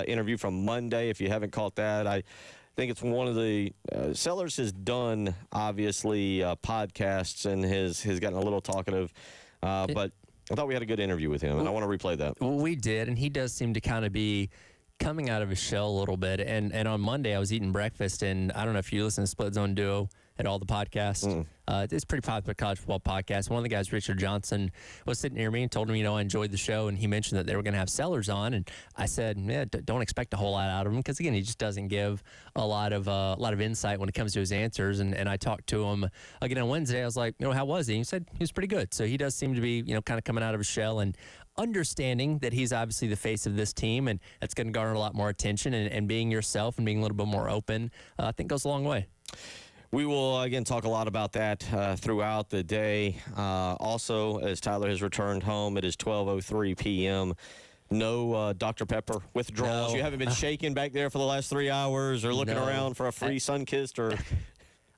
interview from Monday. If you haven't caught that, I think it's one of the Sellers has done, obviously, podcasts and has gotten a little talkative, but I thought we had a good interview with him, and I want to replay that. Well, we did, and he does seem to kind of be coming out of his shell a little bit. And on Monday, I was eating breakfast, and I don't know if you listen to Split Zone Duo at all, the podcast. It's a pretty popular college football podcast. One of the guys, Richard Johnson, was sitting near me and told me, I enjoyed the show, and he mentioned that they were going to have Sellers on, and I said, don't expect a whole lot out of him, because again, he just doesn't give a lot of insight when it comes to his answers. And I talked to him again on Wednesday. I was like, how was he? He said he was pretty good. So he does seem to be, kind of coming out of his shell and understanding that he's obviously the face of this team, and that's going to garner a lot more attention. And being yourself and being a little bit more open, I think goes a long way. We will, again, talk a lot about that throughout the day. Also, as Tyler has returned home, it is 12:03 p.m. No Dr. Pepper withdrawals. No. You haven't been shaking back there for the last 3 hours or looking around for a free Sunkist or...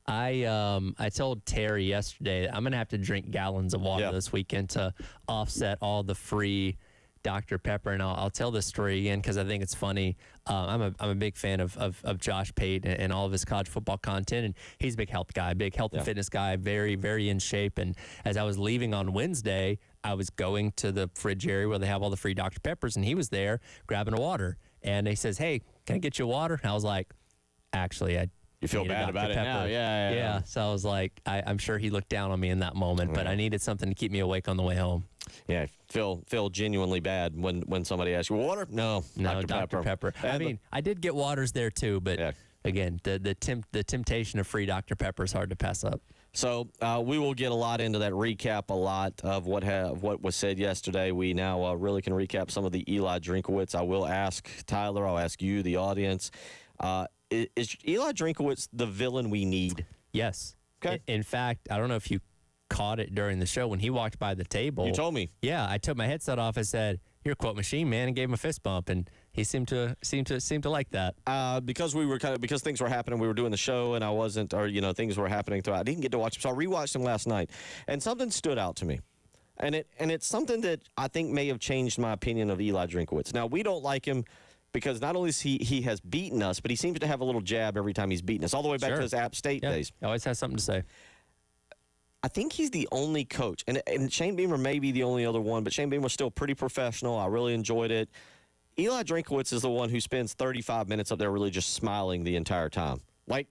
I told Terry yesterday that I'm going to have to drink gallons of water this weekend to offset all the free Dr. Pepper, and I'll tell this story again because I think it's funny. I'm a big fan of Josh Pate and all of his college football content, and he's a big health guy, big health and fitness guy, very, very in shape. And as I was leaving on Wednesday, I was going to the fridge area where they have all the free Dr. Peppers, and he was there grabbing a water. And he says, "Hey, can I get you a water?" And I was like, "Actually, You feel bad about it now, yeah. So I was like, I'm sure he looked down on me in that moment, but I needed something to keep me awake on the way home. Yeah, feel genuinely bad when somebody asks you, water? No, Dr. Pepper. I mean, I did get waters there too, but again, the temptation of free Dr. Pepper is hard to pass up. So we will get a lot into that recap, a lot of what was said yesterday. We now really can recap some of the Eli Drinkowitz. I will ask Tyler, I'll ask you, the audience, is Eli Drinkowitz the villain we need? Yes. Okay. In fact, I don't know if you caught it during the show when he walked by the table. You told me. Yeah, I took my headset off and said, "You're a quote machine, man," and gave him a fist bump, and he seemed to like that. Because because things were happening, we were doing the show, and I wasn't, or things were happening throughout. I didn't get to watch them, so I rewatched them last night, and something stood out to me, and it's something that I think may have changed my opinion of Eli Drinkowitz. Now, we don't like him because not only is he has beaten us, but he seems to have a little jab every time he's beaten us, all the way back to his App State days. He always has something to say. I think he's the only coach, and Shane Beamer may be the only other one, but Shane Beamer was still pretty professional. I really enjoyed it. Eli Drinkowitz is the one who spends 35 minutes up there really just smiling the entire time. Like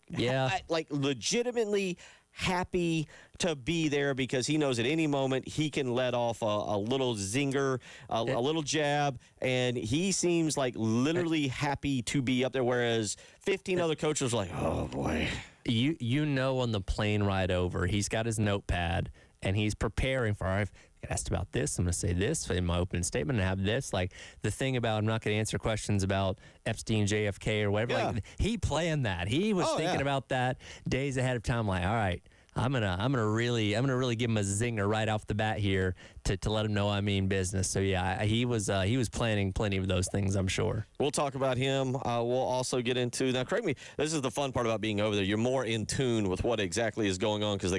legitimately happy to be there because he knows at any moment he can let off a little zinger, a little jab, and he seems like literally happy to be up there, whereas 15 other coaches are like, oh, boy. You know, on the plane ride over, he's got his notepad, and he's preparing for, I've got asked about this, I'm going to say this in my opening statement, and have this. Like, the thing about I'm not going to answer questions about Epstein, JFK, or whatever. Yeah. Like, he planned that. He was thinking about that days ahead of time, like, all right, I'm gonna really give him a zinger right off the bat here to let him know I mean business. So yeah, he was planning plenty of those things, I'm sure. We'll talk about him. We'll also get into, now correct me, this is the fun part about being over there. You're more in tune with what exactly is going on because they'll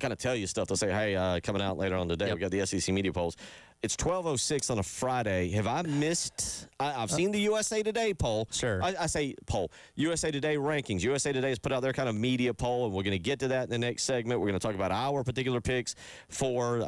kind of tell you stuff. They'll say, hey, coming out later on today, we got the SEC media polls. It's 12:06 on a Friday. Have I missed? I've seen the USA Today poll. Sure. I say poll. USA Today rankings. USA Today has put out their kind of media poll, and we're going to get to that in the next segment. We're going to talk about our particular picks for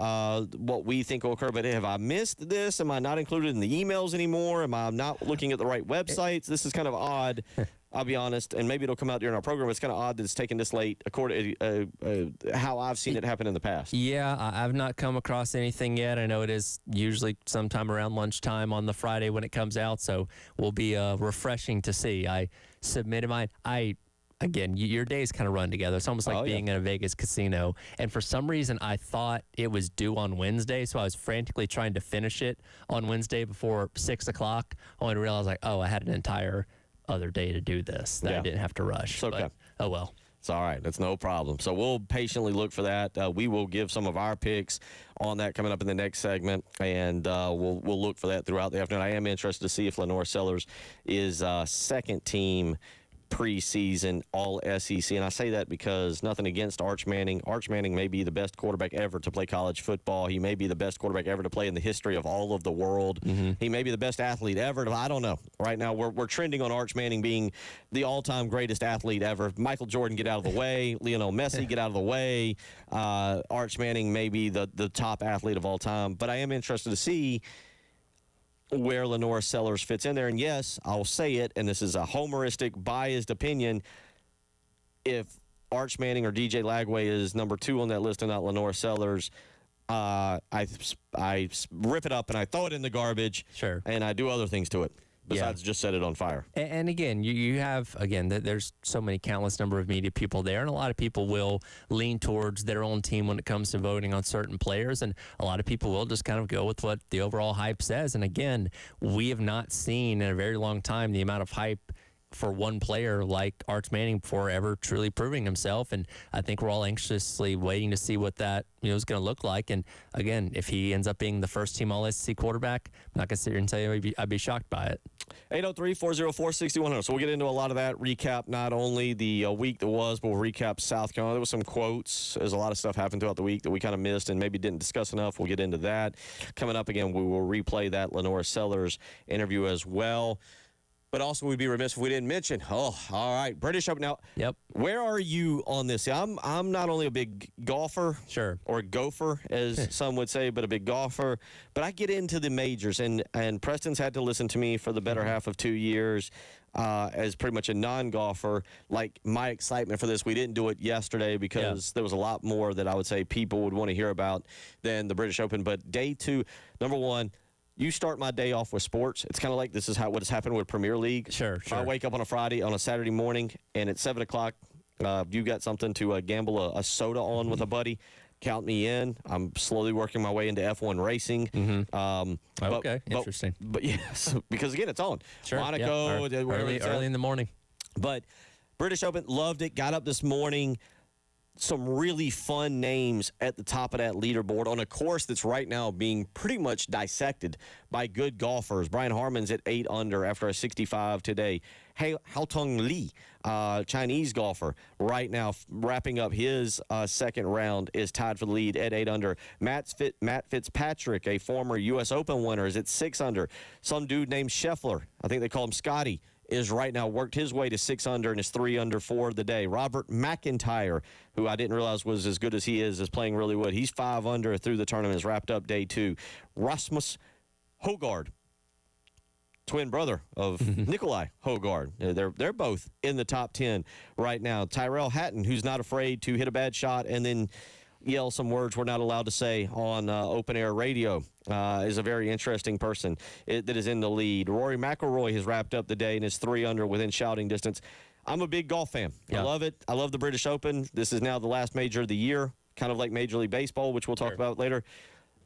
what we think will occur. But have I missed this? Am I not included in the emails anymore? Am I not looking at the right websites? This is kind of odd. I'll be honest, and maybe it'll come out during our program. It's kind of odd that it's taken this late, according to how I've seen it happen in the past. Yeah, I've not come across anything yet. I know it is usually sometime around lunchtime on the Friday when it comes out, so will be refreshing to see. I submitted mine. Again, your days kind of run together. It's almost like being in a Vegas casino. And for some reason, I thought it was due on Wednesday, so I was frantically trying to finish it on Wednesday before 6 o'clock, only to realize, like, I had an entire other day to do this that I didn't have to rush. It's okay. But, oh well. It's all right. That's no problem. So we'll patiently look for that. We will give some of our picks on that coming up in the next segment, and we'll look for that throughout the afternoon. I am interested to see if Lenore Sellers is second team preseason All SEC. And I say that because nothing against Arch Manning. Arch Manning may be the best quarterback ever to play college football. He may be the best quarterback ever to play in the history of all of the world. He may be the best athlete ever. I don't know. Right now, we're trending on Arch Manning being the all-time greatest athlete ever. Michael Jordan, get out of the way. Lionel Messi, get out of the way. Arch Manning may be the top athlete of all time. But I am interested to see where Lenore Sellers fits in there. And yes, I'll say it, and this is a homeristic, biased opinion. If Arch Manning or DJ Lagway is number 2 on that list and not Lenore Sellers, I rip it up and I throw it in the garbage. Sure. And I do other things to it besides just set it on fire. And again, you have, there's so many countless number of media people there, and a lot of people will lean towards their own team when it comes to voting on certain players, and a lot of people will just kind of go with what the overall hype says. And again, we have not seen in a very long time the amount of hype for one player like Arch Manning before ever truly proving himself. And I think we're all anxiously waiting to see what that is going to look like. And again, if he ends up being the first team All SEC quarterback, I'm not going to sit here and tell you I'd be shocked by it. 803-404-6100. So we'll get into a lot of that. Recap not only the week that was, but we'll recap South Carolina. There was some quotes. There's a lot of stuff happened throughout the week that we kind of missed and maybe didn't discuss enough. We'll get into that. Coming up again, we will replay that Lenore Sellers interview as well. But also, we'd be remiss if we didn't mention. Oh, all right, British Open. Now, where are you on this? I'm not only a big golfer, or a gopher, as some would say, but a big golfer. But I get into the majors, and Preston's had to listen to me for the better half of 2 years as pretty much a non-golfer. Like, my excitement for this, we didn't do it yesterday because there was a lot more that I would say people would want to hear about than the British Open. But day 2, number 1. You start my day off with sports. It's kind of like this is what has happened with Premier League. Sure. I wake up on a Saturday morning, and at 7 o'clock, you got something to gamble a soda on with a buddy. Count me in. I'm slowly working my way into F1 racing. Interesting. But yes, because again, it's on. Sure. Monaco. Early in the morning. But British Open, loved it. Got up this morning. Some really fun names at the top of that leaderboard on a course that's right now being pretty much dissected by good golfers. Brian Harmon's at 8 under after a 65 today. Haotong Li, Chinese golfer, right now wrapping up his second round, is tied for the lead at 8 under. Matt Fitzpatrick, a former U.S. Open winner, is at 6 under. Some dude named Scheffler, I think they call him Scotty, is right now worked his way to 6 under and is 3 under for the day. Robert McIntyre, who I didn't realize was as good as he is playing really well. He's 5 under through the tournament, has wrapped up day 2. Rasmus Højgaard, twin brother of Nikolai Højgaard. They're both in the top 10 right now. Tyrell Hatton, who's not afraid to hit a bad shot and then yell some words we're not allowed to say on open air radio, is a very interesting person that is in the lead. Rory McIlroy has wrapped up the day and is 3 under within shouting distance. I'm a big golf fan. I love it. I love the British Open. This is now the last major of the year, kind of like Major League Baseball, which we'll talk about later.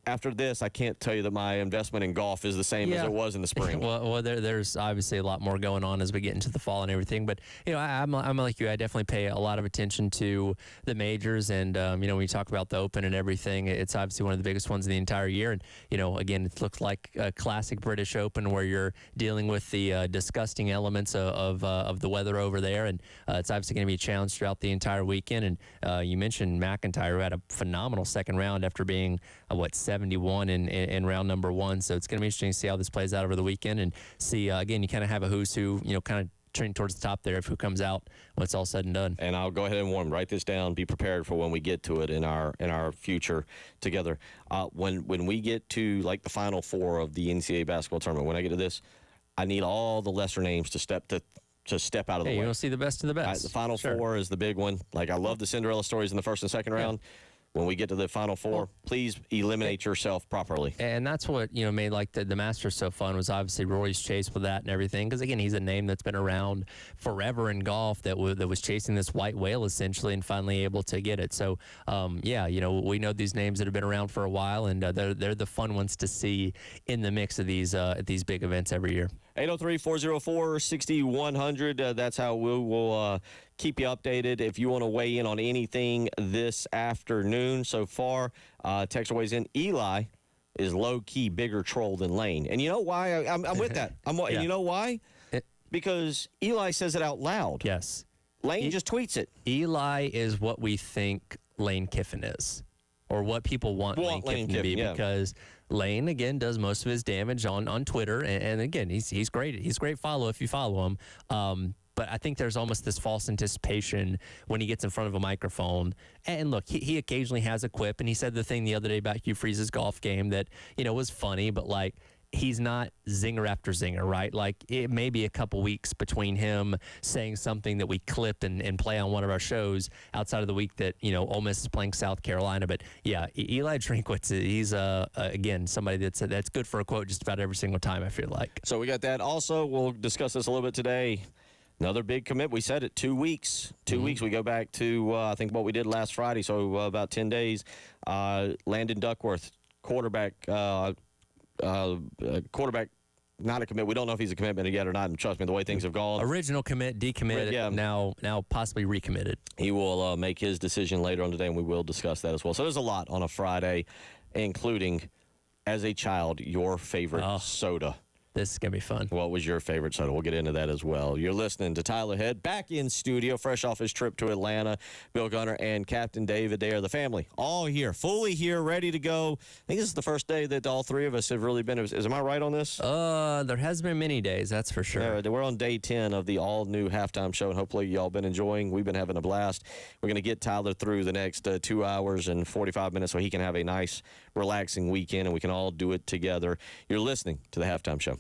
After this, I can't tell you that my investment in golf is the same as it was in the spring. well, there's obviously a lot more going on as we get into the fall and everything. But, I'm like you. I definitely pay a lot of attention to the majors. And, when you talk about the Open and everything, it's obviously one of the biggest ones of the entire year. And, again, it looks like a classic British Open where you're dealing with the disgusting elements of the weather over there. And it's obviously going to be a challenge throughout the entire weekend. And you mentioned McIntyre, who had a phenomenal second round after being, 71 in round number 1. So it's going to be interesting to see how this plays out over the weekend and see, again, you kind of have a who's who, kind of trending towards the top there of who comes out when it's all said and done. And I'll go ahead and warn, write this down, be prepared for when we get to it in our future together. When we get to like the Final Four of the NCAA basketball tournament, when I get to this, I need all the lesser names to step out of the way. You want to see the best of the best. The Final Four is the big one. Like, I love the Cinderella stories in the first and second round. When we get to the Final Four, please eliminate yourself properly. And that's what, made like the Masters so fun, was obviously Rory's chase with that and everything. Because, again, he's a name that's been around forever in golf that was chasing this white whale, essentially, and finally able to get it. So, we know these names that have been around for a while, and they're the fun ones to see in the mix of these big events every year. 803-404-6100. That's how we will keep you updated. If you want to weigh in on anything this afternoon so far, text weighs in. Eli is low-key bigger troll than Lane. And you know why? I'm with that. And you know why? because Eli says it out loud. Yes. Lane just tweets it. Eli is what we think Lane Kiffin is, or what people want Lane Kiffin to be, yeah. because Lane, again, does most of his damage on Twitter. And again, he's great. He's a great follow if you follow him. But I think there's almost this false anticipation when he gets in front of a microphone. And look, he occasionally has a quip, and he said the thing the other day about Hugh Freeze's golf game that, was funny, but like, he's not zinger after zinger, right? Like, it may be a couple weeks between him saying something that we clip and play on one of our shows outside of the week that, Ole Miss is playing South Carolina. But yeah, Eli Drinkwitz, he's, again, somebody that's good for a quote just about every single time, I feel like. So we got that. Also, we'll discuss this a little bit today. Another big commit. We said it, 2 weeks. 2 weeks. We go back to, I think, what we did last Friday, so about 10 days. Landon Duckworth, quarterback, not a commit. We don't know if he's a commitment yet or not, and trust me, the way things have gone. Original commit, decommitted, yeah. now possibly recommitted. He will make his decision later on today, and we will discuss that as well. So there's a lot on a Friday, including, as a child, your favorite soda. This is going to be fun. What was your favorite soda? We'll get into that as well. You're listening to Tyler Head, back in studio, fresh off his trip to Atlanta. Bill Gunner and Captain David, they are the family, all here, fully here, ready to go. I think this is the first day that all three of us have really been. Am I right on this? There has been many days, that's for sure. Yeah, we're on day 10 of the all-new halftime show, and hopefully y'all been enjoying. We've been having a blast. We're going to get Tyler through the next 2 hours and 45 minutes so he can have a nice, relaxing weekend, and we can all do it together. You're listening to the halftime show.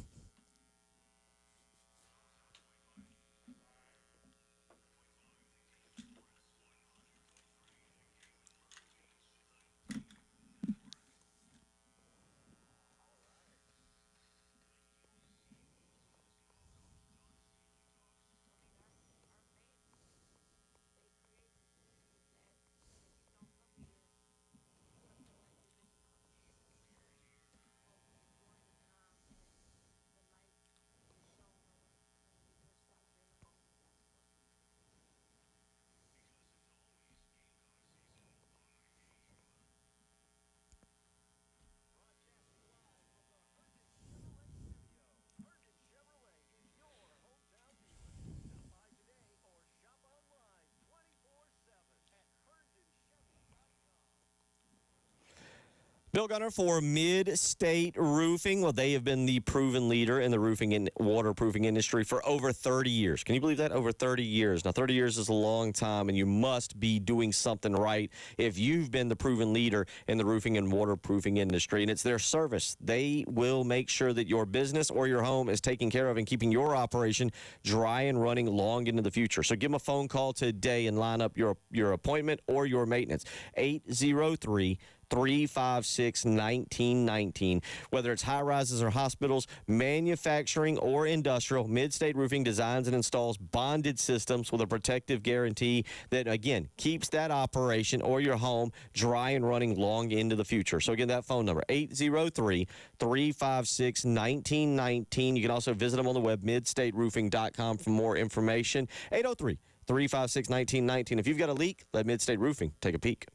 Bill Gunner for Mid-State Roofing. Well, they have been the proven leader in the roofing and waterproofing industry for over 30 years. Can you believe that? Over 30 years. Now, 30 years is a long time, and you must be doing something right if you've been the proven leader in the roofing and waterproofing industry. And it's their service. They will make sure that your business or your home is taken care of and keeping your operation dry and running long into the future. So give them a phone call today and line up your appointment or your maintenance. 803-356-1919. Whether it's high-rises or hospitals, manufacturing or industrial, Mid-State Roofing designs and installs bonded systems with a protective guarantee that, again, keeps that operation or your home dry and running long into the future. So, again, that phone number, 803-356-1919. You can also visit them on the web, midstateroofing.com, for more information. 803-356-1919. If you've got a leak, let Mid-State Roofing take a peek.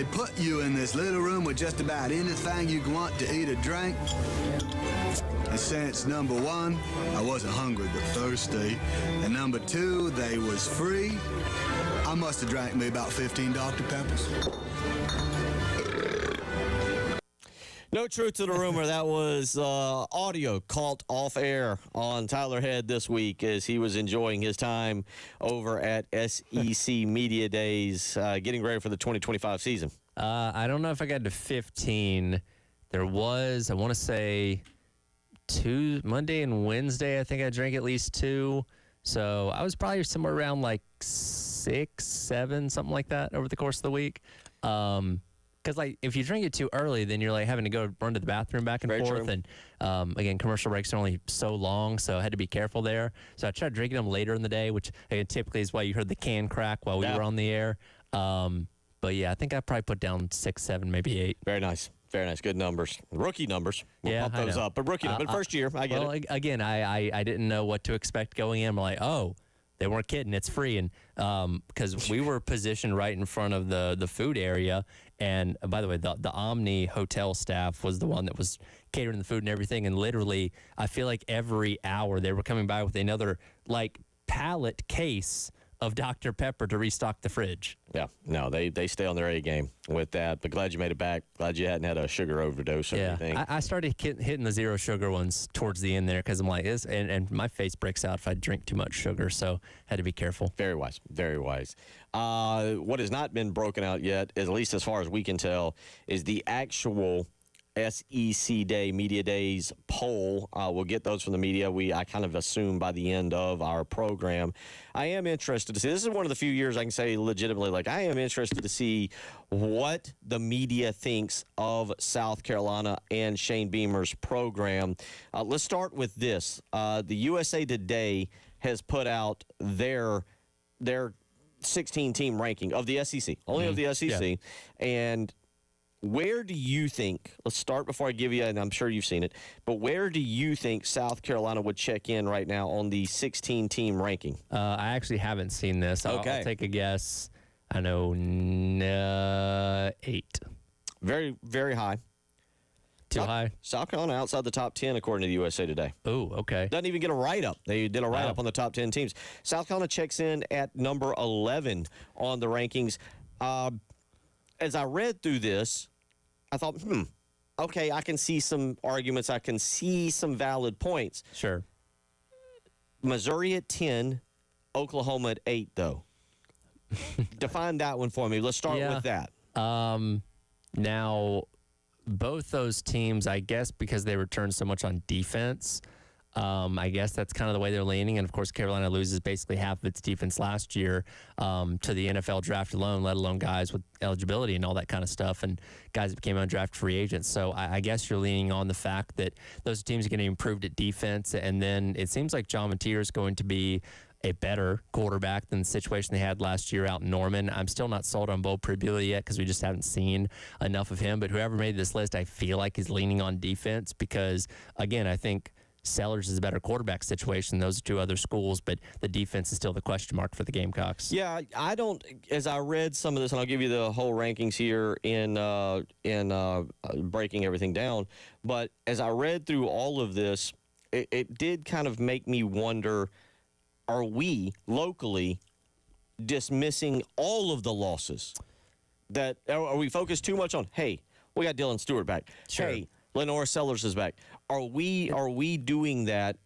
They put you in this little room with just about anything you want to eat or drink. And since number one, I wasn't hungry but thirsty, and number two, they was free, I must have drank me about 15 Dr. Peppers. No truth to the rumor. That was audio caught off air on Tyler Head this week as he was enjoying his time over at SEC Media Days, getting ready for the 2025 season. I don't know if I got to 15. There was, I want to say, Monday and Wednesday, I think I drank at least 2. So I was probably somewhere around like 6, 7, something like that over the course of the week. Because, like, if you drink it too early, then you're, like, having to go run to the bathroom back and Very forth. true. And, again, commercial breaks are only so long, so I had to be careful there. So I tried drinking them later in the day, which, again, typically is why you heard the can crack while we were on the air. But, yeah, I think I probably put down 6, 7, maybe 8. Very nice. Very nice. Good numbers. Rookie numbers. We'll pump those up. But rookie numbers. First year, I get it. Again, I didn't know what to expect going in. I'm like, oh, they weren't kidding. It's free. And because we were positioned right in front of the food area. And by the way, the Omni hotel staff was the one that was catering the food and everything. And literally, I feel like every hour they were coming by with another, like, pallet case of Dr. Pepper to restock the fridge. Yeah, no, they stay on their A game with that. But glad you made it back. Glad you hadn't had a sugar overdose or anything. I started hitting the 0 sugar ones towards the end there because I'm like, this, and my face breaks out if I drink too much sugar, so had to be careful. Very wise, very wise. What has not been broken out yet, at least as far as we can tell, is the actual SEC Day, Media Days poll. We'll get those from the media. I kind of assume by the end of our program. I am interested to see. This is one of the few years I can say legitimately, like, I am interested to see what the media thinks of South Carolina and Shane Beamer's program. Let's start with this. The USA Today has put out their 16-team ranking of the SEC, only of the SEC, and where do you think, let's start before I give you, and I'm sure you've seen it, but where do you think South Carolina would check in right now on the 16-team ranking? I actually haven't seen this. I'll take a guess. I know 8. Very, very high. Too high? South Carolina outside the top 10 according to the USA Today. Oh, okay. Doesn't even get a write-up. They did a write-up on the top 10 teams. South Carolina checks in at number 11 on the rankings. As I read through this, I thought, okay, I can see some arguments. I can see some valid points. Sure. Missouri at 10, Oklahoma at 8, though. Define that one for me. Let's start with that. Now, both those teams, I guess because they return so much on defense, I guess that's kind of the way they're leaning. And, of course, Carolina loses basically half of its defense last year to the NFL draft alone, let alone guys with eligibility and all that kind of stuff, and guys that became undrafted free agents. So I guess you're leaning on the fact that those teams are going to improve at defense. And then it seems like John Mateer is going to be a better quarterback than the situation they had last year out in Norman. I'm still not sold on Bo Pribula yet because we just haven't seen enough of him. But whoever made this list, I feel like is leaning on defense because, again, I think Sellers is a better quarterback situation than those two other schools, but the defense is still the question mark for the Gamecocks. Yeah, I don't. As I read some of this, and I'll give you the whole rankings here in breaking everything down. But as I read through all of this, it did kind of make me wonder: are we locally dismissing all of the losses? That are we focused too much on? Hey, we got Dylan Stewart back. Sure. Hey, Lenore Sellers is back. Are we doing that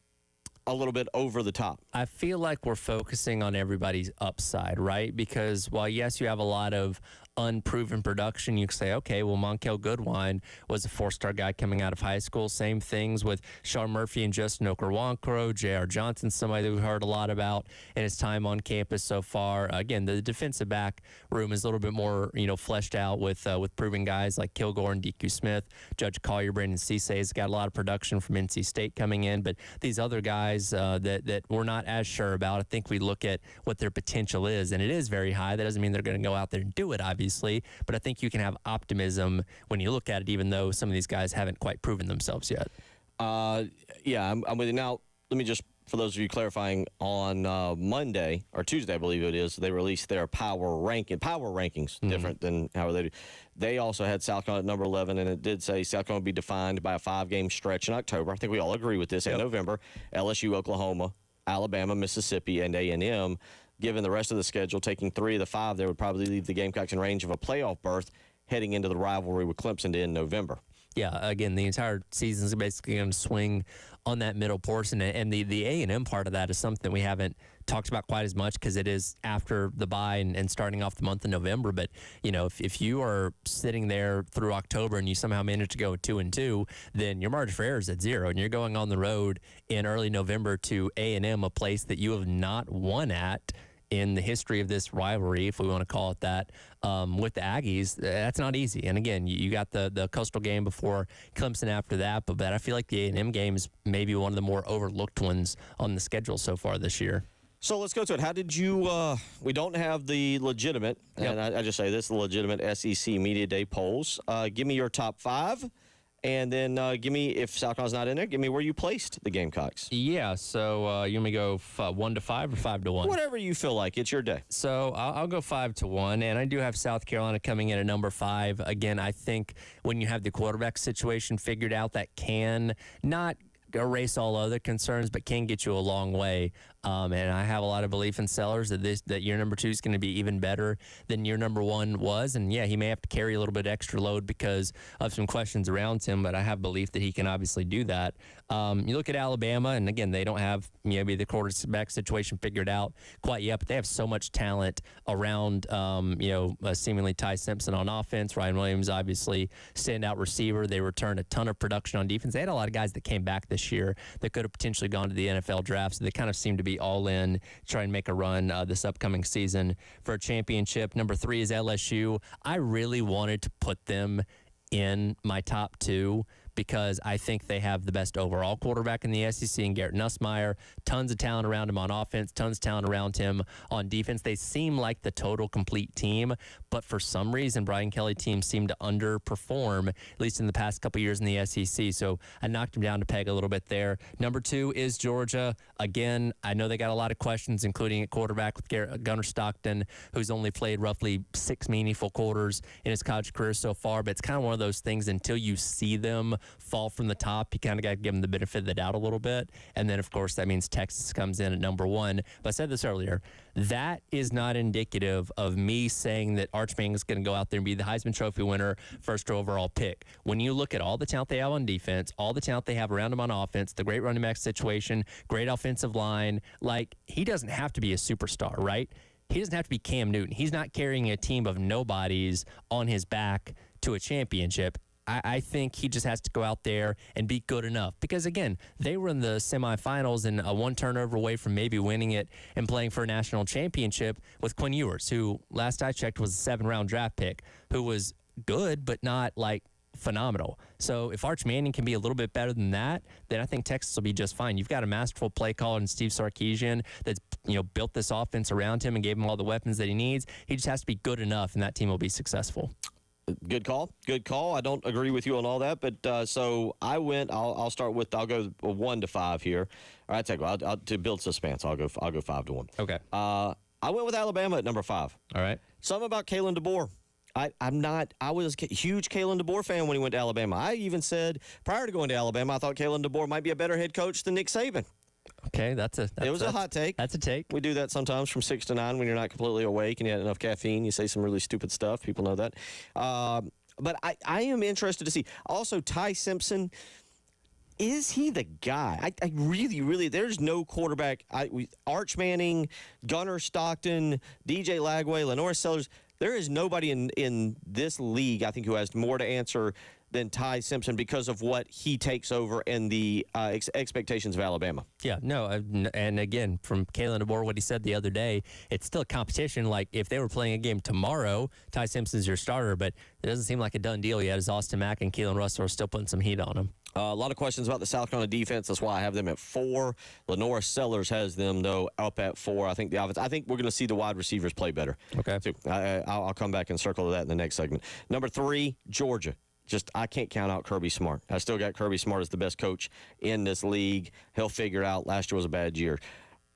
a little bit over the top? I feel like we're focusing on everybody's upside, right? Because while, yes, you have a lot of unproven production, you can say, okay, well, Monkel Goodwine was a 4-star guy coming out of high school. Same things with Sean Murphy and Justin Okoronkwo. J.R. Johnson, somebody that we've heard a lot about in his time on campus so far. Again, the defensive back room is a little bit more, fleshed out with proven guys like Kilgore and DQ Smith. Judge Collier, Brandon Cisse has got a lot of production from NC State coming in. But these other guys that we're not as sure about, I think we look at what their potential is, and it is very high. That doesn't mean they're going to go out there and do it, obviously. But I think you can have optimism when you look at it, even though some of these guys haven't quite proven themselves yet. Yeah, I'm with you. Now, let me just for those of you clarifying, on Monday or Tuesday, I believe it is, they released their power rankings, different than how they do. They also had South Carolina at number 11, and it did say South Carolina would be defined by a 5-game stretch in October. I think we all agree with this. In November, LSU, Oklahoma, Alabama, Mississippi, and A&M. Given the rest of the schedule, taking 3 of the 5, they would probably leave the Gamecocks in range of a playoff berth heading into the rivalry with Clemson to end November. Yeah, again, the entire season is basically going to swing on that middle portion, and the A&M part of that is something we haven't talked about quite as much because it is after the bye and starting off the month of November. But if you are sitting there through October and you somehow manage to go 2-2, then your margin for error is at 0, and you're going on the road in early November to A&M, a place that you have not won at in the history of this rivalry, if we want to call it that, with the Aggies. That's not easy. And again, you got the Coastal game before Clemson after that, but I feel like the A&M game is maybe one of the more overlooked ones on the schedule so far this year. So let's go to it. How did you we don't have the legitimate, and I just say this, the legitimate SEC Media Day polls. Give me your top 5. And then give me, if South Carolina's not in there, give me where you placed the Gamecocks. Yeah, so you want me to go 1 to 5 or 5 to 1? Whatever you feel like. It's your day. So I'll go 5 to 1, and I do have South Carolina coming in at number 5. Again, I think when you have the quarterback situation figured out, that can not erase all other concerns, but can get you a long way. And I have a lot of belief in Sellers that year number 2 is going to be even better than year number 1 was. And yeah, he may have to carry a little bit extra load because of some questions around him, but I have belief that he can obviously do that. You look at Alabama, and again, they don't have maybe the quarterback situation figured out quite yet, but they have so much talent around, seemingly Ty Simpson on offense. Ryan Williams, obviously, standout receiver. They returned a ton of production on defense. They had a lot of guys that came back this year that could have potentially gone to the NFL draft, so they kind of seem to be all in, try and make a run this upcoming season for a championship. Number 3 is LSU. I really wanted to put them in my top 2 because I think they have the best overall quarterback in the SEC in Garrett Nussmeier. Tons of talent around him on offense, tons of talent around him on defense. They seem like the total complete team, but for some reason, Brian Kelly teams seem to underperform, at least in the past couple years in the SEC. So I knocked him down to peg a little bit there. Number 2 is Georgia. Again, I know they got a lot of questions, including at quarterback with Gunnar Stockton, who's only played roughly 6 meaningful quarters in his college career so far, but it's kind of one of those things until you see them fall from the top, you kind of got to give them the benefit of the doubt a little bit. And then, of course, that means Texas comes in at number 1. But I said this earlier, that is not indicative of me saying that Arch Manning is going to go out there and be the Heisman Trophy winner, first overall pick. When you look at all the talent they have on defense, all the talent they have around them on offense, the great running back situation, great offensive line, like, he doesn't have to be a superstar, right? He doesn't have to be Cam Newton. He's not carrying a team of nobodies on his back to a championship. I think he just has to go out there and be good enough. Because, again, they were in the semifinals and a 1 turnover away from maybe winning it and playing for a national championship with Quinn Ewers, who, last I checked, was a 7th-round draft pick, who was good but not, like, phenomenal. So if Arch Manning can be a little bit better than that, then I think Texas will be just fine. You've got a masterful play caller in Steve Sarkisian that's built this offense around him and gave him all the weapons that he needs. He just has to be good enough, and that team will be successful. Good call. Good call. I don't agree with you on all that, but so I went. I'll start with. I'll go 1 to 5 here. All right, to build suspense, I'll go 5 to 1. Okay. I went with Alabama at number 5. All right. Something about Kalen DeBoer. I was a huge Kalen DeBoer fan when he went to Alabama. I even said prior to going to Alabama, I thought Kalen DeBoer might be a better head coach than Nick Saban. Okay, it was a hot take. That's a take. We do that sometimes from 6 to 9 when you're not completely awake and you had enough caffeine. You say some really stupid stuff. People know that. But I am interested to see. Also, Ty Simpson, is he the guy? I really, there's no quarterback. Arch Manning, Gunnar Stockton, DJ Lagway, Lenore Sellers. There is nobody in this league, I think, who has more to answer than Ty Simpson because of what he takes over and the expectations of Alabama. Yeah, no, and again, from Kalen DeBoer, what he said the other day, it's still a competition. Like, if they were playing a game tomorrow, Ty Simpson's your starter, but it doesn't seem like a done deal yet as Austin Mack and Keelan Russell are still putting some heat on him. A lot of questions about the South Carolina defense. That's why I have them at 4. Lenore Sellers has them, though, up at 4. I think the offense. I think we're going to see the wide receivers play better. Okay. Too. I'll come back and circle that in the next segment. Number 3, Georgia. I can't count out Kirby Smart. I still got Kirby Smart as the best coach in this league. He'll figure it out. Last year was a bad year.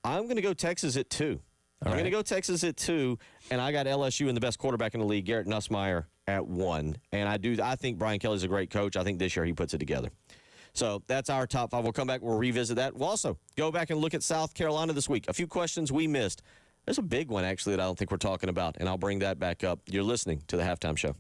I'm going to go Texas at 2. I'm going to go Texas at 2, and I got LSU and the best quarterback in the league, Garrett Nussmeier, at 1. And I think Brian Kelly's a great coach. I think this year he puts it together. So that's our top 5. We'll come back. We'll revisit that. We'll also go back and look at South Carolina this week. A few questions we missed. There's a big one, actually, that I don't think we're talking about, and I'll bring that back up. You're listening to The Halftime Show.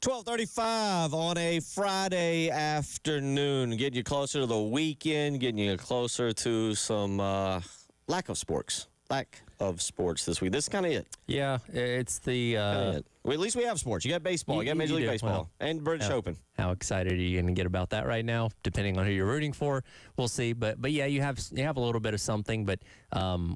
12:35 on a Friday afternoon, getting you closer to the weekend, getting you closer to some lack of sports this week. This is kind of it. Yeah, it's the. Well, at least we have sports. You got baseball. You got Major League Baseball well, and British Open. How excited are you going to get about that right now? Depending on who you're rooting for, we'll see. But yeah, you have a little bit of something. But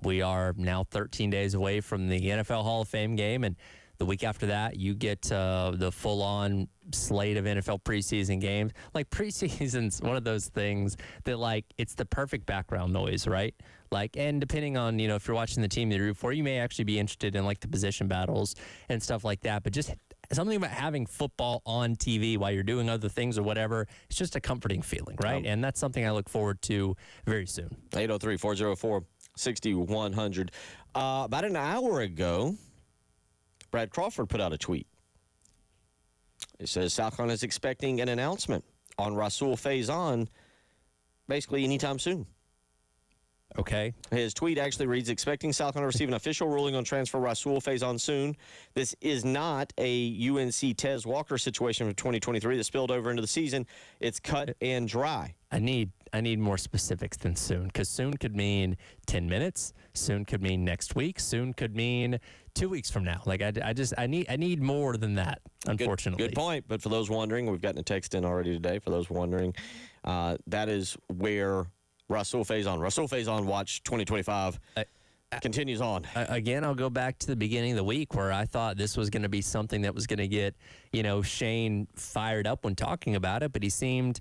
we are now 13 days away from the NFL Hall of Fame game, and the week after that, you get the full-on slate of NFL preseason games. Like, preseason's one of those things that, like, it's the perfect background noise, right? Like, and depending on, if you're watching the team you root for, you may actually be interested in, like, the position battles and stuff like that. But just something about having football on TV while you're doing other things or whatever, it's just a comforting feeling, right? And that's something I look forward to very soon. 803-404-6100. About an hour ago, Brad Crawford put out a tweet. It says South Carolina is expecting an announcement on Rasul Faison basically anytime soon. Okay. His tweet actually reads, expecting South Carolina to receive an official ruling on transfer Rasul Faison soon. This is not a UNC Tez Walker situation from 2023 that spilled over into the season. It's cut and dry. I need more specifics than soon, because soon could mean 10 minutes. Soon could mean next week. Soon could mean 2 weeks from now. Like, I need more than that, unfortunately. Good point. But for those wondering, we've gotten a text in already today. For those wondering, that is where Rasul Faison Watch 2025 continues on. Again, I'll go back to the beginning of the week where I thought this was going to be something that was going to get, Shane fired up when talking about it, but he seemed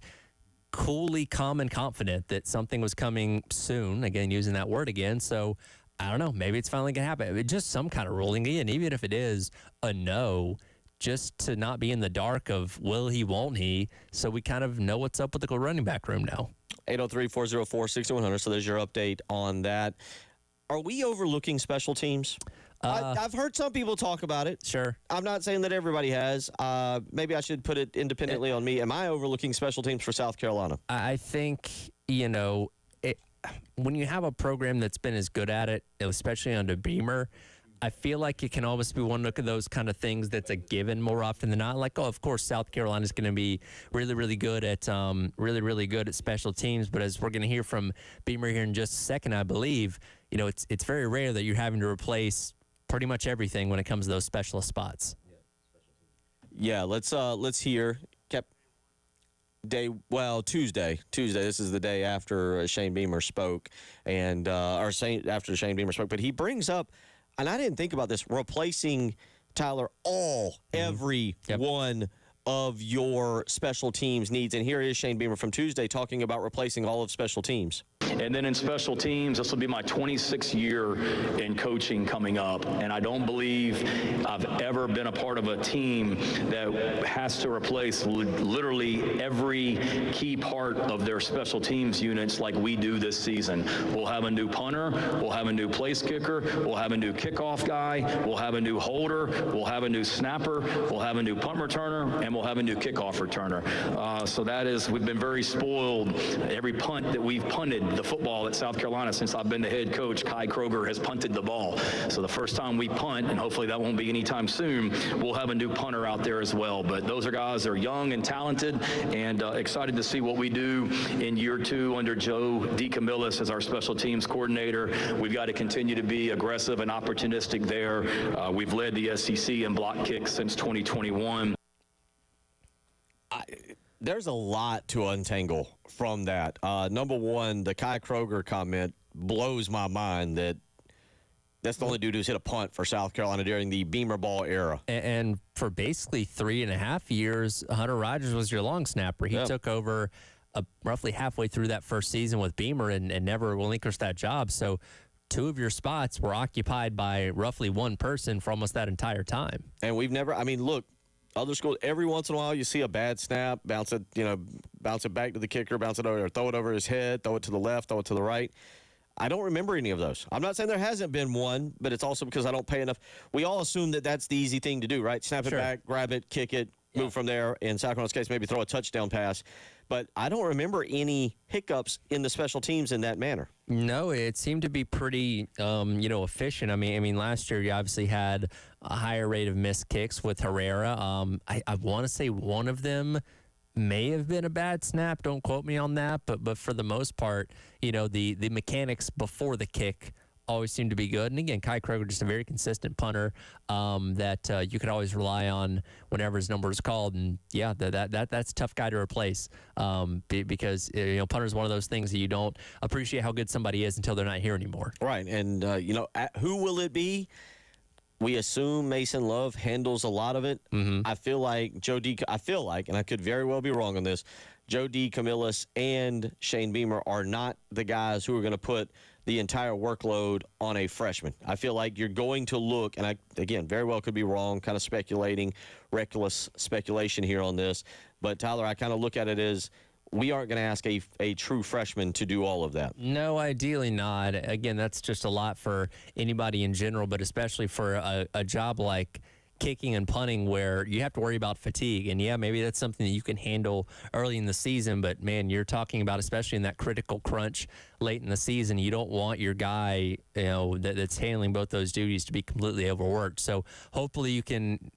coolly calm and confident that something was coming soon. Again, using that word again. So I don't know. Maybe it's finally going to happen. Just some kind of ruling in, even if it is a no, just to not be in the dark of will he, won't he, so we kind of know what's up with the running back room now. 803-404-6100. So there's your update on that. Are we overlooking special teams? I've heard some people talk about it. Sure. I'm not saying that everybody has. Maybe I should put it independently on me. Am I overlooking special teams for South Carolina? I think, when you have a program that's been as good at it, especially under Beamer, I feel like it can always be one look at those kind of things that's a given more often than not. Like, of course, South Carolina is going to be really, really good at really good at special teams. But as we're going to hear from Beamer here in just a second, I believe, it's very rare that you're having to replace pretty much everything when it comes to those specialist spots. Yeah, let's hear. Tuesday. This is the day after Shane Beamer spoke, after Shane Beamer spoke. But he brings up, and I didn't think about this, replacing Tyler every one of your special teams needs. And here is Shane Beamer from Tuesday talking about replacing all of special teams. And then in special teams, this will be my 26th year in coaching coming up. And I don't believe I've ever been a part of a team that has to replace literally every key part of their special teams units like we do this season. We'll have a new punter. We'll have a new place kicker. We'll have a new kickoff guy. We'll have a new holder. We'll have a new snapper. We'll have a new punt returner. And we'll have a new kickoff returner. So we've been very spoiled. Every punt that we've punted, the football at South Carolina since I've been the head coach, Kai Kroger has punted the ball. So the first time we punt, and hopefully that won't be anytime soon, we'll have a new punter out there as well. But those are guys that are young and talented, and excited to see what we do in year 2 under Joe DeCamillis as our special teams coordinator. We've got to continue to be aggressive and opportunistic there. We've led the SEC in block kicks since 2021. There's a lot to untangle from that. Number one, the Kai Kroger comment blows my mind that's the only dude who's hit a punt for South Carolina during the Beamer ball era. And for basically 3.5 years, Hunter Rogers was your long snapper. He took over roughly halfway through that first season with Beamer and never relinquished that job. So 2 of your spots were occupied by roughly one person for almost that entire time. And we've never, look, other schools, every once in a while you see a bad snap, bounce it back to the kicker, bounce it over, throw it over his head, throw it to the left, throw it to the right. I don't remember any of those. I'm not saying there hasn't been one, but it's also because I don't pay enough. We all assume that that's the easy thing to do, right? Snap it back, grab it, kick it, move from there. In South Carolina's case, maybe throw a touchdown pass. but I don't remember any hiccups in the special teams in that manner. No, it seemed to be pretty, efficient. I mean, last year you obviously had a higher rate of missed kicks with Herrera. I want to say one of them may have been a bad snap. Don't quote me on that, but for the most part, the mechanics before the kick always seem to be good. And again, Kai Kroger, just a very consistent punter that you could always rely on whenever his number is called. And yeah, that's a tough guy to replace because punter is one of those things that you don't appreciate how good somebody is until they're not here anymore. Right, and who will it be? We assume Mason Love handles a lot of it. Mm-hmm. I feel like, and I could very well be wrong on this, Joe D. Camillus and Shane Beamer are not the guys who are going to put the entire workload on a freshman. I feel like you're going to look, and I, again, very well could be wrong, kind of speculating, reckless speculation here on this. But, Tyler, I kind of look at it as we aren't going to ask a true freshman to do all of that. No, ideally not. Again, that's just a lot for anybody in general, but especially for a job like kicking and punting where you have to worry about fatigue. And, yeah, maybe that's something that you can handle early in the season, but, man, you're talking about, especially in that critical crunch late in the season, you don't want your guy, that's handling both those duties to be completely overworked. So hopefully you can,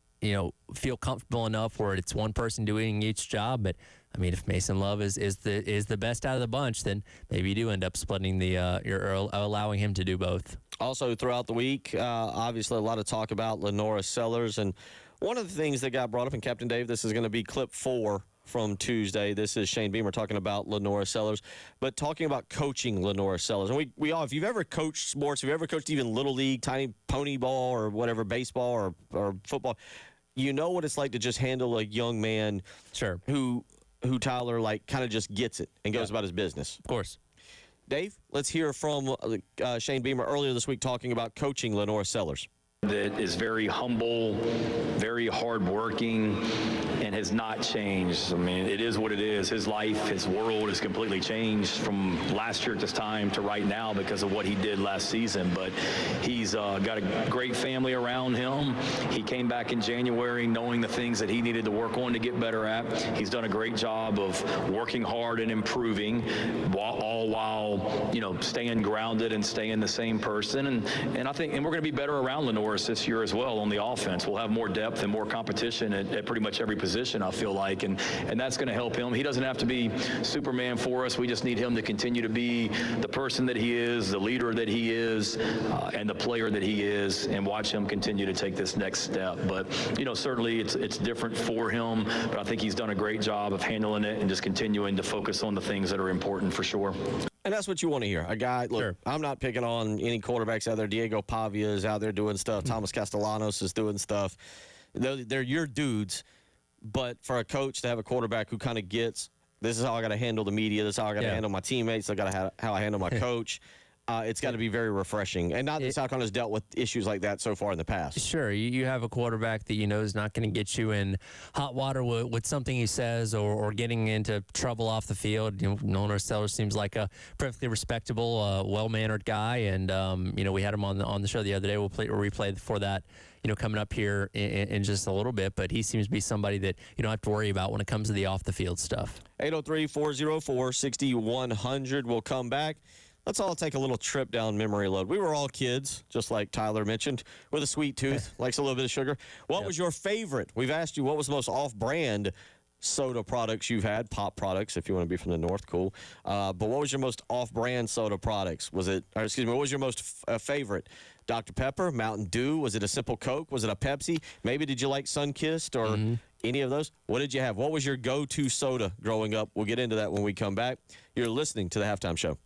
feel comfortable enough where it's one person doing each job. But I mean, if Mason Love is the best out of the bunch, then maybe you do end up splitting you're allowing him to do both. Also, throughout the week, obviously a lot of talk about Lenora Sellers. And one of the things that got brought up, and Captain Dave, this is going to be clip 4 from Tuesday. This is Shane Beamer talking about Lenora Sellers, but talking about coaching Lenora Sellers. And we all, if you've ever coached sports, if you've ever coached even Little League, tiny pony ball or whatever, baseball or football, you know what it's like to just handle a young man who Tyler, kind of just gets it and goes about his business. Of course. Dave, let's hear from Shane Beamer earlier this week talking about coaching Lenora Sellers. That is very humble, very hardworking, and has not changed. I mean, it is what it is. His life, his world has completely changed from last year at this time to right now because of what he did last season. But he's got a great family around him. He came back in January knowing the things that he needed to work on to get better at. He's done a great job of working hard and improving, all while staying grounded and staying the same person. And I think, and we're going to be better around Lenora this year as well on the offense. We'll have more depth and more competition at pretty much every position, I feel like, and that's going to help him. He doesn't have to be Superman for us. We just need him to continue to be the person that he is, the leader that he is, and the player that he is, and watch him continue to take this next step. But certainly it's different for him, but I think he's done a great job of handling it and just continuing to focus on the things that are important for sure. And that's what you want to hear. A guy, look, Sure. I'm not picking on any quarterbacks out there. Diego Pavia is out there doing stuff. Thomas Castellanos is doing stuff. They're your dudes. But for a coach to have a quarterback who kind of gets, this is how I got to handle the media, this is how I got to handle my teammates, I got to how I handle my coach. It's got to be very refreshing. And not that South Carolina's dealt with issues like that so far in the past. Sure, you have a quarterback that is not going to get you in hot water with something he says or getting into trouble off the field. Lenora Sellers seems like a perfectly respectable, well-mannered guy, and we had him on the show the other day. We'll replay for that. Coming up here in just a little bit, but he seems to be somebody that you don't have to worry about when it comes to the off-the-field stuff. 803-404-6100. We'll come back. Let's all take a little trip down memory lane. We were all kids, just like Tyler mentioned, with a sweet tooth, likes a little bit of sugar. What was your favorite? We've asked you what was the most off-brand soda products you've had, pop products, if you want to be from the North, cool. But what was your most off-brand soda products? What was your most favorite? Dr. Pepper, Mountain Dew? Was it a Simple Coke? Was it a Pepsi? Maybe did you like Sunkist or any of those? What did you have? What was your go-to soda growing up? We'll get into that when we come back. You're listening to The Halftime Show.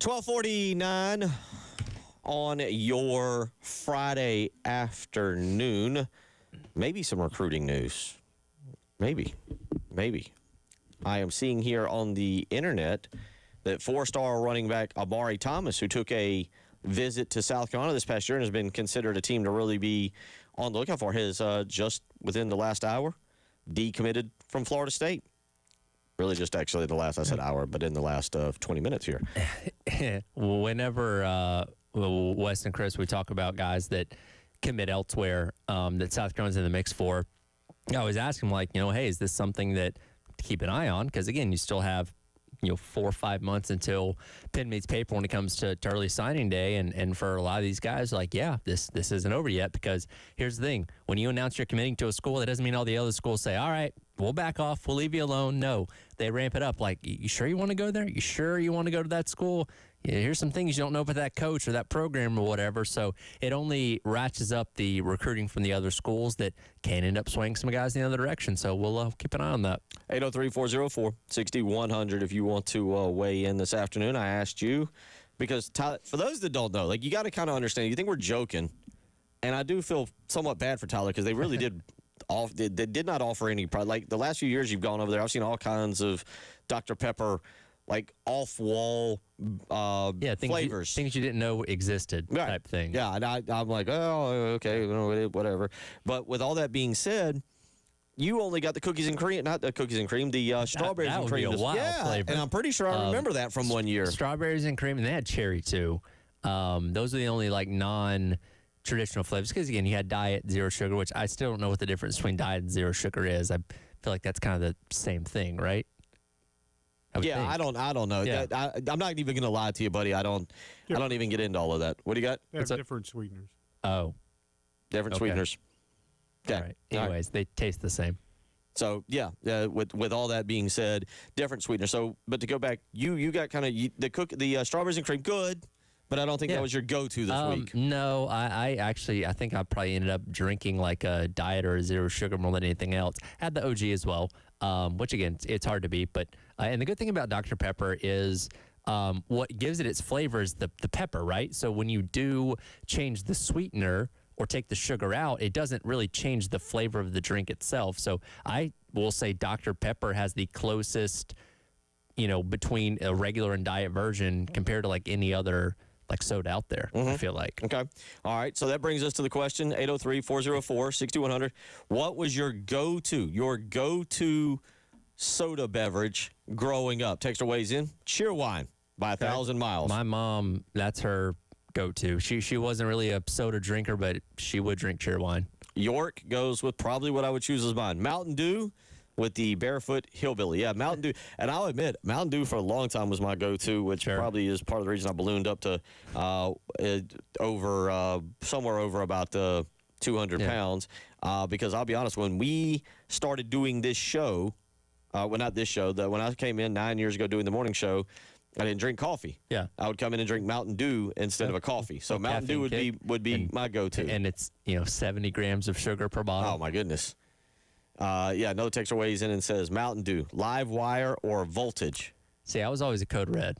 12:49 on your Friday afternoon. Maybe some recruiting news. Maybe. I am seeing here on the internet that 4-star running back Amari Thomas, who took a visit to South Carolina this past year and has been considered a team to really be on the lookout for, has just within the last hour decommitted from Florida State. Really just actually the last, I said hour, but in the last 20 minutes here. Whenever Wes and Chris, we talk about guys that commit elsewhere that South Carolina's in the mix for, I always ask them, like, hey, is this something that to keep an eye on? Because, again, you still have 4 or 5 months until pen meets paper when it comes to early signing day. And for a lot of these guys, like, yeah, this isn't over yet, because here's the thing. When you announce you're committing to a school, that doesn't mean all the other schools say, all right, we'll back off, we'll leave you alone. No, they ramp it up. Like, you sure you want to go there? You sure you want to go to that school? Yeah, here's some things you don't know about that coach or that program or whatever. So it only ratchets up the recruiting from the other schools that can end up swaying some guys in the other direction. So we'll keep an eye on that. 803-404-6100 if you want to weigh in this afternoon. I asked you because, Tyler, for those that don't know, like, you got to kind of understand. You think we're joking, and I do feel somewhat bad for Tyler because they really did they did not offer any product. Like, the last few years you've gone over there, I've seen all kinds of Dr. Pepper, like, off-wall flavors. Things you didn't know existed, right, type thing. Yeah, and I'm like, oh, okay, whatever. But with all that being said, you only got the cookies and cream, not the cookies and cream, the strawberries that and would cream. be a wild flavor. And I'm pretty sure I remember that from one year. Strawberries and cream, and they had cherry too. Those are the only, like, non-traditional flavors. Because, again, you had diet, zero sugar, which I still don't know what the difference between diet and zero sugar is. I feel like that's kind of the same thing, right? Yeah, I don't know. Yeah. I'm not even going to lie to you, buddy. I don't even get into all of that. What do you got? They have different sweeteners. Oh. Different sweeteners. Okay. All right. Anyways, they taste the same. So, yeah, with all that being said, different sweeteners. So, but to go back, you got kind of the strawberries and cream, good, but I don't think that was your go-to this week. No, I think I probably ended up drinking like a diet or a zero sugar more than anything else. Had the OG as well, which, again, it's hard to beat. But and the good thing about Dr. Pepper is what gives it its flavor is the pepper, right? So when you do change the sweetener or take the sugar out, it doesn't really change the flavor of the drink itself. So I will say Dr. Pepper has the closest, between a regular and diet version compared to like any other like soda out there, I feel like. Okay. All right. So that brings us to the question, 803-404-6100. What was your go-to soda beverage growing up? Texter weighs in. Cheerwine by 1,000 miles. My mom, that's her go-to. She wasn't really a soda drinker, but she would drink Cheerwine. York goes with probably what I would choose as mine. Mountain Dew with the Barefoot Hillbilly. Yeah, Mountain Dew. And I'll admit, Mountain Dew for a long time was my go-to, which probably is part of the reason I ballooned up to somewhere over about 200 pounds. Because I'll be honest, when we started doing this show, when I came in 9 years ago doing the morning show, I didn't drink coffee. Yeah, I would come in and drink Mountain Dew instead of a coffee. So Mountain Dew would be my go-to. And it's 70 grams of sugar per bottle. Oh my goodness. Another texter weighs in and says Mountain Dew, Live Wire or Voltage. See, I was always a Code Red.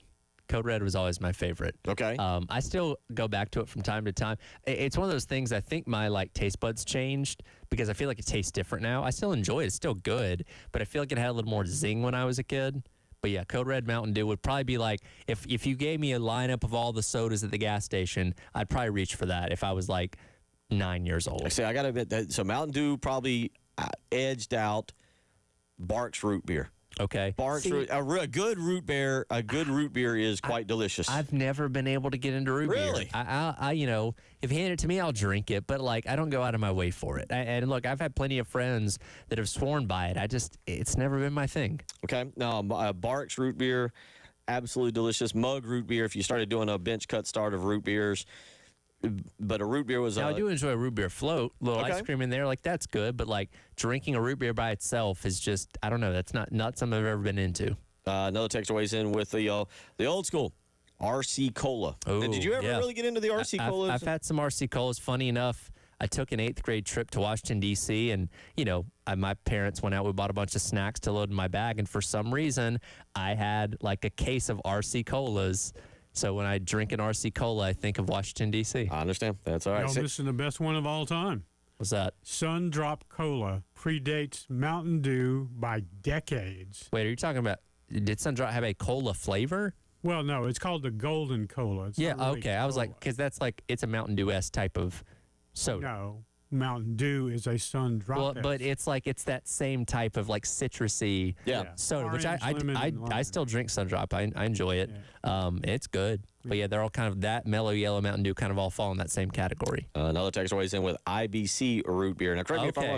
Code Red was always my favorite. Okay. I still go back to it from time to time. It's one of those things. I think my taste buds changed because I feel like it tastes different now. I still enjoy it. It's still good, but I feel like it had a little more zing when I was a kid. But yeah, Code Red Mountain Dew would probably be like, if you gave me a lineup of all the sodas at the gas station, I'd probably reach for that if I was like 9 years old. See, I got to admit that. So Mountain Dew probably edged out Barks Root Beer. Okay. A good root beer is quite delicious. I've never been able to get into root beer. Really? I if you hand it to me, I'll drink it, but I don't go out of my way for it. And look, I've had plenty of friends that have sworn by it. It's never been my thing. Okay. No, Barks root beer, absolutely delicious. Mug root beer, if you started doing a bench cut start of root beers. But a root beer was... Now, I do enjoy a root beer float. A little ice cream in there, that's good. But, drinking a root beer by itself is just, I don't know, that's not something I've ever been into. Another texter weighs in with the old school RC Cola. Ooh, did you ever really get into the RC Colas? I've had some RC Colas. Funny enough, I took an 8th grade trip to Washington, D.C., and, my parents went out. We bought a bunch of snacks to load in my bag, and for some reason, I had, a case of RC Colas So when I drink an RC Cola, I think of Washington, D.C. I understand. That's all right. Y'all missing the best one of all time. What's that? Sun Drop Cola predates Mountain Dew by decades. Wait, are you talking about, did Sundrop have a cola flavor? Well, no, it's called the Golden Cola. It's Yeah, not really okay. I was like, cola. because that's like, it's a Mountain Dew-esque type of soda. No, Mountain Dew is a Sun Drop. Well, but it's like, it's that same type of like citrusy Yeah. soda, which Orange, lemon, and I lime. still drink Sundrop. I enjoy it. It's good. But yeah, they're all kind of that mellow yellow Mountain Dew kind of all fall in that same category. Another texter weighs in with IBC root beer. Now, correct me if I'm Okay.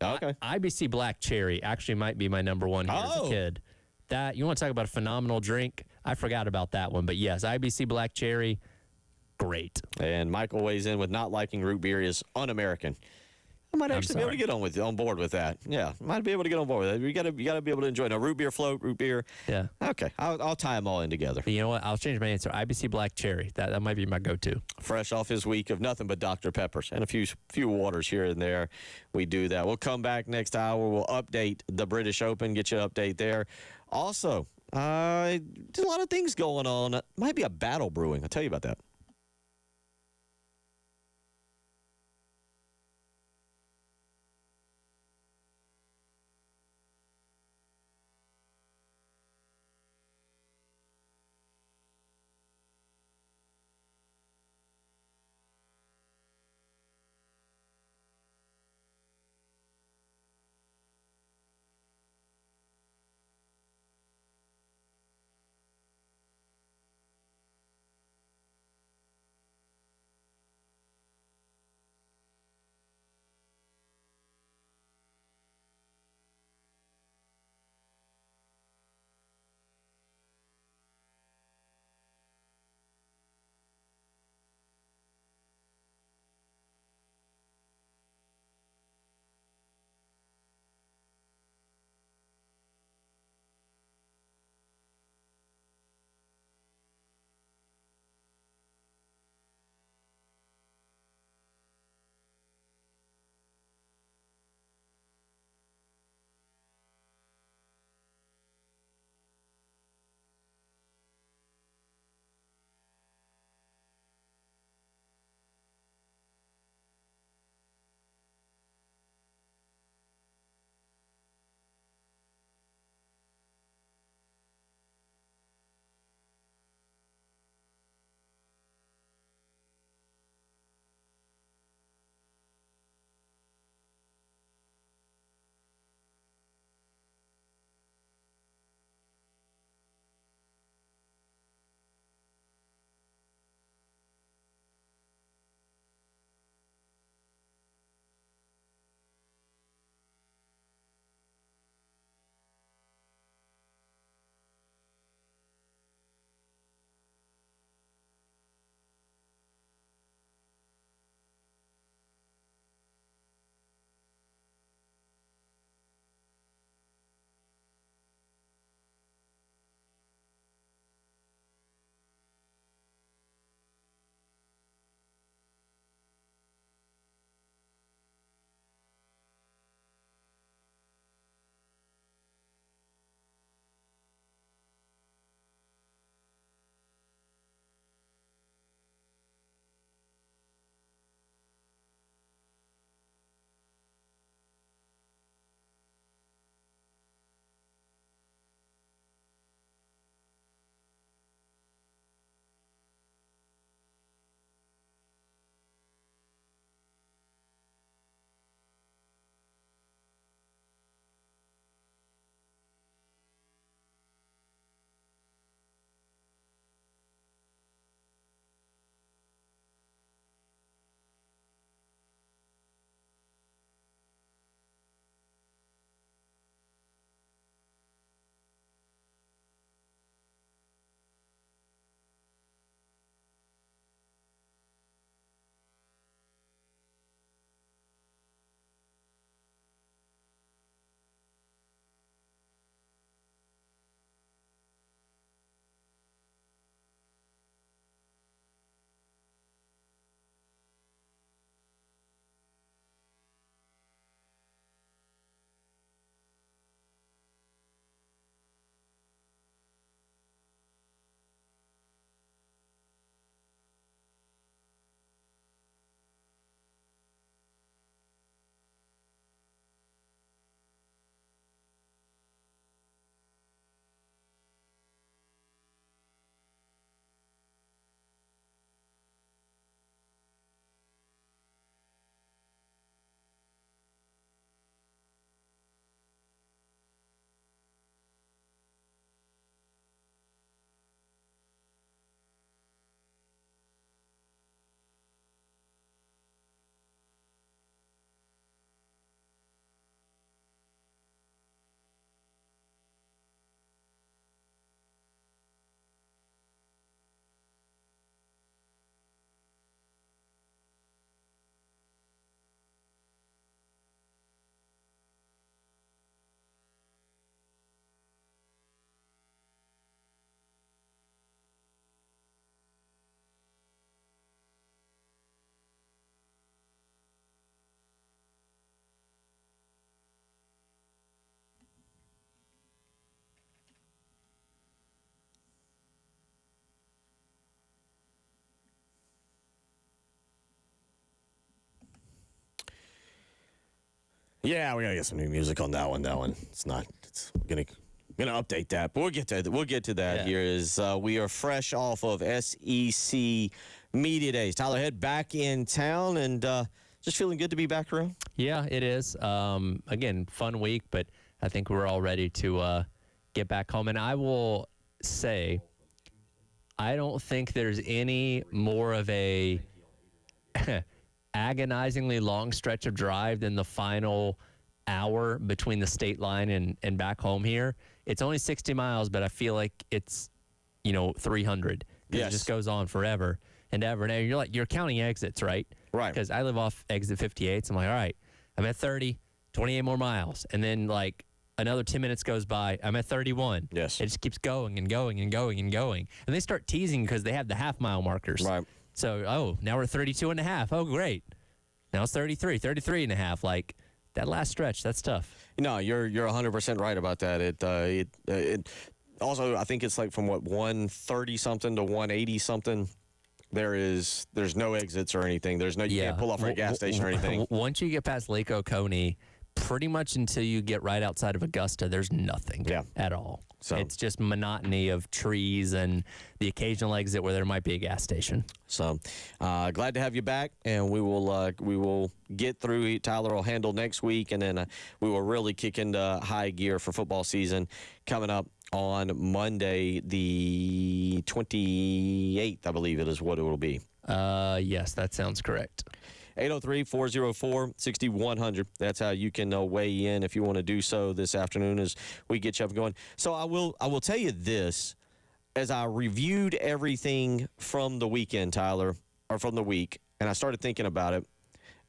wrong. Okay. IBC Black Cherry actually might be my number one here as Oh. a kid. That, you want to talk about a phenomenal drink? I forgot about that one. But yes, IBC Black Cherry, great. And Michael weighs in with not liking root beer is un-American. I might actually be able to sorry. get on board with that. Yeah, might be able to get on board with that. You got to be able to enjoy. Now, root beer float, root beer. Yeah. Okay, I'll tie them all in together. But you know what? I'll change my answer. IBC Black Cherry. That might be my go-to. Fresh off his week of nothing but Dr. Peppers and a few waters here and there. We do that. We'll come back next hour. We'll update the British Open, get you an update there. Also, there's a lot of things going on. Might be a battle brewing. I'll tell you about that. Yeah, we gotta get some new music on that one. It's not. It's gonna update that, but we'll get to that. Yeah. Here is we are fresh off of SEC Media Days. Tyler Head back in town and just feeling good to be back around. Yeah, it is. Again, fun week, but I think we're all ready to get back home. And I will say, I don't think there's any more of a agonizingly long stretch of drive than the final hour between the state line and back home here. It's only 60 miles, but I feel like it's, 300. Yes. It just goes on forever and ever. And you're counting exits, right? Right. Because I live off exit 58. So I'm like, all right, I'm at 30, 28 more miles. And then like another 10 minutes goes by, I'm at 31. Yes. It just keeps going and going and going and going. And they start teasing because they have the half mile markers. Right. So, now we're 32 and a half. Oh, great. Now it's 33 and a half. Like that last stretch, that's tough. No, you're 100% right about that. It also, I think it's like from 130 something to 180 something. There's no exits or anything. You can't pull off at a gas station or anything. Once you get past Lake Oconee, pretty much until you get right outside of Augusta, there's nothing at all. So it's just monotony of trees and the occasional exit where there might be a gas station. So glad to have you back, and we will get through. Tyler will handle next week, and then we will really kick into high gear for football season coming up on Monday, the 28th, I believe it is what it will be. Yes, that sounds correct. 803-404-6100. That's how you can weigh in if you want to do so this afternoon as we get you up and going. So I will tell you this. As I reviewed everything from the weekend, Tyler, or from the week, and I started thinking about it,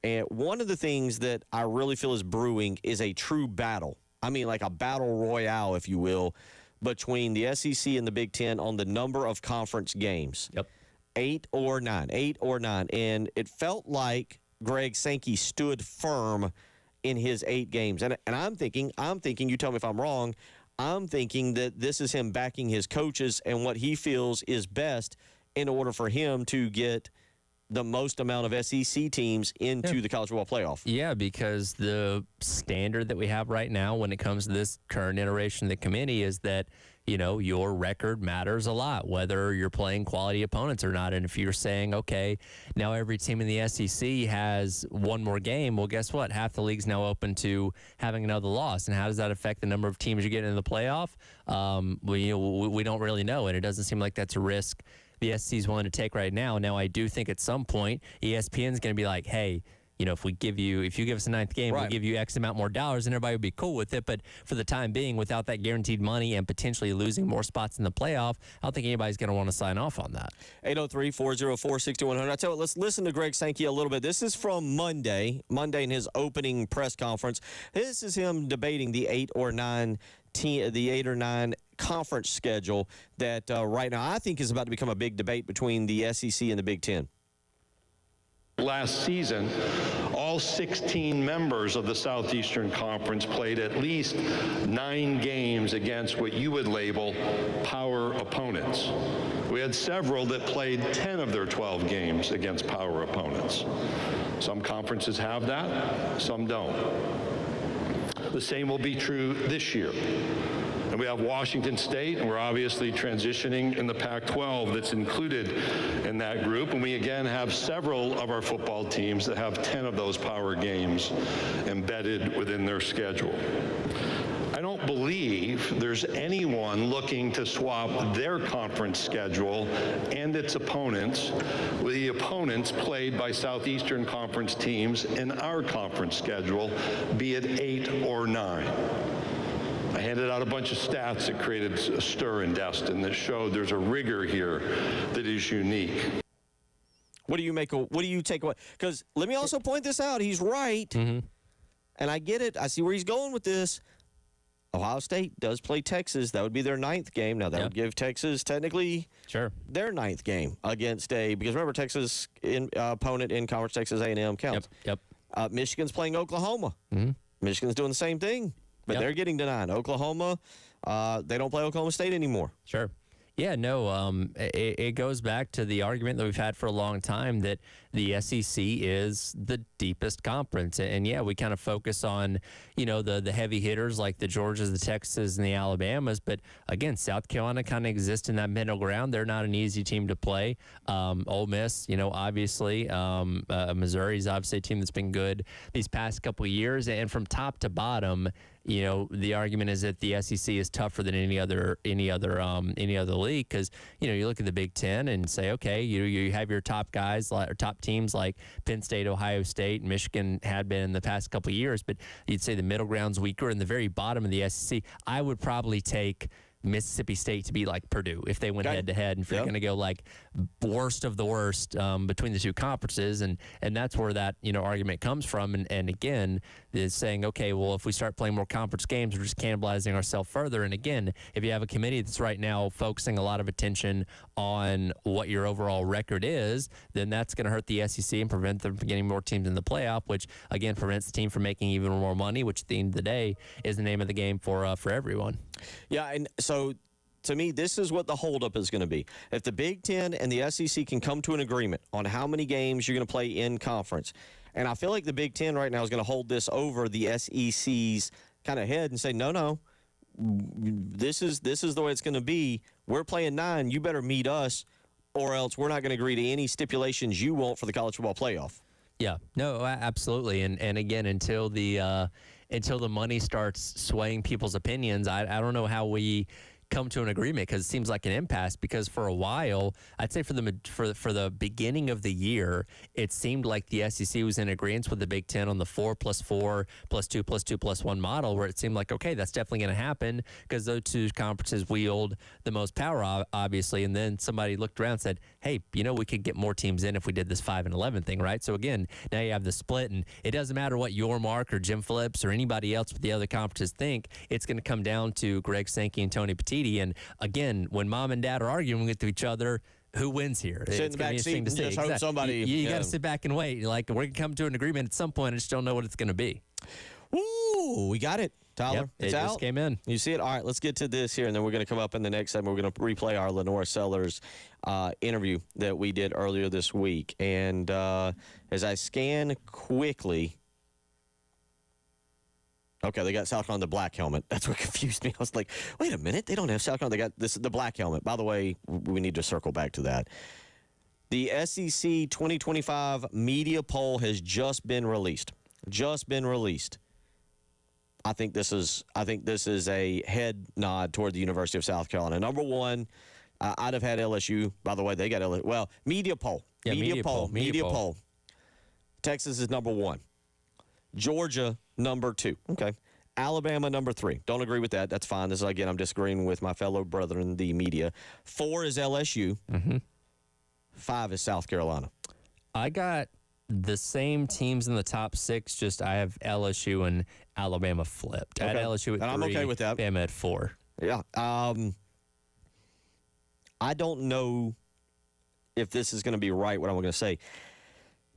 and one of the things that I really feel is brewing is a true battle. I mean, like a battle royale, if you will, between the SEC and the Big Ten on the number of conference games. Yep. 8 or 9. And it felt like Greg Sankey stood firm in his 8 games. And I'm thinking, you tell me if I'm wrong, I'm thinking that this is him backing his coaches and what he feels is best in order for him to get the most amount of SEC teams into the college football playoff. Yeah, because the standard that we have right now when it comes to this current iteration of the committee is that, your record matters a lot, whether you're playing quality opponents or not. And if you're saying, okay, now every team in the SEC has one more game, well, guess what? Half the league's now open to having another loss. And how does that affect the number of teams you get in the playoff? We don't really know, and it doesn't seem like that's a risk the SEC is willing to take right now. Now, I do think at some point ESPN's going to be like, hey, if you give us a 9th game, we'll give you X amount more dollars, and everybody would be cool with it. But for the time being, without that guaranteed money and potentially losing more spots in the playoff, I don't think anybody's going to want to sign off on that. 803-404-6100. I tell you what, let's listen to Greg Sankey a little bit. This is from Monday in his opening press conference. This is him debating the 8 or 9 conference schedule that right now I think is about to become a big debate between the SEC and the Big Ten. Last season, all 16 members of the Southeastern Conference played at least 9 games against what you would label power opponents. We had several that played 10 of their 12 games against power opponents. Some conferences have that, some don't. The same will be true this year. And we have Washington State, and we're obviously transitioning in the Pac-12 that's included in that group. And we again have several of our football teams that have 10 of those power games embedded within their schedule. I don't believe there's anyone looking to swap their conference schedule and its opponents with the opponents played by Southeastern Conference teams in our conference schedule, be it 8 or 9. I handed out a bunch of stats that created a stir in Destin that showed there's a rigor here that is unique. What do you take away? Because let me also point this out. He's right. Mm-hmm. And I get it. I see where he's going with this. Ohio State does play Texas. That would be their 9th game. Now, that would give Texas technically their 9th game against because remember, Texas opponent in conference, Texas A&M counts. Yep. Michigan's playing Oklahoma. Mm-hmm. Michigan's doing the same thing. But they're getting to 9. Oklahoma, they don't play Oklahoma State anymore. Sure. Yeah, no, it goes back to the argument that we've had for a long time that the SEC is the deepest conference. And yeah, we kind of focus on, the heavy hitters like the Georgias, the Texas, and the Alabamas. But again, South Carolina kind of exists in that middle ground. They're not an easy team to play. Ole Miss, obviously. Missouri's obviously a team that's been good these past couple of years. And from top to bottom, the argument is that the SEC is tougher than any other league because you look at the Big Ten and say, okay, you have your top guys or top teams like Penn State, Ohio State, Michigan had been in the past couple of years, but you'd say the middle ground's weaker, and the very bottom of the SEC, I would probably take Mississippi State to be like Purdue if they went head to head, and if you're going to go like worst of the worst between the two conferences, and that's where that argument comes from, and again is saying, okay, well, if we start playing more conference games, we're just cannibalizing ourselves further. And again, if you have a committee that's right now focusing a lot of attention on what your overall record is, then that's going to hurt the SEC and prevent them from getting more teams in the playoff, which again prevents the team from making even more money, which at the end of the day is the name of the game for everyone. Yeah, and so to me, this is what the holdup is going to be. If the Big Ten and the SEC can come to an agreement on how many games you're going to play in conference, and I feel like the Big Ten right now is going to hold this over the SEC's kind of head and say, no, this is the way it's going to be. We're playing 9. You better meet us, or else we're not going to agree to any stipulations you want for the college football playoff. Yeah, no, absolutely. And again, until the money starts swaying people's opinions, I don't know how we come to an agreement, because it seems like an impasse. Because for a while, I'd say for the beginning of the year, it seemed like the SEC was in agreement with the Big Ten on the 4+4 +2 +2 +1 model, where it seemed like, okay, that's definitely going to happen because those two conferences wield the most power, obviously. And then somebody looked around and said, hey, we could get more teams in if we did this 5 and 11 thing, right? So again, now you have the split, and it doesn't matter what your Mark or Jim Phillips or anybody else with the other conferences think. It's going to come down to Greg Sankey and Tony Petitti. And again, when mom and dad are arguing with each other, who wins here? Sit in the back seat and just hope somebody. You got to sit back and wait. Like, we're going to come to an agreement at some point. I just don't know what it's going to be. Ooh, we got it, Tyler. Yep, it's it out. just came in. You see it? All right, let's get to this here, and then we're going to come up in the next segment. We're going to replay our Lenora Sellers interview that we did earlier this week. And as I scan quickly, okay, they got South Carolina the black helmet. That's what confused me. I was like, wait a minute, they don't have South Carolina. They got the black helmet. By the way, we need to circle back to that. The SEC 2025 media poll has just been released. I think this is a head nod toward the University of South Carolina. Number one, I'd have had LSU. By the way, they got LSU. Well, media poll. Yeah, media poll. Texas is number 1. Georgia, number 2. Okay. Alabama, number 3. Don't agree with that. That's fine. This is, again, I'm disagreeing with my fellow brethren, the media. 4 is LSU. 5 is South Carolina. I got the same teams in the top 6, just I have LSU and Alabama flipped. I had LSU at 3. And I'm okay with that. Bama at 4. Yeah. I don't know if this is going to be right, what I'm going to say.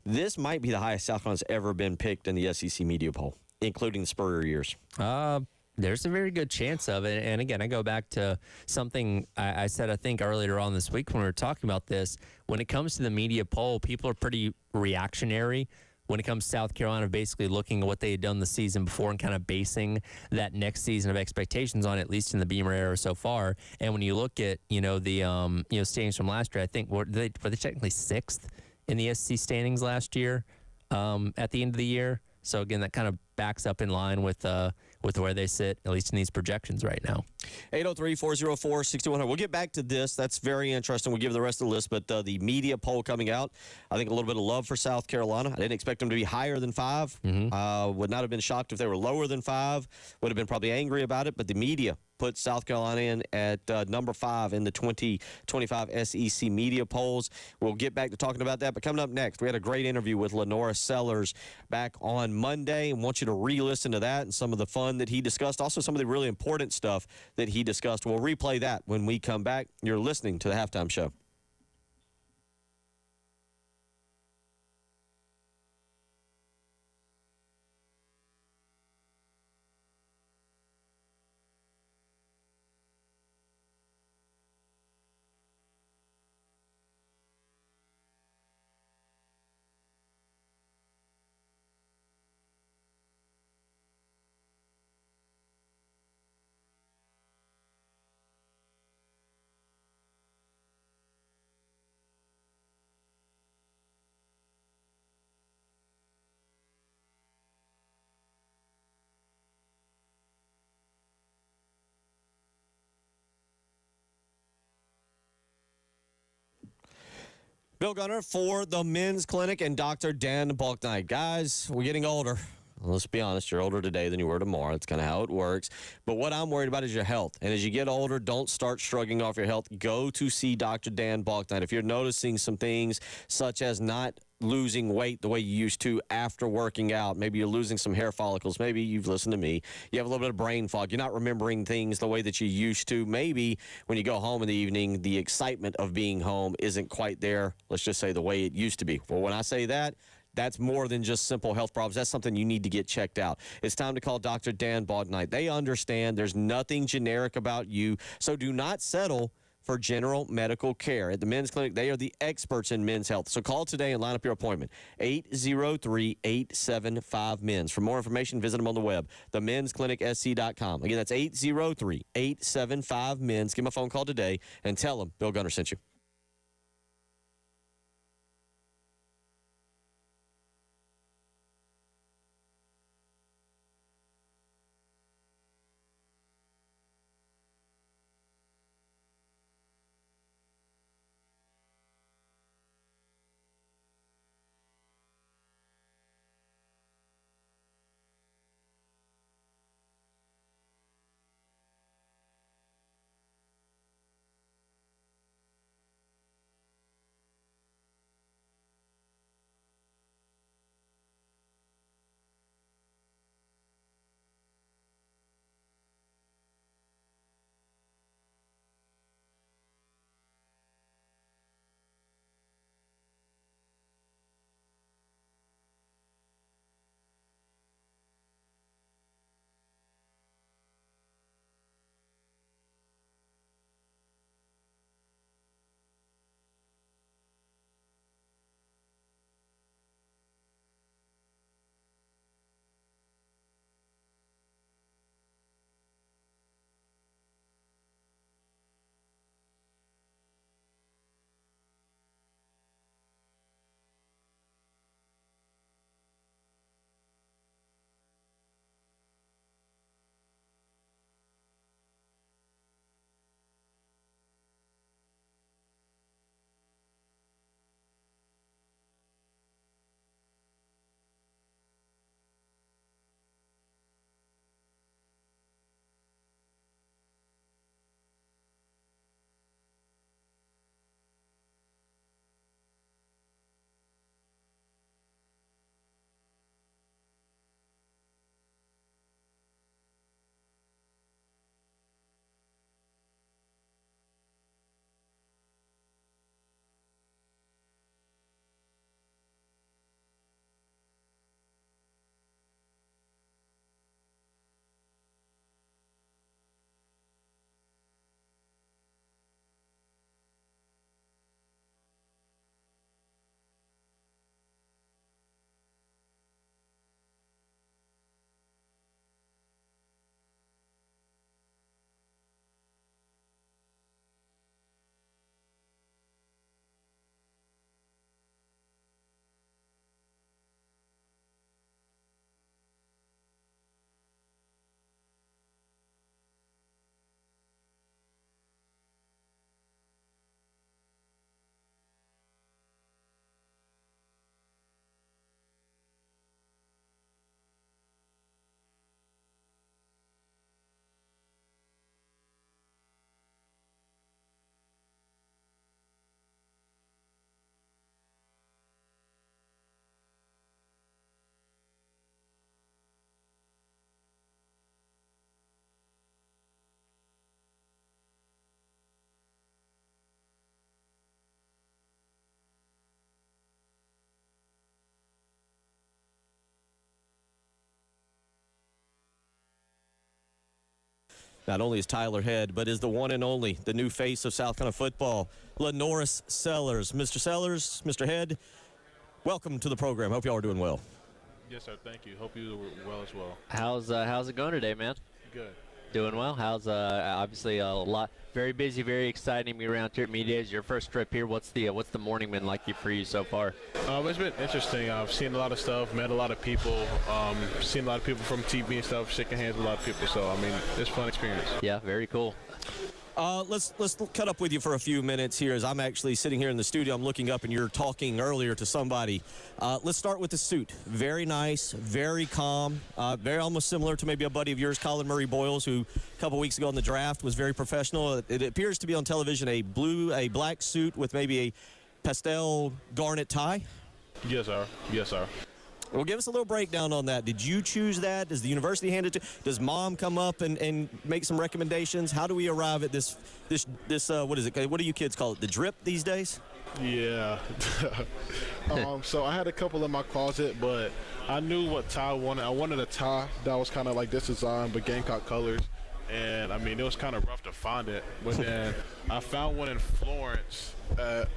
This might be the highest South Carolina's ever been picked in the SEC media poll, including the Spurrier years. There's a very good chance of it. And again, I go back to something I said, I think, earlier on this week when we were talking about this. When it comes to the media poll, people are pretty reactionary. When it comes to South Carolina, basically looking at what they had done the season before and kind of basing that next season of expectations on, at least in the Beamer era so far. And when you look at, the standings from last year, I think, were they technically 6th in the SEC standings last year at the end of the year? So again, that kind of backs up in line with where they sit, at least in these projections right now. 803-404-6100. We'll get back to this. That's very interesting. We'll give the rest of the list, but the media poll coming out, I think a little bit of love for South Carolina. I didn't expect them to be higher than 5. Would not have been shocked if they were lower than 5. Would have been probably angry about it, but the media put South Carolina in at number 5 in the 2025 SEC media polls. We'll get back to talking about that, but coming up next, we had a great interview with Lenora Sellers back on Monday, and want you to re-listen to that and some of the fun that he discussed, also some of the really important stuff that he discussed. We'll replay that when we come back. You're listening to the Halftime Show. Bill Gunner for the Men's Clinic and Dr. Dan Balknight. Guys, we're getting older. Let's be honest, you're older today than you were tomorrow. That's kind of how it works. But what I'm worried about is your health. And as you get older, don't start shrugging off your health. Go to see Dr. Dan Balknight. If you're noticing some things such as not losing weight the way you used to after working out, maybe you're losing some hair follicles, maybe you've listened to me, you have a little bit of brain fog, you're not remembering things the way that you used to, maybe when you go home in the evening, the excitement of being home isn't quite there, let's just say the way it used to be. Well, when I say that, that's more than just simple health problems. That's something you need to get checked out. It's time to call Dr. Dan Balknight. They understand there's nothing generic about you, so do not settle for general medical care. At the Men's Clinic, they are the experts in men's health. So call today and line up your appointment, 803-875-MENS. For more information, visit them on the web, themensclinicsc.com. Again, that's 803-875-MENS. Give them a phone call today and tell them Bill Gunner sent you. Not only is Tyler Head, but is the one and only, the new face of South Carolina football, Lenoris Sellers. Mr. Sellers, Mr. Head, welcome to the program. Hope y'all are doing well. Yes, sir. Thank you. Hope you are well as well. How's it going today, man? Good. Doing well. How's obviously a lot, very busy, very exciting. Be around here at media days. Your first trip here. What's the morning been like for you so far? It's been interesting. I've seen a lot of stuff, met a lot of people, seen a lot of people from TV and stuff, shaking hands with a lot of people. So I mean, it's a fun experience. Yeah, very cool. Let's cut up with you for a few minutes here as I'm actually sitting here in the studio. I'm looking up and you're talking earlier to somebody. Let's start with the suit. Very nice, very calm, very almost similar to maybe a buddy of yours, Colin Murray Boyles, who a couple weeks ago in the draft was very professional. It appears to be on television a black suit with maybe a pastel garnet tie. Yes, sir. Yes, sir. Well, give us a little breakdown on that. Did you choose that? Does the university hand it to? Does mom come up and make some recommendations? How do we arrive at this what is it? What do you kids call it? The drip these days? Yeah. So I had a couple in my closet, but I knew what tie I wanted. I wanted a tie that was kind of like this design, but Gamecock colors. And, I mean, it was kind of rough to find it. But then I found one in Florence at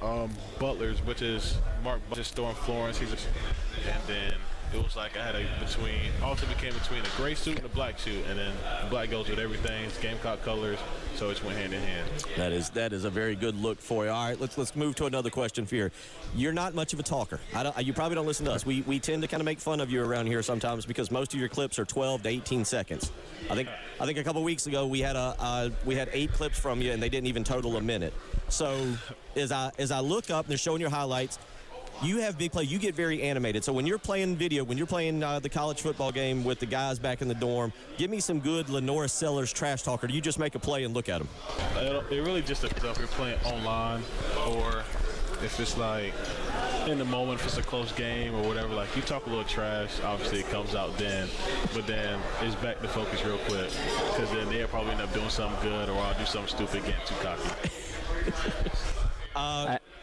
Butler's, which is Mark Butler's store in Florence. And then it was like I had became between a gray suit and a black suit. And then the black goes with everything. It's Gamecock colors, so it went hand in hand. That is a very good look for you. All right, let's move to another question for you. You're not much of a talker. You probably don't listen to us. We tend to kind of make fun of you around here sometimes because most of your clips are 12 to 18 seconds. I think a couple weeks ago we had 8 clips from you and they didn't even total a minute. So as I look up and they're showing your highlights, you have big play. You get very animated. So when you're playing video, when you're playing the college football game with the guys back in the dorm, give me some good Lenora Sellers trash talk, or do you just make a play and look at them? It really just depends if you're playing online or if it's like in the moment, if it's a close game or whatever. Like you talk a little trash, obviously it comes out then, but then it's back to focus real quick because then they'll probably end up doing something good or I'll do something stupid, getting too cocky.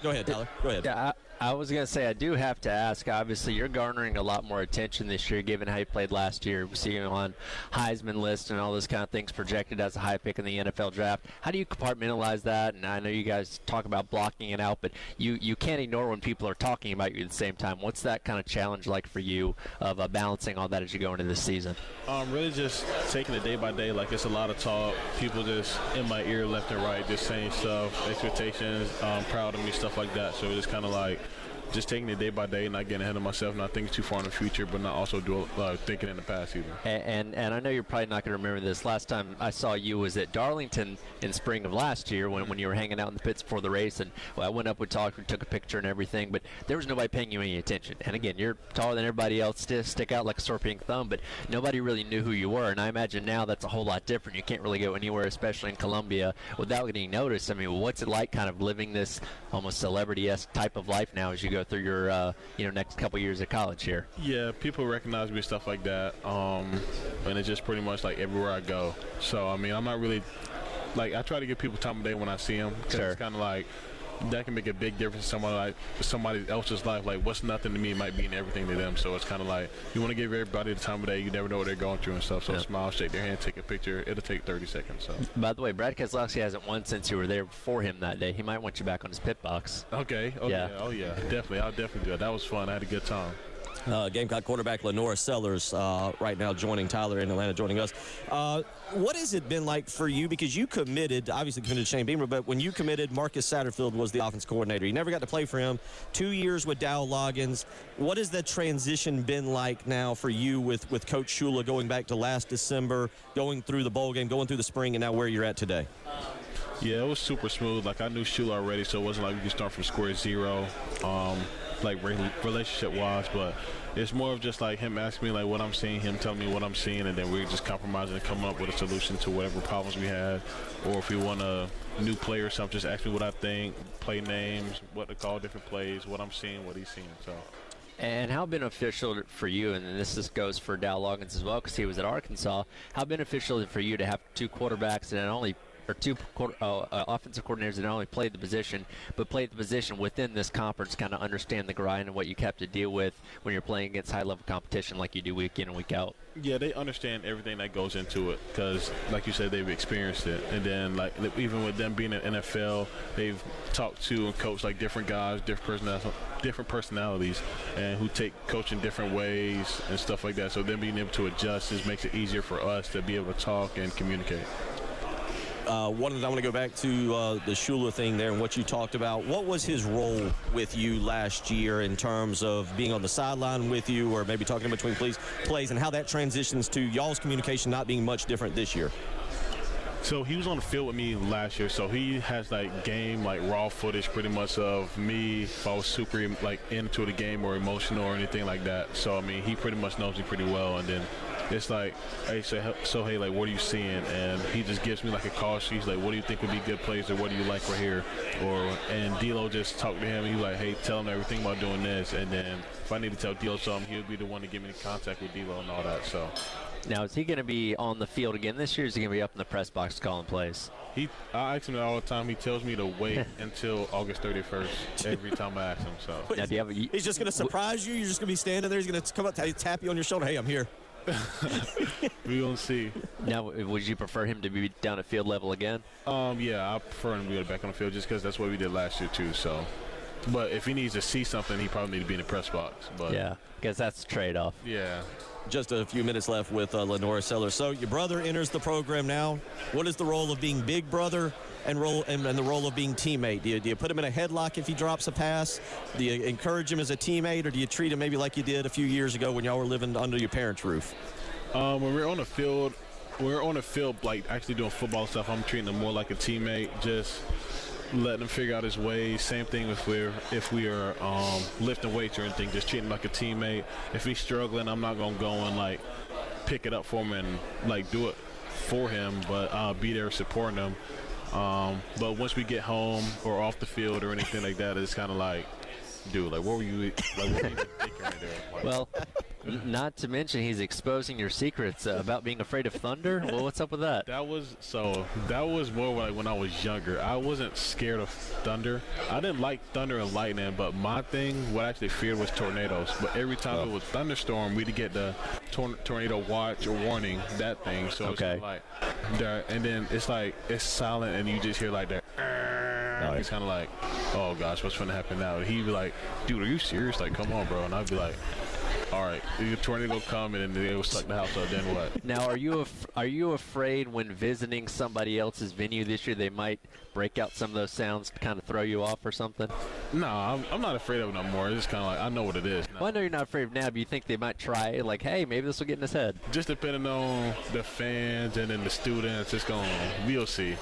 Go ahead, Tyler. Go ahead. Yeah, I was going to say, I do have to ask, obviously, you're garnering a lot more attention this year given how you played last year. We see you on Heisman list and all those kind of things projected as a high pick in the NFL draft. How do you compartmentalize that? And I know you guys talk about blocking it out, but you can't ignore when people are talking about you at the same time. What's that kind of challenge like for you of balancing all that as you go into this season? Really just taking it day by day. Like, it's a lot of talk. People just in my ear left and right, just saying stuff, expectations, proud of me, stuff like that. So it's kind of like just taking it day by day, not getting ahead of myself, not thinking too far in the future, but not also thinking in the past either. And I know you're probably not going to remember this. Last time I saw you was at Darlington in spring of last year when you were hanging out in the pits before the race. And I went up, we talked, we took a picture and everything, but there was nobody paying you any attention. And again, you're taller than everybody else, stick out like a sore pink thumb, but nobody really knew who you were. And I imagine now that's a whole lot different. You can't really go anywhere, especially in Columbia, without getting noticed. I mean, what's it like kind of living this almost celebrity-esque type of life now as you go through your next couple years of college here? Yeah, people recognize me, stuff like that, and it's just pretty much like everywhere I go. So I mean, I'm not really like, I try to give people time of day when I see them, because Sure. It's kind of like that can make a big difference in somebody else's life. Like, what's nothing to me might mean everything to them. So it's kind of like you want to give everybody the time of day. You never know what they're going through and stuff. So smile, shake their hand, take a picture. It'll take 30 seconds. So. By the way, Brad Keselowski hasn't won since you were there before him that day. He might want you back on his pit box. Okay. Yeah. Oh yeah. Definitely. I'll definitely do it. That was fun. I had a good time. Gamecock quarterback Lenora Sellers right now joining Tyler in Atlanta, joining us. What has it been like for you? Because you obviously committed to Shane Beamer, but when you committed, Marcus Satterfield was the offense coordinator. You never got to play for him. 2 years with Dow Loggins. What has the transition been like now for you with Coach Shula going back to last December, going through the bowl game, going through the spring, and now where you're at today? Yeah, it was super smooth. Like, I knew Shula already, so it wasn't like we could start from square zero, like relationship-wise, but it's more of just like him asking me like what I'm seeing, him telling me what I'm seeing, and then we're just compromising and coming up with a solution to whatever problems we had. Or if we want a new play or something, just ask me what I think, play names, what to call different plays, what I'm seeing, what he's seeing. So. And how beneficial for you, and this just goes for Dow Loggins as well because he was at Arkansas, how beneficial is it for you to have two quarterbacks and two offensive coordinators that not only played the position, but played the position within this conference, kind of understand the grind and what you have to deal with when you're playing against high-level competition like you do week in and week out? Yeah, they understand everything that goes into it because, like you said, they've experienced it. And then, like, even with them being in NFL, they've talked to and coached, like, different guys, different personalities, and who take coaching different ways and stuff like that. So them being able to adjust just makes it easier for us to be able to talk and communicate. I want to go back to the Shula thing there and what you talked about. What was his role with you last year in terms of being on the sideline with you or maybe talking in between plays, and how that transitions to y'all's communication not being much different this year? So he was on the field with me last year, so he has like game, like raw footage pretty much of me if I was super like into the game or emotional or anything like that. So I mean, he pretty much knows me pretty well, and then it's like, hey, so hey, like, what are you seeing? And he just gives me like a call sheet. He's like, what do you think would be good plays, or what do you like right here? And D'Lo just talked to him. He was like, hey, tell him everything about doing this. And then if I need to tell D'Lo something, he would be the one to get me in contact with D'Lo and all that. So. Now, is he going to be on the field again this year, or is he going to be up in the press box calling plays? I ask him that all the time. He tells me to wait until August 31st every time I ask him. So now, do you have he's just going to surprise you? You're just going to be standing there? He's going to come up, tap you on your shoulder. Hey, I'm here. We gonna see. Now, would you prefer him to be down at field level again? Yeah, I prefer him to be back on the field just because that's what we did last year too. So, but if he needs to see something, he probably need to be in the press box. But yeah, because that's the trade-off. Yeah. Just a few minutes left with Lenora Sellers. So your brother enters the program now. What is the role of being big brother and the role of being teammate? Do you put him in a headlock if he drops a pass? Do you encourage him as a teammate, or do you treat him maybe like you did a few years ago when y'all were living under your parents' roof? When we're on the field, like actually doing football stuff, I'm treating him more like a teammate, just letting him figure out his ways. Same thing if we are lifting weights or anything, just treating him like a teammate. If he's struggling, I'm not gonna go and like pick it up for him and like do it for him, but I'll be there supporting him. But once we get home or off the field or anything like that, it's kind of like, dude, like what were you even thinking right there? Like, well, not to mention he's exposing your secrets about being afraid of thunder. Well, what's up with that? That was more like when I was younger. I wasn't scared of thunder. I didn't like thunder and lightning, but my thing, what I actually feared was tornadoes. But every time it was thunderstorm, we'd get the tornado watch or warning, that thing. So okay. It's like, and then it's like it's silent, and you just hear like that. It's kind of like, oh gosh, what's going to happen now? And he'd be like, dude, are you serious? Like, come on, bro. And I'd be like, all right, the tornado come and then they will suck the house up. Then what? Now, are you afraid when visiting somebody else's venue this year they might break out some of those sounds to kind of throw you off or something? No, I'm not afraid of it no more. It's just kind of like I know what it is. Well, I know you're not afraid of now, but you think they might try it? Like, hey, maybe this will get in his head. Just depending on the fans and then the students, it's going. We'll see.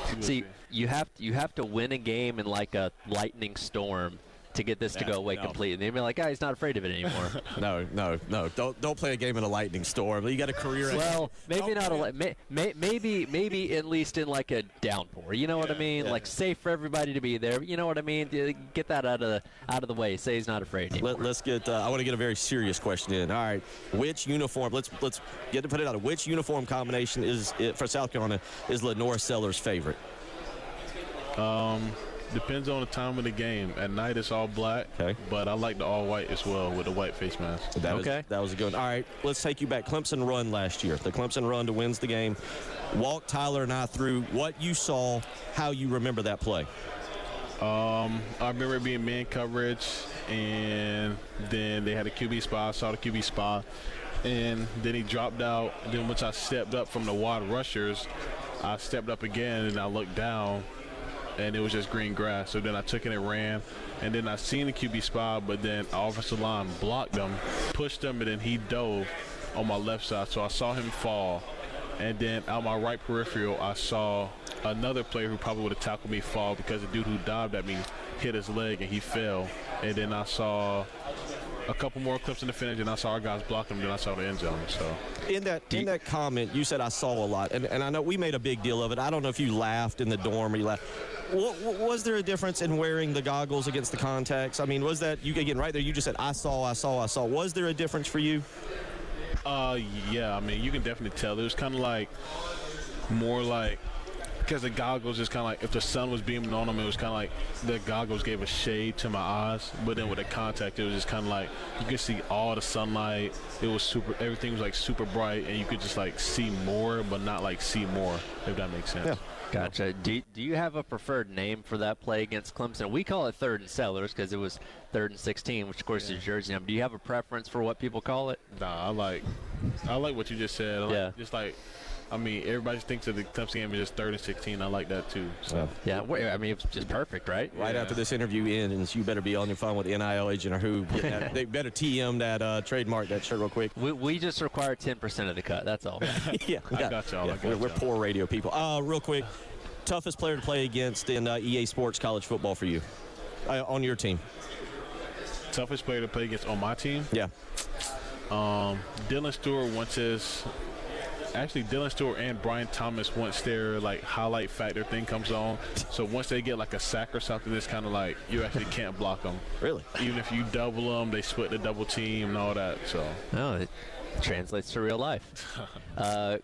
You have to win a game in like a lightning storm to get this to go away completely. And they'd be like, he's not afraid of it anymore. No. Don't play a game in a lightning storm. You got a career. Well, maybe not maybe at least in like a downpour. You know what I mean? Like safe for everybody to be there. You know what I mean? Get that out of the way. Say he's not afraid anymore. Let's get. I want to get a very serious question in. All right, which uniform? Let's get to put it out. Which uniform combination is for South Carolina is Lenora Sellers' favorite? Depends on the time of the game. At night, it's all black, but I like the all white as well with the white face mask. That was a good one. All right, let's take you back. Clemson run last year. The Clemson run to wins the game. Walk Tyler and I through what you saw, how you remember that play. I remember it being man coverage, and then they had a QB spot. I saw the QB spot, and then he dropped out. And then once I stepped up from the wide rushers, I stepped up again, and I looked down, and it was just green grass. So then I took it and ran, and then I seen the QB spot, but then offensive line blocked him, pushed him, and then he dove on my left side. So I saw him fall, and then out my right peripheral, I saw another player who probably would have tackled me fall because the dude who dived at me hit his leg and he fell. And then I saw a couple more clips in the finish, and I saw our guys block him, then I saw the end zone. So in that comment, you said I saw a lot, and I know we made a big deal of it. I don't know if you laughed in the dorm or you laughed. Was there a difference in wearing the goggles against the contacts? I mean, was that you again right there? You just said I saw. Was there a difference for you? Yeah. I mean, you can definitely tell. It was kind of like more like. Because the goggles is kind of like, if the sun was beaming on them, it was kind of like the goggles gave a shade to my eyes. But then with the contact, it was just kind of like you could see all the sunlight. It was everything was like super bright, and you could just like see more, but not like see more, if that makes sense. Yeah. Gotcha. Do you have a preferred name for that play against Clemson? We call it 3rd and Sellers because it was 3rd and 16, which of course is jersey number. Do you have a preference for what people call it? Nah, I like I like what you just said. I like, Yeah. Just like, I mean, everybody thinks of the Clemson game as just 3rd and 16. I like that too. So. Yeah, I mean, it's just perfect, right? Right after this interview ends, you better be on your phone with the NIL agent or who. They better TM that trademark that shirt real quick. We just require 10% of the cut. That's all. Yeah, I got y'all. We're poor radio people. Real quick, toughest player to play against in EA Sports college football for you on your team? Toughest player to play against on my team? Yeah. Dylan Stewart once his. Actually, Dylan Stewart and Brian Thomas, once their like highlight factor thing comes on, so once they get like a sack or something, it's kind of like you actually can't block them. Really? Even if you double them, they split the double team and all that. So. No, it translates to real life.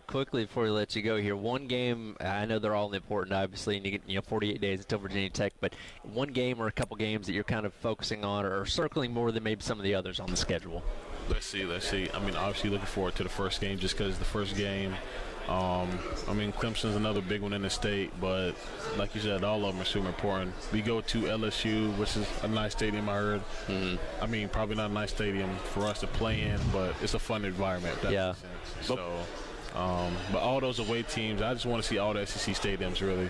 Quickly before we let you go here, one game. I know they're all important, obviously, and you get 48 days until Virginia Tech. But one game or a couple games that you're kind of focusing on or circling more than maybe some of the others on the schedule. Let's see. I mean, obviously looking forward to the first game just because the first game. I mean, Clemson's another big one in the state, but like you said, all of them are super important. We go to LSU, which is a nice stadium, I heard. Mm-hmm. I mean, probably not a nice stadium for us to play in, but it's a fun environment. If that makes sense. So, but all those away teams, I just want to see all the SEC stadiums, really.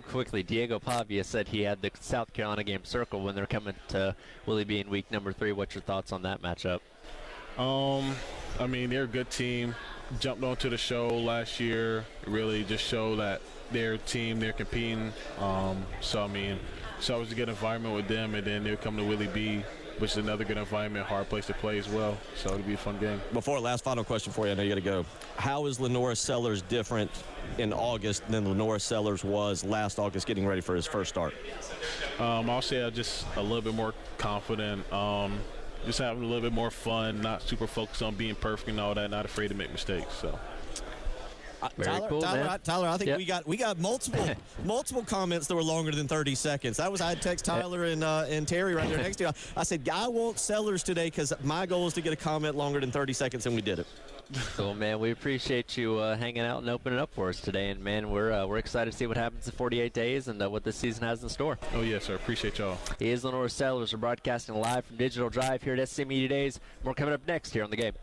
Quickly, Diego Pavia said he had the South Carolina game circled when they're coming to Willie B in week number 3. What's your thoughts on that matchup? I mean, they're a good team. Jumped onto the show last year. Really just show that their team, they're competing. So, I mean, it's always a good environment with them. And then they'll come to Willie B, which is another good environment, hard place to play as well. So it'll be a fun game. Final question for you. I know you got to go. How is Lenora Sellers different in August than Lenora Sellers was last August getting ready for his first start? I'll say I'm just a little bit more confident. Just having a little bit more fun, not super focused on being perfect and all that, not afraid to make mistakes. So, Tyler, I think we got multiple comments that were longer than 30 seconds. I had text Tyler and Terry right there next to you. I said, I want Sellers today because my goal is to get a comment longer than 30 seconds, and we did it. Cool, man. We appreciate you hanging out and opening up for us today. And, man, we're excited to see what happens in 48 days and what this season has in store. Oh, yes, sir. Appreciate y'all. He is Lenora Sellers. We're broadcasting live from Digital Drive here at SC Media Days. More coming up next here on The Game.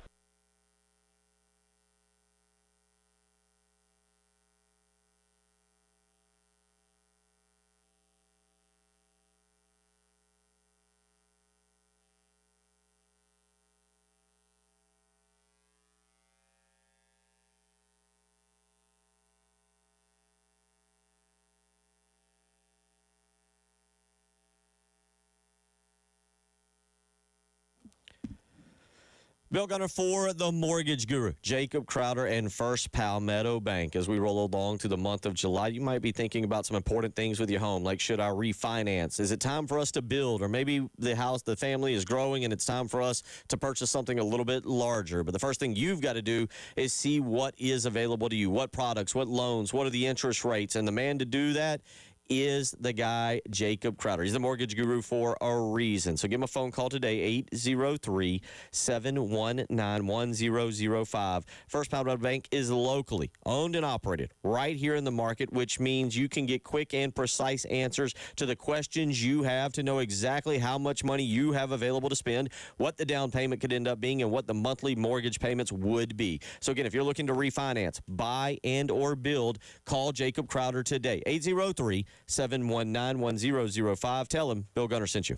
Bill Gunner for the Mortgage Guru, Jacob Crowder, and First Palmetto Bank. As we roll along to the month of July, you might be thinking about some important things with your home, like should I refinance? Is it time for us to build? Or maybe the family is growing and it's time for us to purchase something a little bit larger. But the first thing you've got to do is see what is available to you, what products, what loans, what are the interest rates. And the man to do that is the guy, Jacob Crowder. He's the mortgage guru for a reason. So give him a phone call today, 803-719-1005. First Palmetto Bank is locally owned and operated right here in the market, which means you can get quick and precise answers to the questions you have to know exactly how much money you have available to spend, what the down payment could end up being, and what the monthly mortgage payments would be. So again, if you're looking to refinance, buy, and or build, call Jacob Crowder today, 803-719-1005. Tell him Bill Gunner sent you.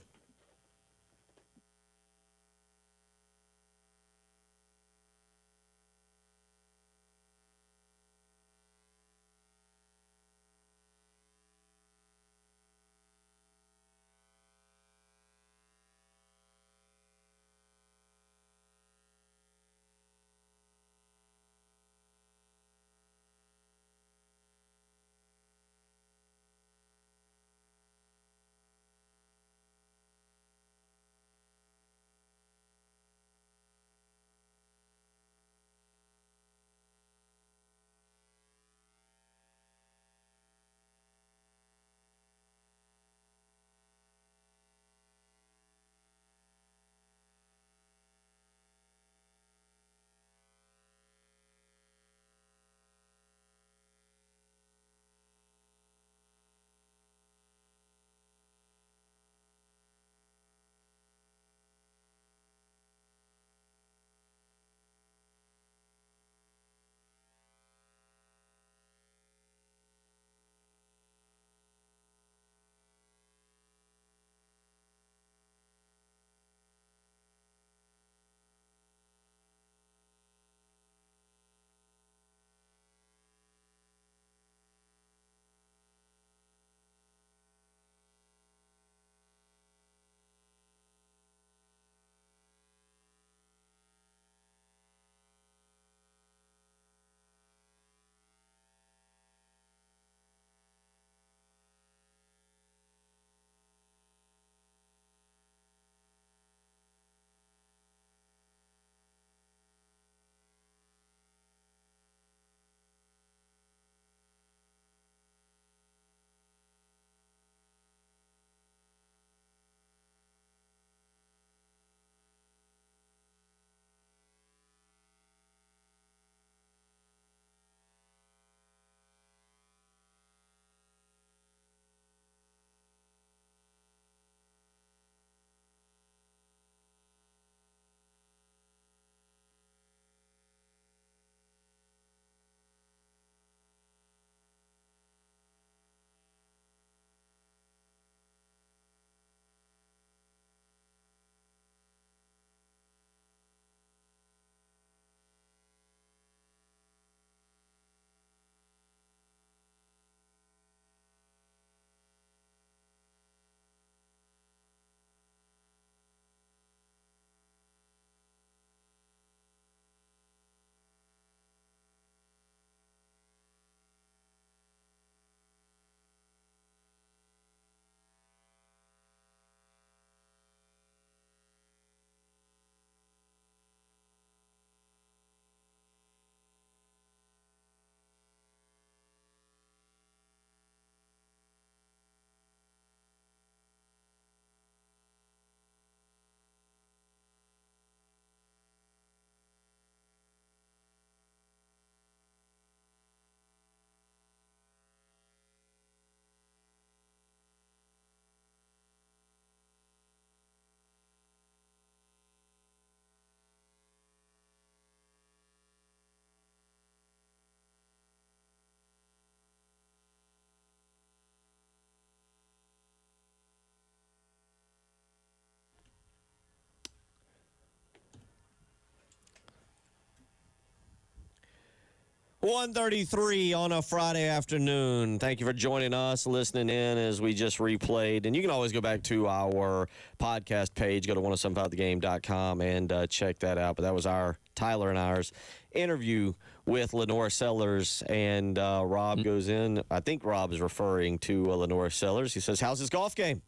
1:33 on a Friday afternoon. Thank you for joining us, listening in as we just replayed. And you can always go back to our podcast page. Go to 1075thegame.com and check that out. But that was Tyler and ours interview with Lenore Sellers. And Rob goes in. I think Rob is referring to Lenore Sellers. He says, how's his golf game?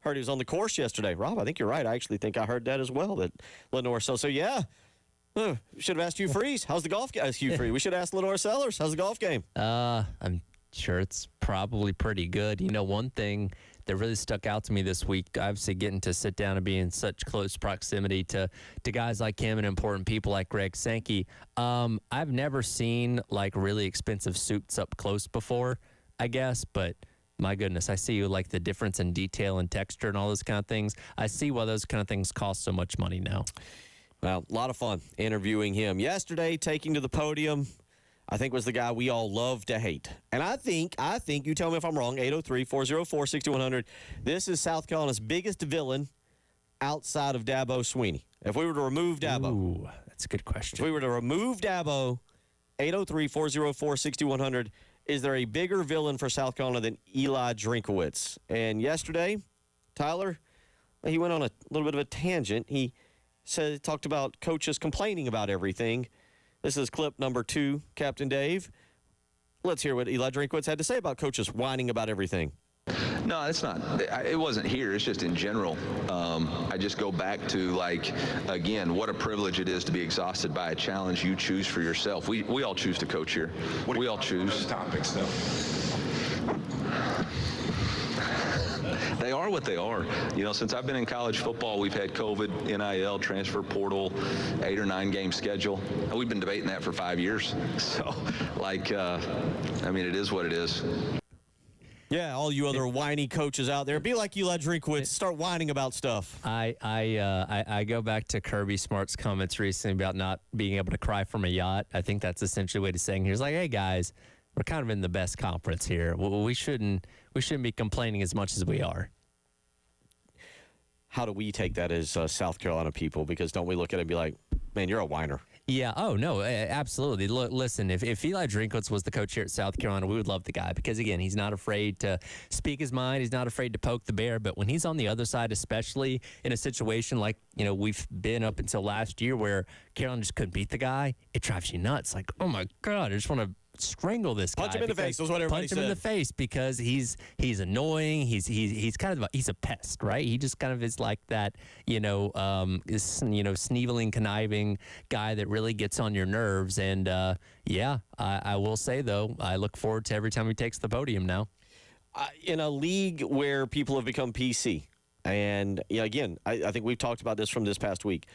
Heard he was on the course yesterday. Rob, I think you're right. I actually think I heard that as well, that Lenore Sellers. So, yeah. Should have asked Hugh Freeze. How's the golf game? Hugh Freeze. We should ask Lenore Sellers. How's the golf game? I'm sure it's probably pretty good. You know, one thing that really stuck out to me this week, obviously getting to sit down and be in such close proximity to guys like him and important people like Greg Sankey. I've never seen, like, really expensive suits up close before, I guess, but my goodness, I see like the difference in detail and texture and all those kind of things. I see why those kind of things cost so much money now. Well, a lot of fun interviewing him. Yesterday, taking to the podium, I think was the guy we all love to hate. And I think, you tell me if I'm wrong, 803-404-6100. This is South Carolina's biggest villain outside of Dabo Swinney. If we were to remove Dabo. Ooh, that's a good question. If we were to remove Dabo, 803-404-6100, is there a bigger villain for South Carolina than Eli Drinkowitz? And yesterday, Tyler, he went on a little bit of a tangent. He talked about coaches complaining about everything. This is clip number 2, Captain Dave. Let's hear what Eli Drinkowitz had to say about coaches whining about everything. No, it's not. It wasn't here. It's just in general. I just go back to, like, again, what a privilege it is to be exhausted by a challenge you choose for yourself. We all choose to coach here. We all choose. Those topics, though. They are what they are. You know, since I've been in college football, we've had COVID, NIL, transfer portal, 8 or 9 game schedule. And we've been debating that for 5 years. So, like, I mean, it is what it is. Yeah, all you other whiny coaches out there, be like Eli Drinkowitz, start whining about stuff. I go back to Kirby Smart's comments recently about not being able to cry from a yacht. I think that's essentially what he's saying. He's like, hey, guys, we're kind of in the best conference here. We shouldn't be complaining as much as we are. How do we take that as South Carolina people? Because don't we look at it and be like, man, you're a whiner. Yeah. Oh, no, absolutely. Look, listen, if Eli Drinkowitz was the coach here at South Carolina, we would love the guy because, again, he's not afraid to speak his mind. He's not afraid to poke the bear. But when he's on the other side, especially in a situation like, you know, we've been up until last year where Carolina just couldn't beat the guy, it drives you nuts. Like, oh, my God, I just want to strangle this guy. Punch him in the face is what everybody said. Punch him in the face because he's annoying. He's kind of he's a pest, right? He just kind of is like that, sneevling, conniving guy that really gets on your nerves. And I will say though, I look forward to every time he takes the podium now. In a league where people have become PC, and again, I think we've talked about this from this past week.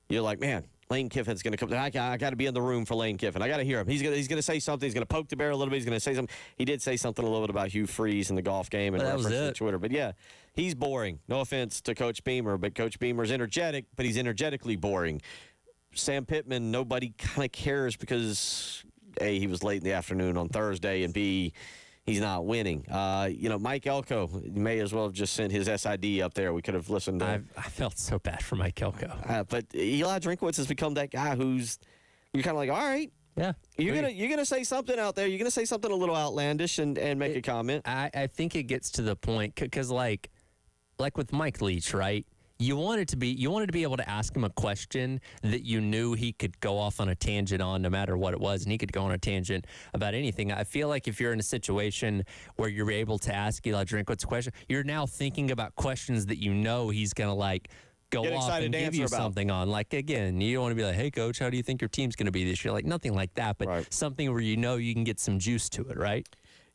You're like, man, Lane Kiffin's going to come. I got to be in the room for Lane Kiffin. I got to hear him. He's going to say something. He's going to poke the bear a little bit. He's going to say something. He did say something a little bit about Hugh Freeze in the golf game and reference to Twitter. But yeah, he's boring. No offense to Coach Beamer, but Coach Beamer's energetic, but he's energetically boring. Sam Pittman, nobody kind of cares because A, he was late in the afternoon on Thursday, and B, he's not winning. Mike Elko may as well have just sent his SID up there. We could have listened to. I felt so bad for Mike Elko. But Eli Drinkowitz has become that guy who's you're kind of like, all right, yeah, you're gonna say something out there. You're gonna say something a little outlandish and make a comment. I think it gets to the point because like with Mike Leach, right? You wanted to be able to ask him a question that you knew he could go off on a tangent on no matter what it was, and he could go on a tangent about anything. I feel like if you're in a situation where you're able to ask Eli Drinkowitz a question, you're now thinking about questions that you know he's going to go off and give you something on. Like, again, you don't want to be like, hey, coach, how do you think your team's going to be this year? Like, nothing like that, but something where you know you can get some juice to it, right?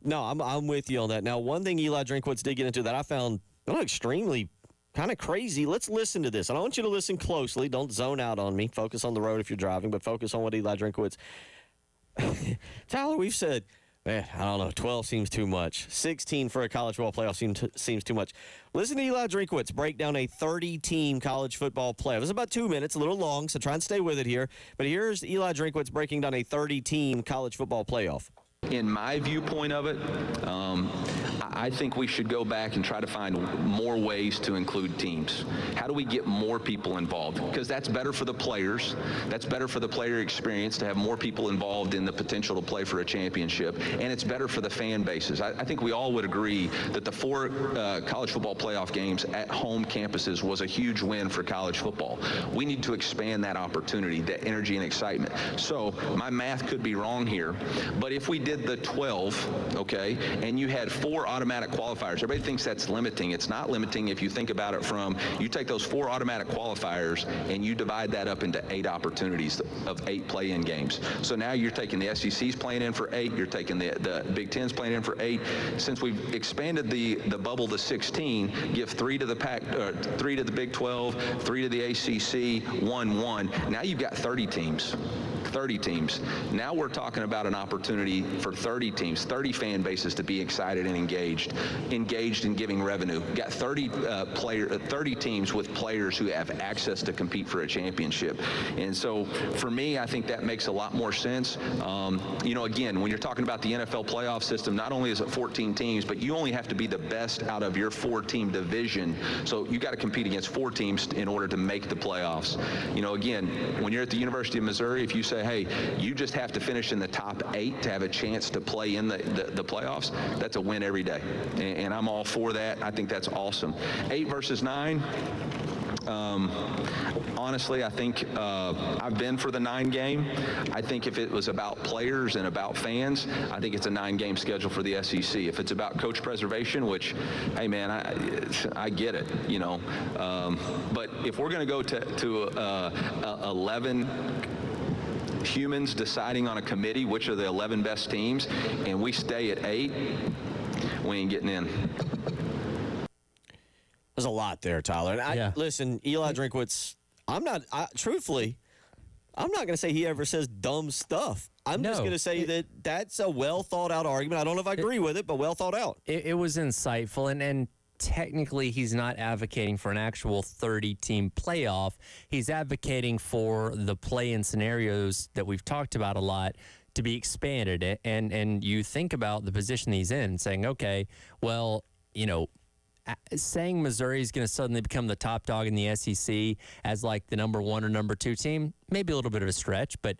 No, I'm with you on that. Now, one thing Eli Drinkowitz did get into that I found extremely kind of crazy. Let's listen to this. And I want you to listen closely. Don't zone out on me. Focus on the road if you're driving, but focus on what Eli Drinkowitz. Tyler, we've said, man, I don't know, 12 seems too much. 16 for a college football playoff seems too much. Listen to Eli Drinkowitz break down a 30-team college football playoff. It's about 2 minutes, a little long, so try and stay with it here. But here's Eli Drinkowitz breaking down a 30-team college football playoff. In my viewpoint of it, I think we should go back and try to find more ways to include teams. How do we get more people involved? Because that's better for the players. That's better for the player experience to have more people involved in the potential to play for a championship, and it's better for the fan bases. I think we all would agree that the 4 college football playoff games at home campuses was a huge win for college football. We need to expand that opportunity, that energy and excitement. So my math could be wrong here, but if we did the 12, okay, and you had 4 automatic qualifiers, everybody thinks that's limiting. It's not limiting if you think about it from, you take those 4 automatic qualifiers and you divide that up into 8 opportunities of 8 play-in games. So now you're taking the SEC's playing in for 8, you're taking the Big Ten's playing in for 8. Since we've expanded the bubble to 16, give 3 to the Pac, 3 to the Big 12, 3 to the ACC, 1. Now you've got 30 teams. 30 teams. Now we're talking about an opportunity for 30 teams, 30 fan bases to be excited and engaged in giving revenue. Got 30 teams with players who have access to compete for a championship. And so for me, I think that makes a lot more sense. You know, again, when you're talking about the NFL playoff system, not only is it 14 teams, but you only have to be the best out of your 4-team division. So you got to compete against 4 teams in order to make the playoffs. You know, again, when you're at the University of Missouri, if you say, hey, you just have to finish in the top 8 to have a chance to play in the playoffs, that's a win every day. And I'm all for that. I think that's awesome. 8 versus 9. Honestly, I think I've been for the 9 game. I think if it was about players and about fans, I think it's a 9-game schedule for the SEC. If it's about coach preservation, which, hey man, I get it, you know. But if we're going to go to 11 humans deciding on a committee which are the 11 best teams, and we stay at 8, we ain't getting in. There's a lot there, Tyler. And listen, Eli Drinkwitz, truthfully, I'm not going to say he ever says dumb stuff. I'm just going to say that that's a well-thought-out argument. I don't know if I agree with it, but well thought out. It was insightful, and technically he's not advocating for an actual 30-team playoff. He's advocating for the play-in scenarios that we've talked about a lot to be expanded. And you think about the position he's in, saying, okay, well, you know, saying Missouri is going to suddenly become the top dog in the SEC as like the number 1 or number 2 team, maybe a little bit of a stretch, but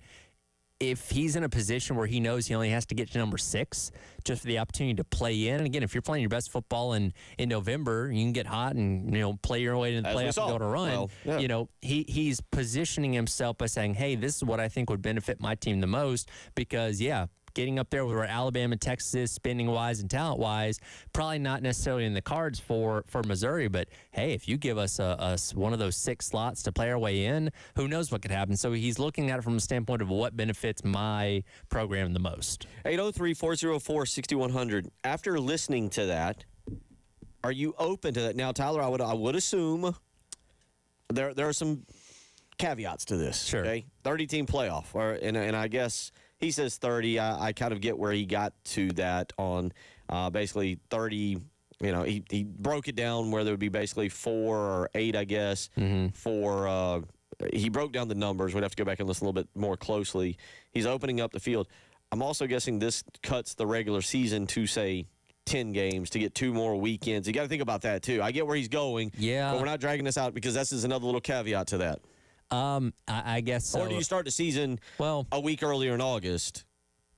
if he's in a position where he knows he only has to get to number 6 just for the opportunity to play in, and again, if you're playing your best football in November, you can get hot and, you know, play your way into the playoffs and go to run. Well, yeah. You know, he's positioning himself by saying, hey, this is what I think would benefit my team the most because, yeah, getting up there where Alabama, Texas is, spending-wise and talent-wise, probably not necessarily in the cards for Missouri. But, hey, if you give us one of those 6 slots to play our way in, who knows what could happen. So he's looking at it from a standpoint of what benefits my program the most. 803-404-6100. After listening to that, are you open to that? Now, Tyler, I would assume there are some caveats to this. Sure. Okay? 30-team playoff. And I guess – he says 30. I kind of get where he got to that on basically 30. You know, he broke it down where there would be basically 4 or 8, I guess. For he broke down the numbers. We'd have to go back and listen a little bit more closely. He's opening up the field. I'm also guessing this cuts the regular season to, say, 10 games to get 2 more weekends. You got to think about that, too. I get where he's going. Yeah. But we're not dragging this out because this is another little caveat to that. I guess so. Or do you start the season a week earlier in August?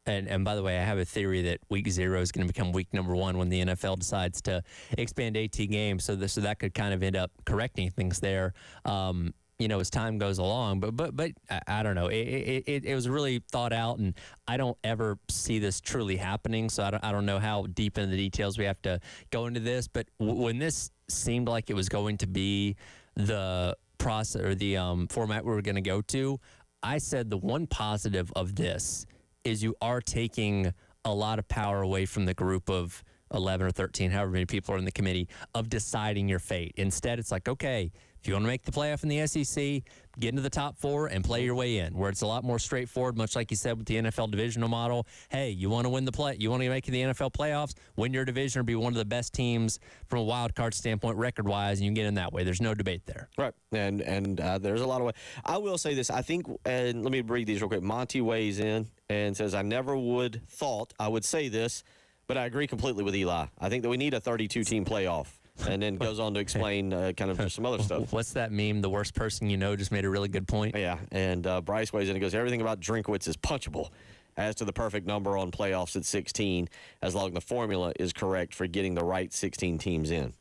And by the way, I have a theory that week 0 is going to become week number 1 when the NFL decides to expand 18 games. So that could kind of end up correcting things there. You know, as time goes along, but I don't know. It was really thought out, and I don't ever see this truly happening. So I don't know how deep into the details we have to go into this. But when this seemed like it was going to be the process or the format we were going to go to, I said the one positive of this is you are taking a lot of power away from the group of 11 or 13, however many people are in the committee, of deciding your fate. Instead, it's like, okay, if you want to make the playoff in the SEC, get into the top 4 and play your way in, where it's a lot more straightforward, much like you said with the NFL divisional model. Hey, you want to win you want to make the NFL playoffs, win your division or be one of the best teams from a wild card standpoint record-wise, and you can get in that way. There's no debate there. Right, and there's a lot of ways. I will say this. I think, and let me read these real quick. Monty weighs in and says, I never would thought I would say this, But I agree completely with Eli. I think that we need a 32-team playoff. And then goes on to explain kind of just some other stuff. What's that meme? The worst person you know just made a really good point. Yeah, and Bryce weighs in and goes, everything about Drinkwitz is punchable. As to the perfect number on playoffs at 16, as long as the formula is correct for getting the right 16 teams in.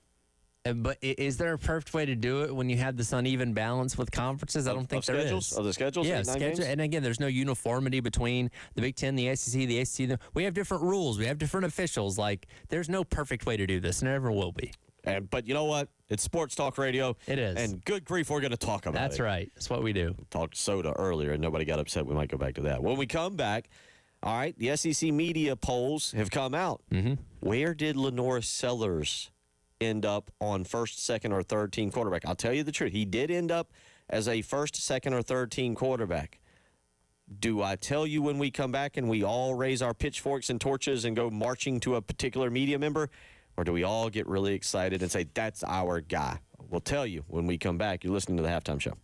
But is there a perfect way to do it when you have this uneven balance with conferences? I don't think there is. Of the schedules? Yeah, 8, 9 schedule. games? And again, there's no uniformity between the Big Ten, the SEC, the ACC. We have different rules. We have different officials. Like, there's no perfect way to do this. And never will be. But you know what? It's sports talk radio. It is. And good grief, we're going to talk about it. That's right. That's what we do. We talked soda earlier, and nobody got upset. We might go back to that. When we come back, all right, the SEC media polls have come out. Mm-hmm. Where did Lenore Sellers end up on first, second, or third team quarterback? I'll tell you the truth. He did end up as a first, second, or third team quarterback. Do I tell you when we come back and we all raise our pitchforks and torches and go marching to a particular media member? Or do we all get really excited and say, that's our guy? We'll tell you when we come back. You're listening to the Halftime Show.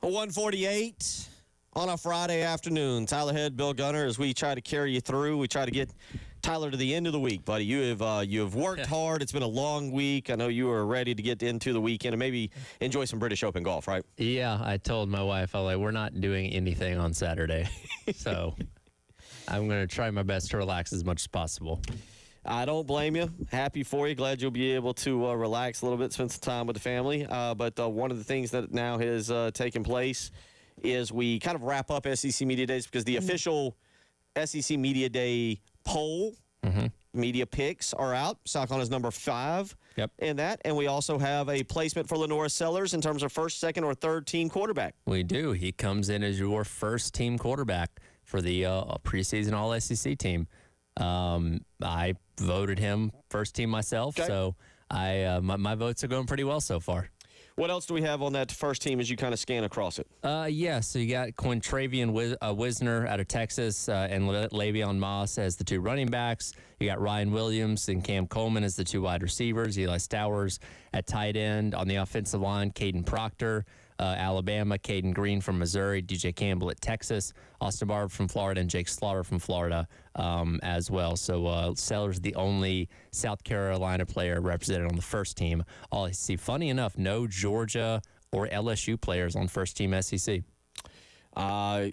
148 on a Friday afternoon. Tyler Head, Bill Gunner, as we try to carry you through. We try to get Tyler to the end of the week, buddy. You have worked hard. It's been a long week. I know you are ready to get into the weekend and maybe enjoy some British Open golf, right? Yeah, I told my wife, we're not doing anything on Saturday. So I'm going to try my best to relax as much as possible. I don't blame you. Happy for you. Glad you'll be able to relax a little bit, spend some time with the family. But one of the things that now has taken place is we kind of wrap up SEC Media Days because the official SEC Media Day poll, media picks are out. South Carolina's number 5 in that. And we also have a placement for Lenora Sellers in terms of first, second, or third team quarterback. We do. He comes in as your first team quarterback for the preseason All-SEC team. I voted him first team myself, so my votes are going pretty well so far. What else do we have on that first team as you kind of scan across it? So you got Quintravian Wisner out of Texas and Le'Veon Moss as the 2 running backs. You got Ryan Williams and Cam Coleman as the 2 wide receivers. Eli Stowers at tight end. On the offensive line, Caden Proctor, Alabama, Caden Green from Missouri, DJ Campbell at Texas, Austin Barber from Florida, and Jake Slaughter from Florida as well. So Sellers the only South Carolina player represented on the first team. All I see, funny enough, no Georgia or LSU players on first team SEC.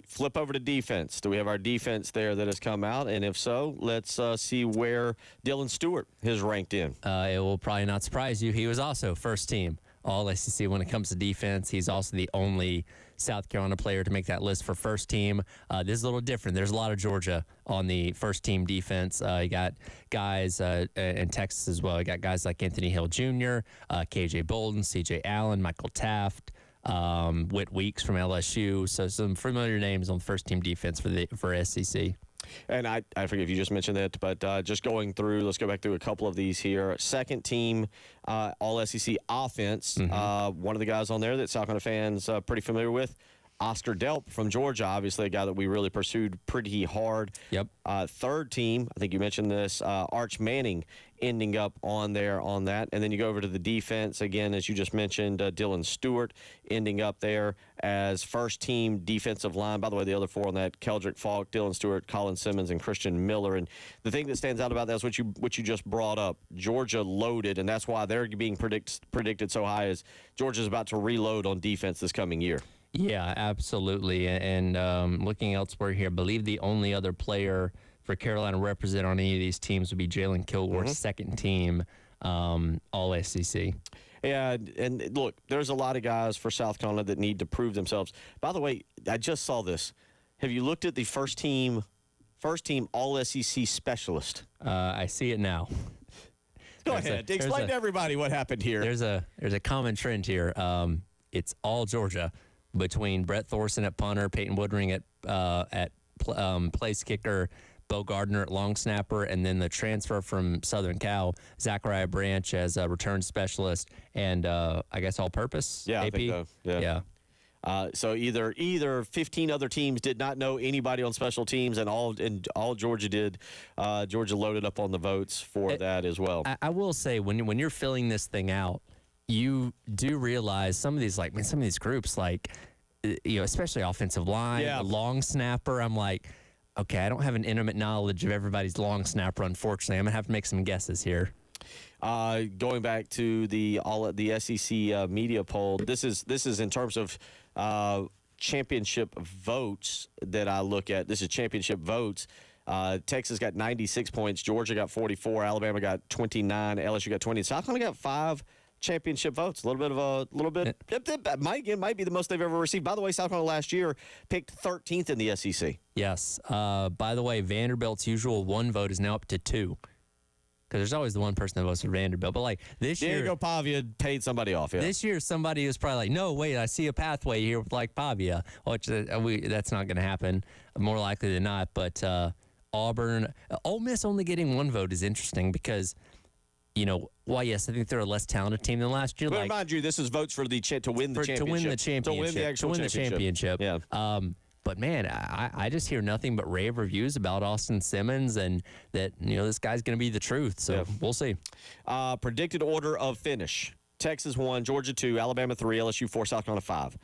Flip over to defense. Do we have our defense there that has come out? And if so, let's see where Dylan Stewart is ranked in. It will probably not surprise you. He was also first team All-SEC when it comes to defense. He's also the only South Carolina player to make that list for first team. This is a little different. There's a lot of Georgia on the first team defense. You got guys in Texas as well. You got guys like Anthony Hill Jr., KJ Bolden, CJ Allen, Michael Taft, Whit Weeks from LSU. So some familiar names on first team defense for SEC. And I forget if you just mentioned that, but just going through, let's go back through a couple of these here. Second team All-SEC offense. One of the guys on there that South Carolina fans pretty familiar with, Oscar Delp from Georgia, obviously a guy that we really pursued pretty hard. Third team, I think you mentioned this, Arch Manning ending up on there on that. And then you go over to the defense, again, as you just mentioned, Dylan Stewart ending up there as first team defensive line. By the way, the other 4 on that, Keldrick Falk, Dylan Stewart, Colin Simmons, and Christian Miller. And the thing that stands out about that is what you just brought up. Georgia loaded, and that's why they're being predicted so high, is Georgia's about to reload on defense this coming year. Yeah, absolutely. And looking elsewhere here, I believe the only other player for Carolina represent on any of these teams would be Jalen Kilgore's second team All-SEC. Yeah, and look, there's a lot of guys for South Carolina that need to prove themselves. By the way, I just saw this. Have you looked at the first team All-SEC specialist? I see it now. Go ahead. Explain to everybody what happened here. There's a common trend here. It's all Georgia between Brett Thorson at punter, Peyton Woodring at place kicker, Bo Gardner at long snapper, and then the transfer from Southern Cal, Zachariah Branch as a return specialist and I guess all-purpose. Yeah, AP? I think so. Yeah. So either 15 other teams did not know anybody on special teams, and all Georgia did. Georgia loaded up on the votes for that as well. I will say when you're filling this thing out, you do realize some of these groups, especially offensive line, long snapper. I'm like, okay, I don't have an intimate knowledge of everybody's long snapper. Unfortunately, I'm gonna have to make some guesses here. Going back to the SEC media poll, this is in terms of championship votes that I look at. This is championship votes. Texas got 96 points. Georgia got 44. Alabama got 29. LSU got 20. South Carolina got 5 championship votes. Might be the most they've ever received. By the way, South Carolina last year picked 13th in the SEC. Yes. By the way, Vanderbilt's usual 1 vote is now up to 2. Because there's always the one person that votes for Vanderbilt. But this year, Diego Pavia paid somebody off. Yeah. This year, somebody was probably like, "No, wait, I see a pathway here with Pavia," which that's not going to happen. More likely than not. But Auburn, Ole Miss only getting 1 vote is interesting because, yes, I think they're a less talented team than last year. But mind you, this is votes for to win the championship. To win the championship. To win the championship. Yeah. But, man, I just hear nothing but rave reviews about Austin Simmons and that, this guy's going to be the truth. So we'll see. Predicted order of finish. Texas 1, Georgia 2, Alabama 3, LSU 4, South Carolina 5.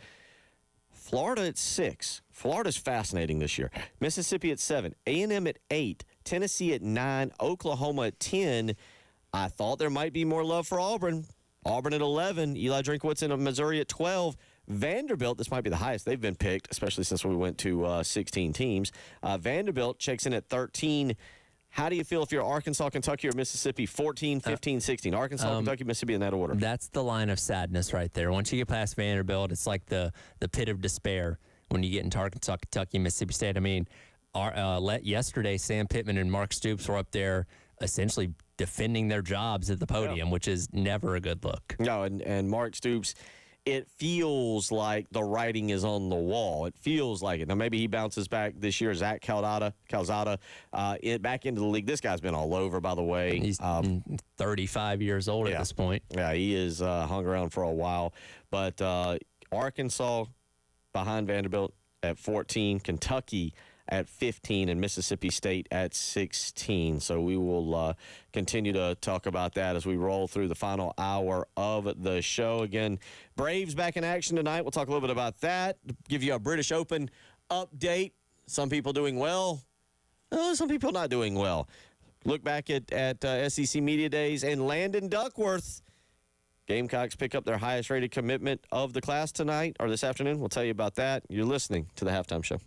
Florida at 6. Florida's fascinating this year. Mississippi at 7. A&M at 8. Tennessee at 9. Oklahoma at 10. I thought there might be more love for Auburn. Auburn at 11. Eli Drinkwitz in Missouri at 12. Vanderbilt, this might be the highest they've been picked, especially since we went to 16 teams. Vanderbilt checks in at 13. How do you feel if you're Arkansas, Kentucky, or Mississippi? 14, 15, 16. Arkansas, Kentucky, Mississippi in that order. That's the line of sadness right there. Once you get past Vanderbilt, it's like the pit of despair when you get into Arkansas, Kentucky, Mississippi State. I mean, yesterday, Sam Pittman and Mark Stoops were up there essentially defending their jobs at the podium, which is never a good look. No, and Mark Stoops, it feels like the writing is on the wall. It feels like it. Now, maybe he bounces back this year. Zach Calzada, back into the league. This guy's been all over, by the way. He's 35 years old at this point. Yeah, he is hung around for a while. But Arkansas behind Vanderbilt at 14, Kentucky at 15, and Mississippi State at 16. So we will continue to talk about that as we roll through the final hour of the show. Again, Braves back in action tonight. We'll talk a little bit about that, give you a British Open update. Some people doing well, some people not doing well. Look back at SEC Media Days, and Landon Duckworth. Gamecocks pick up their highest-rated commitment of the class tonight, or this afternoon. We'll tell you about that. You're listening to the Halftime Show.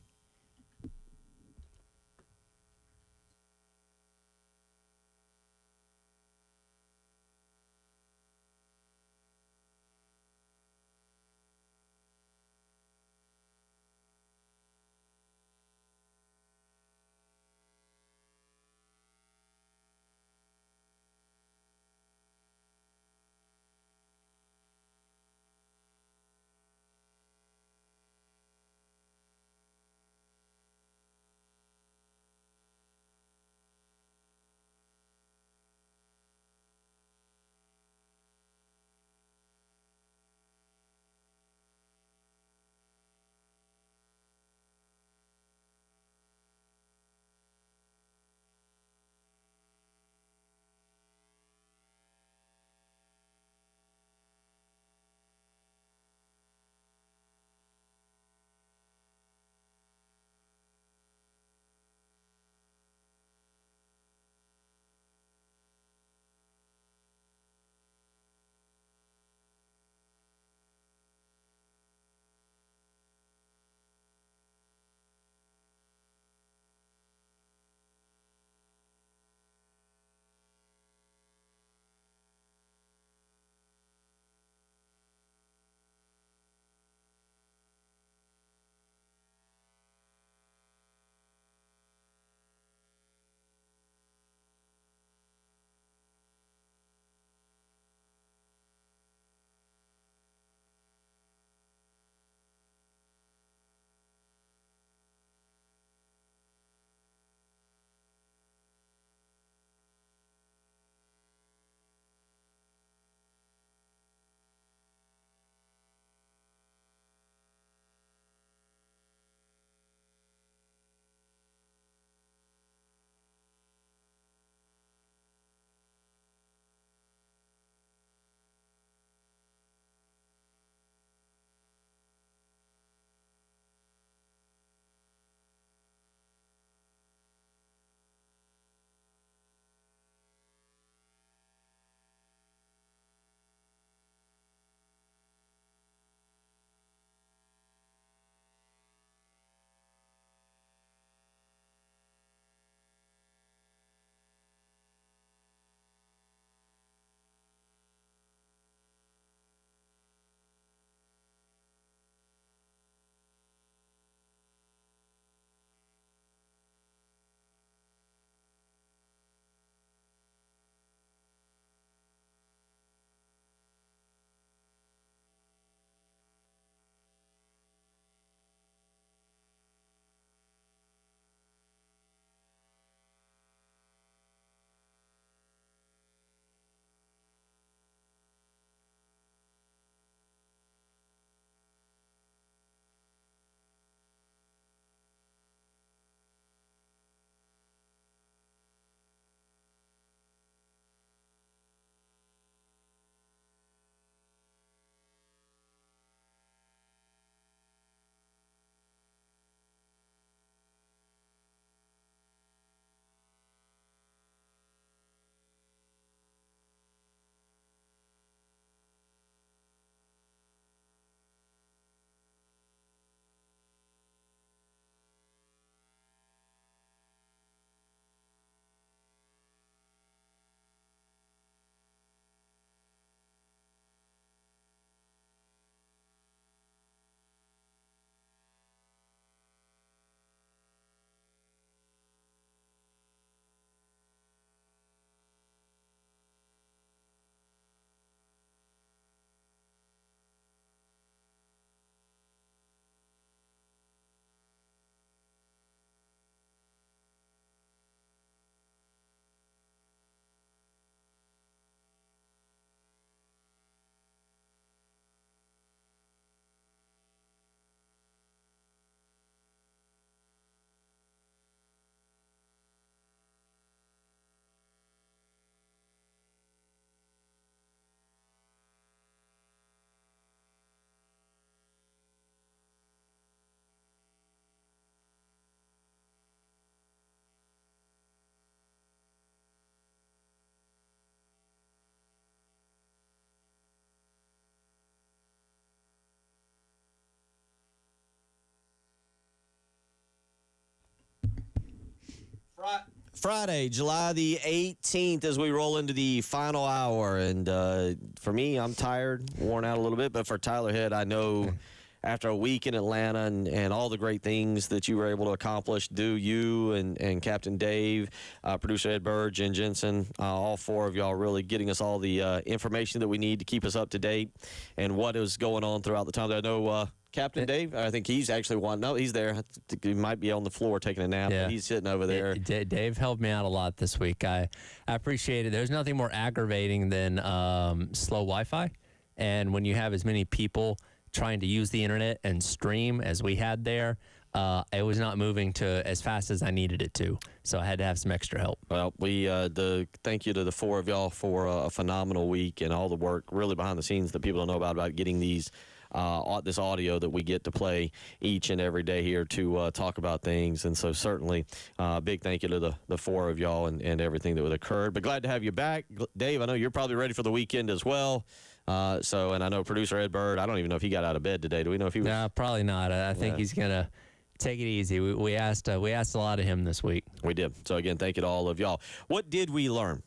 Friday, July the 18th, as we roll into the final hour. And for me, I'm tired, worn out a little bit. But for Tyler Head, I know after a week in Atlanta and all the great things that you were able to accomplish, you and Captain Dave, producer Ed Bird, Jen Jensen, all four of y'all really getting us all the information that we need to keep us up to date and what is going on throughout the time. I know Captain Dave, I think he's actually he's there. I think he might be on the floor taking a nap, but he's sitting over there. Dave helped me out a lot this week. I appreciate it. There's nothing more aggravating than slow Wi-Fi. And when you have as many people trying to use the internet and stream as we had there, it was not moving to as fast as I needed it to. So I had to have some extra help. Well, thank you to the four of y'all for a phenomenal week and all the work really behind the scenes that people don't know about getting these this audio that we get to play each and every day here to talk about things. And so certainly big thank you to the four of y'all and everything that would occurred. But glad to have you back. Dave, I know you're probably ready for the weekend as well. And I know producer Ed Bird, I don't even know if he got out of bed today. Do we know if he was? No, probably not. I think he's going to take it easy. We asked a lot of him this week. We did. So, again, thank you to all of y'all. What did we learn?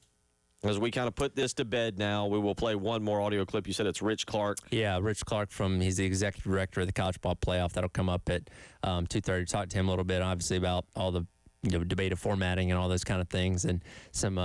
As we kind of put this to bed now, we will play one more audio clip. You said it's Rich Clark. Yeah, Rich Clark he's the executive director of the College Ball Playoff. That'll come up at 2:30. Talk to him a little bit, obviously, about all the debate of formatting and all those kind of things, and some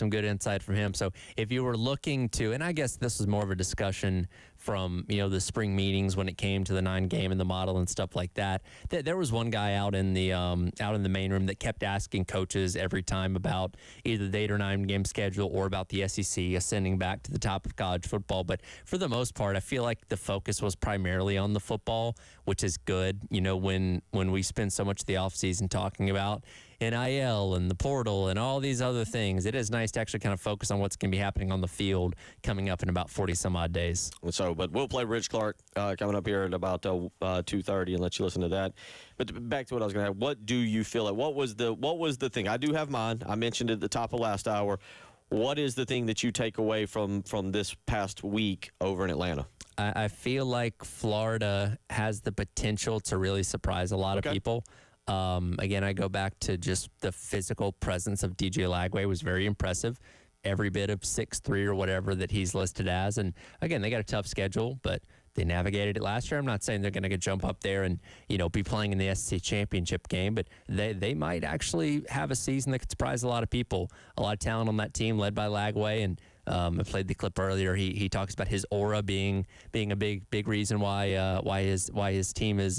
good insight from him. So if you were looking to, and I guess this was more of a discussion from the spring meetings when it came to the 9-game and the model and stuff like that. There was one guy out in the main room that kept asking coaches every time about either the 8 or 9-game schedule or about the SEC ascending back to the top of college football. But for the most part, I feel like the focus was primarily on the football, which is good. When we spend so much of the offseason talking about NIL and the portal and all these other things, it is nice to actually kind of focus on what's going to be happening on the field coming up in about 40 some odd days. But we'll play Rich Clark coming up here at about 2:30 and let you listen to that. But back to what I was going to have. What do you feel like? What was the thing? I do have mine. I mentioned it at the top of last hour. What is the thing that you take away from this past week over in Atlanta? I feel like Florida has the potential to really surprise a lot of people. Again, I go back to just the physical presence of DJ Lagway was very impressive. Every bit of 6'3" or whatever that he's listed as. And again, they got a tough schedule, but they navigated it last year. I'm not saying they're going to jump up there and, be playing in the SEC championship game, but they might actually have a season that could surprise a lot of people. A lot of talent on that team led by Lagway, and I played the clip earlier. He talks about his aura being a big reason why his team has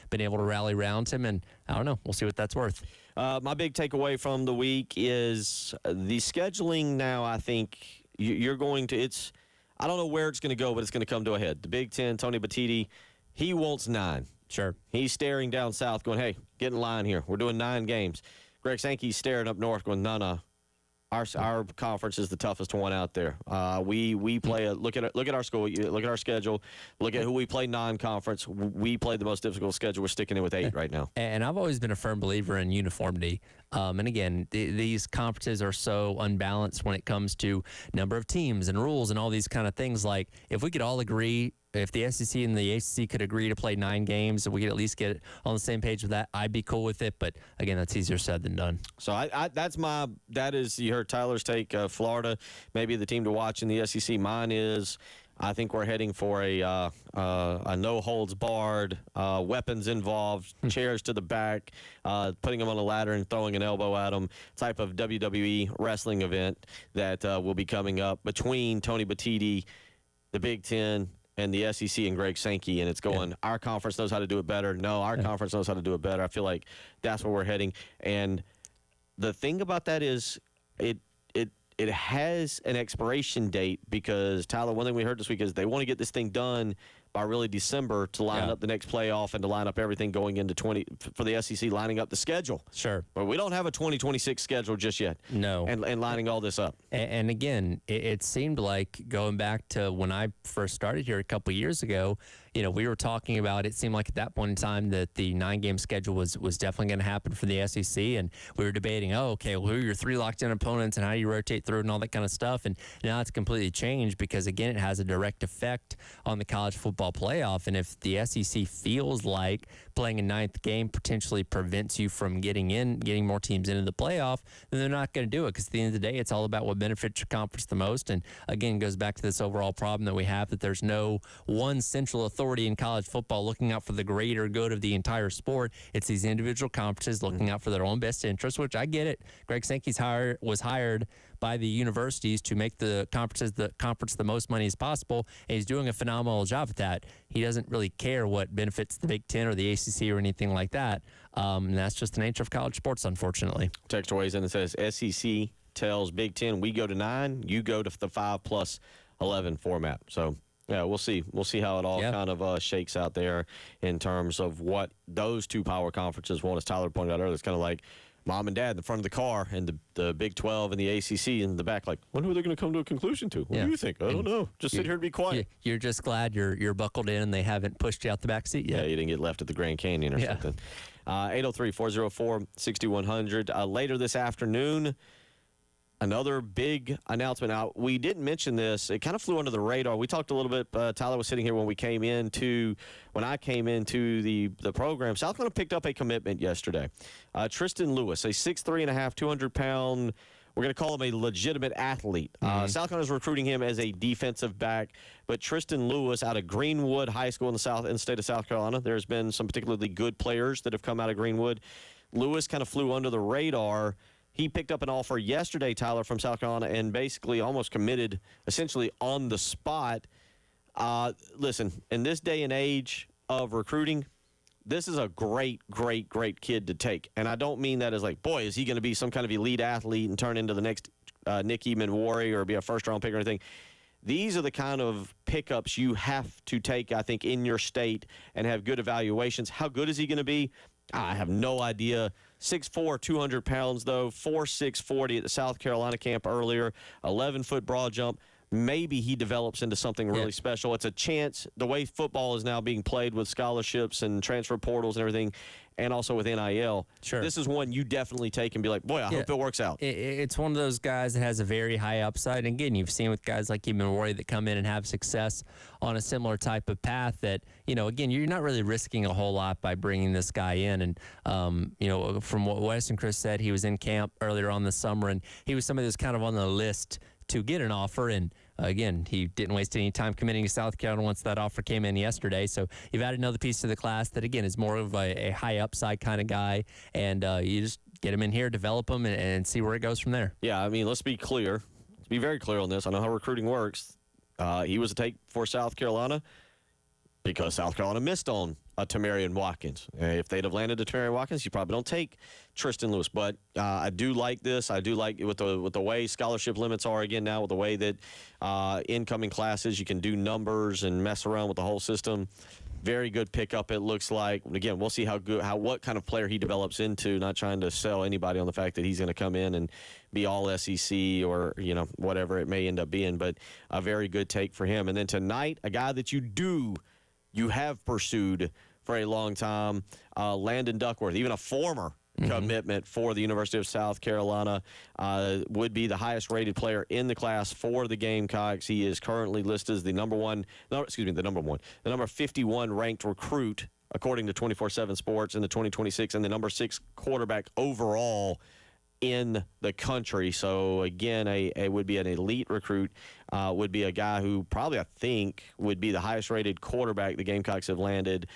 been able to rally around him, and I don't know. We'll see what that's worth. My big takeaway from the week is the scheduling now. I think you're going to I don't know where it's going to go, but it's going to come to a head. The Big Ten, Tony Batiti, he wants 9. Sure. He's staring down south going, hey, get in line here. We're doing 9 games. Greg Sankey's staring up north going, no. Our conference is the toughest one out there. We play look at our school, look at our schedule, look at who we play non-conference. We play the most difficult schedule. We're sticking in with 8 right now. And I've always been a firm believer in uniformity. And again, these conferences are so unbalanced when it comes to number of teams and rules and all these kind of things. Like if we could all agree, if the SEC and the ACC could agree to play 9 games, and we could at least get on the same page with that, I'd be cool with it. But again, that's easier said than done. So that is, you heard Tyler's take. Florida, maybe the team to watch in the SEC. Mine is, I think we're heading for a no holds barred, weapons involved, chairs to the back, putting them on a ladder and throwing an elbow at them type of WWE wrestling event that will be coming up between Tony Batiti, the Big Ten, and the SEC and Greg Sankey, and it's going, our conference knows how to do it better. No, our conference knows how to do it better. I feel like that's where we're heading. And the thing about that is it has an expiration date because, Tyler, one thing we heard this week is they want to get this thing done by really December to line up the next playoff and to line up everything going into for the SEC, lining up the schedule. Sure. But we don't have a 2026 schedule just yet. No. And lining all this up. And again, it seemed like going back to when I first started here a couple years ago, we were talking about, it seemed like at that point in time that the 9-game schedule was definitely going to happen for the SEC. And we were debating, okay, well, who are your 3 locked-in opponents and how do you rotate through and all that kind of stuff. And now it's completely changed because, again, it has a direct effect on the college football playoff. And if the SEC feels like playing a 9th game potentially prevents you from getting more teams into the playoff, then they're not going to do it, because at the end of the day, it's all about what benefits your conference the most. And again, goes back to this overall problem that we have, that there's no one central authority in college football looking out for the greater good of the entire sport. It's these individual conferences looking out for their own best interests, which I get it. Greg Sankey's was hired by the universities to make the conference the most money as possible, and he's doing a phenomenal job at that. He doesn't really care what benefits the Big Ten or the ACC or anything like that. And that's just the nature of college sports, unfortunately. Text weighs in and says, SEC tells Big Ten, we go to 9, you go to the 5+11 format. So, yeah, we'll see. We'll see how it all kind of shakes out there in terms of what those 2 power conferences want. As Tyler pointed out earlier, it's kind of like mom and dad in the front of the car and the Big 12 and the ACC in the back, like, when are they going to come to a conclusion to? What do you think? I don't know. Just sit here and be quiet. You're just glad you're buckled in and they haven't pushed you out the back seat yet. Yeah, you didn't get left at the Grand Canyon or something. 803-404-6100. Later this afternoon, another big announcement. Now, we didn't mention this. It kind of flew under the radar. We talked a little bit. Tyler was sitting here when I came into the program. South Carolina picked up a commitment yesterday. Tristan Lewis, a 6'3.5", 200-pound, we're going to call him a legitimate athlete. South Carolina is recruiting him as a defensive back. But Tristan Lewis out of Greenwood High School in the state of South Carolina, there's been some particularly good players that have come out of Greenwood. Lewis kind of flew under the radar. He picked up an offer yesterday, Tyler, from South Carolina, and basically almost committed essentially on the spot. Listen, in this day and age of recruiting, this is a great, great, great kid to take. And I don't mean that as like, boy, is he going to be some kind of elite athlete and turn into the next Nick Eamon-Warry or be a first-round pick or anything. These are the kind of pickups you have to take, I think, in your state and have good evaluations. How good is he going to be? I have no idea. 6'4", 200 pounds, though. 4'6", 40 at the South Carolina camp earlier. 11-foot broad jump. Maybe he develops into something really special. It's a chance. The way football is now being played with scholarships and transfer portals and everything, and also with NIL, this is one you definitely take and be like, boy, I hope it works out. It's one of those guys that has a very high upside. And again, you've seen with guys like Eamon-Warry that come in and have success on a similar type of path that, again, you're not really risking a whole lot by bringing this guy in. And, from what Wes and Chris said, he was in camp earlier on this summer, and he was somebody that's kind of on the list to get an offer. And again, he didn't waste any time committing to South Carolina once that offer came in yesterday. So you've added another piece to the class that, again, is more of a high upside kind of guy. And you just get him in here, develop him, and see where it goes from there. Yeah, I mean, let's be clear. Let's be very clear on this. I know how recruiting works. He was a take for South Carolina because South Carolina missed on a Tamarian Watkins. If they'd have landed a Tamarian Watkins, you probably don't take Tristan Lewis. But I do like this. I do like it with the way scholarship limits are again now, with the way that incoming classes, you can do numbers and mess around with the whole system. Very good pickup, it looks like. Again, we'll see what kind of player he develops into. Not trying to sell anybody on the fact that he's going to come in and be all SEC or, whatever it may end up being. But a very good take for him. And then tonight, a guy that you have pursued for a long time, Landon Duckworth, even a former commitment for the University of South Carolina, would be the highest-rated player in the class for the Gamecocks. He is currently listed as the number 51 ranked recruit, according to 24/7 Sports, in the 2026, and the number 6 quarterback overall in the country. So, again, a would be an elite recruit, would be a guy who probably, I think, would be the highest-rated quarterback the Gamecocks have landed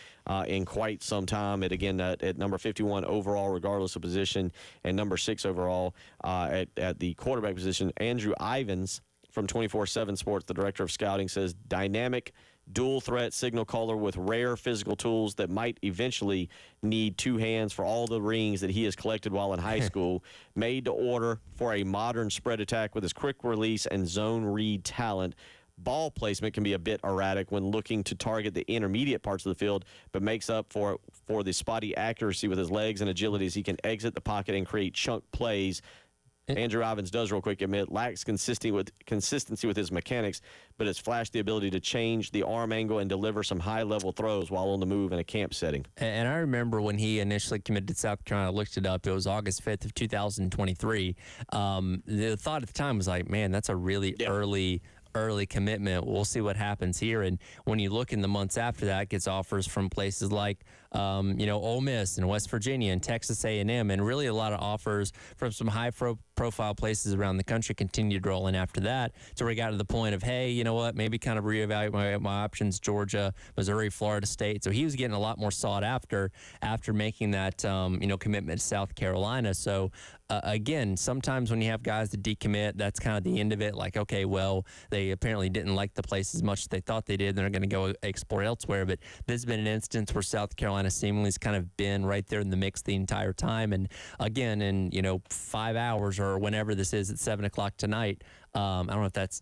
in quite some time. At number 51 overall, regardless of position, and number 6 overall at the quarterback position. Andrew Ivins from 24/7 Sports, the director of scouting, says dynamic dual-threat signal caller with rare physical tools that might eventually need 2 hands for all the rings that he has collected while in high school. Made to order for a modern spread attack with his quick release and zone read talent. Ball placement can be a bit erratic when looking to target the intermediate parts of the field, but makes up for the spotty accuracy with his legs and agility as he can exit the pocket and create chunk plays. Andrew Ivins does, real quick, admit lacks consistency with his mechanics, but has flashed the ability to change the arm angle and deliver some high-level throws while on the move in a camp setting. And I remember when he initially committed to South Carolina, I looked it up. It was August 5th of 2023. The thought at the time was like, man, that's a really early commitment. We'll see what happens here. And when you look in the months after that, gets offers from places like, Ole Miss and West Virginia and Texas A&M, and really a lot of offers from some high-profile places around the country continued rolling after that. So we got to the point of, hey, you know what, maybe kind of reevaluate my options, Georgia, Missouri, Florida State. So he was getting a lot more sought after making that, commitment to South Carolina. So, again, sometimes when you have guys that decommit, that's kind of the end of it. Like, okay, well, they apparently didn't like the place as much as they thought they did. They're going to go explore elsewhere. But this has been an instance where South Carolina seemingly has kind of been right there in the mix the entire time. And again, in 5 hours or whenever this is at 7 o'clock tonight, I don't know if that's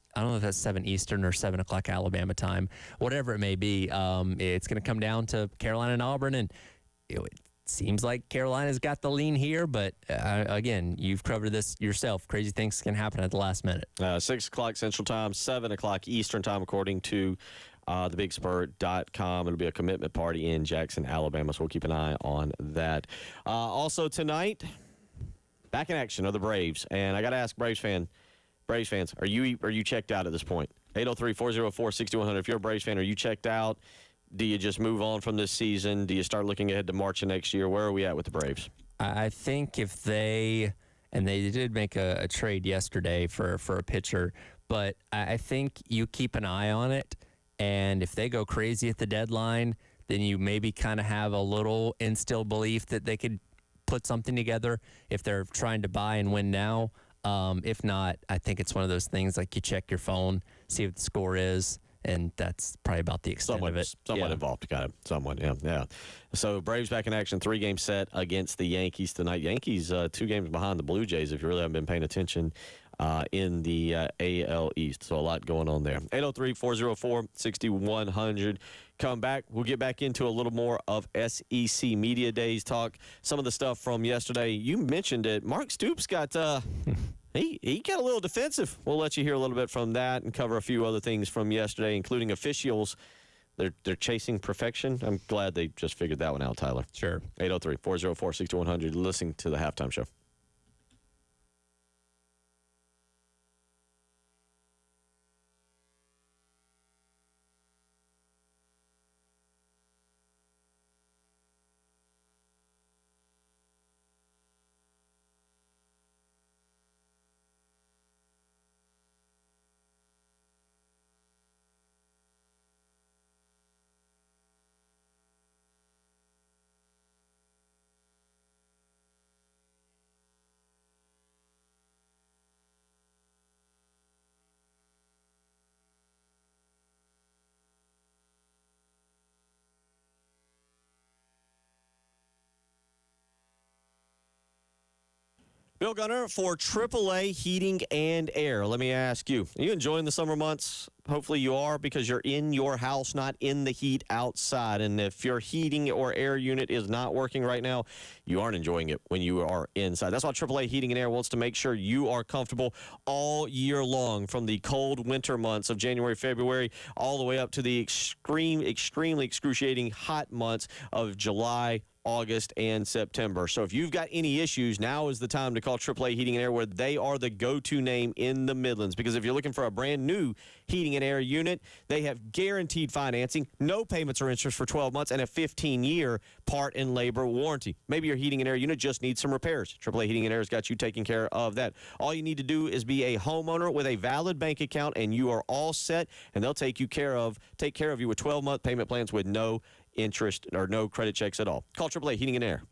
7 Eastern or 7 o'clock Alabama time, whatever it may be. It's going to come down to Carolina and Auburn, and it seems like Carolina's got the lean here, but again, you've covered this yourself. Crazy things can happen at the last minute. 6 o'clock Central Time, 7 o'clock Eastern Time, according to thebigspur.com. It'll be a commitment party in Jackson, Alabama, so we'll keep an eye on that. Also tonight, back in action are the Braves, and I got to ask Braves fans, are you checked out at this point? 803-404-6100. If you're a Braves fan, are you checked out? Do you just move on from this season? Do you start looking ahead to March of next year? Where are we at with the Braves? I think if they did make a trade yesterday for a pitcher, but I think you keep an eye on it, and if they go crazy at the deadline, then you maybe kind of have a little instilled belief that they could put something together if they're trying to buy and win now. If not, I think it's one of those things like you check your phone, see what the score is, and that's probably about the extent of it. Somewhat involved, kind of. Somewhat, yeah. So Braves back in action, 3-game set against the Yankees tonight. Yankees 2 games behind the Blue Jays, if you really haven't been paying attention in the AL East. So a lot going on there. 803-404-6100. Come back. We'll get back into a little more of SEC Media Days talk. Some of the stuff from yesterday. You mentioned it. Mark Stoops got he got a little defensive. We'll let you hear a little bit from that and cover a few other things from yesterday, including officials. They're chasing perfection. I'm glad they just figured that one out, Tyler. Sure. 803-404-6100. Listening to the Halftime Show. Bill Gunner for AAA Heating and Air. Let me ask you, are you enjoying the summer months? Hopefully you are, because you're in your house, not in the heat outside. And if your heating or air unit is not working right now, you aren't enjoying it when you are inside. That's why AAA Heating and Air wants to make sure you are comfortable all year long, from the cold winter months of January, February, all the way up to the extremely excruciating hot months of July, August, and September. So if you've got any issues, now is the time to call AAA Heating and Air, where they are the go-to name in the Midlands. Because if you're looking for a brand new heating and air unit, they have guaranteed financing, no payments or interest for 12 months, and a 15-year part and labor warranty. Maybe your heating and air unit just needs some repairs. AAA Heating and Air has got you taken care of that. All you need to do is be a homeowner with a valid bank account, and you are all set, and they'll take care of you with 12-month payment plans with no interest or no credit checks at all. Call AAA Heating and Air.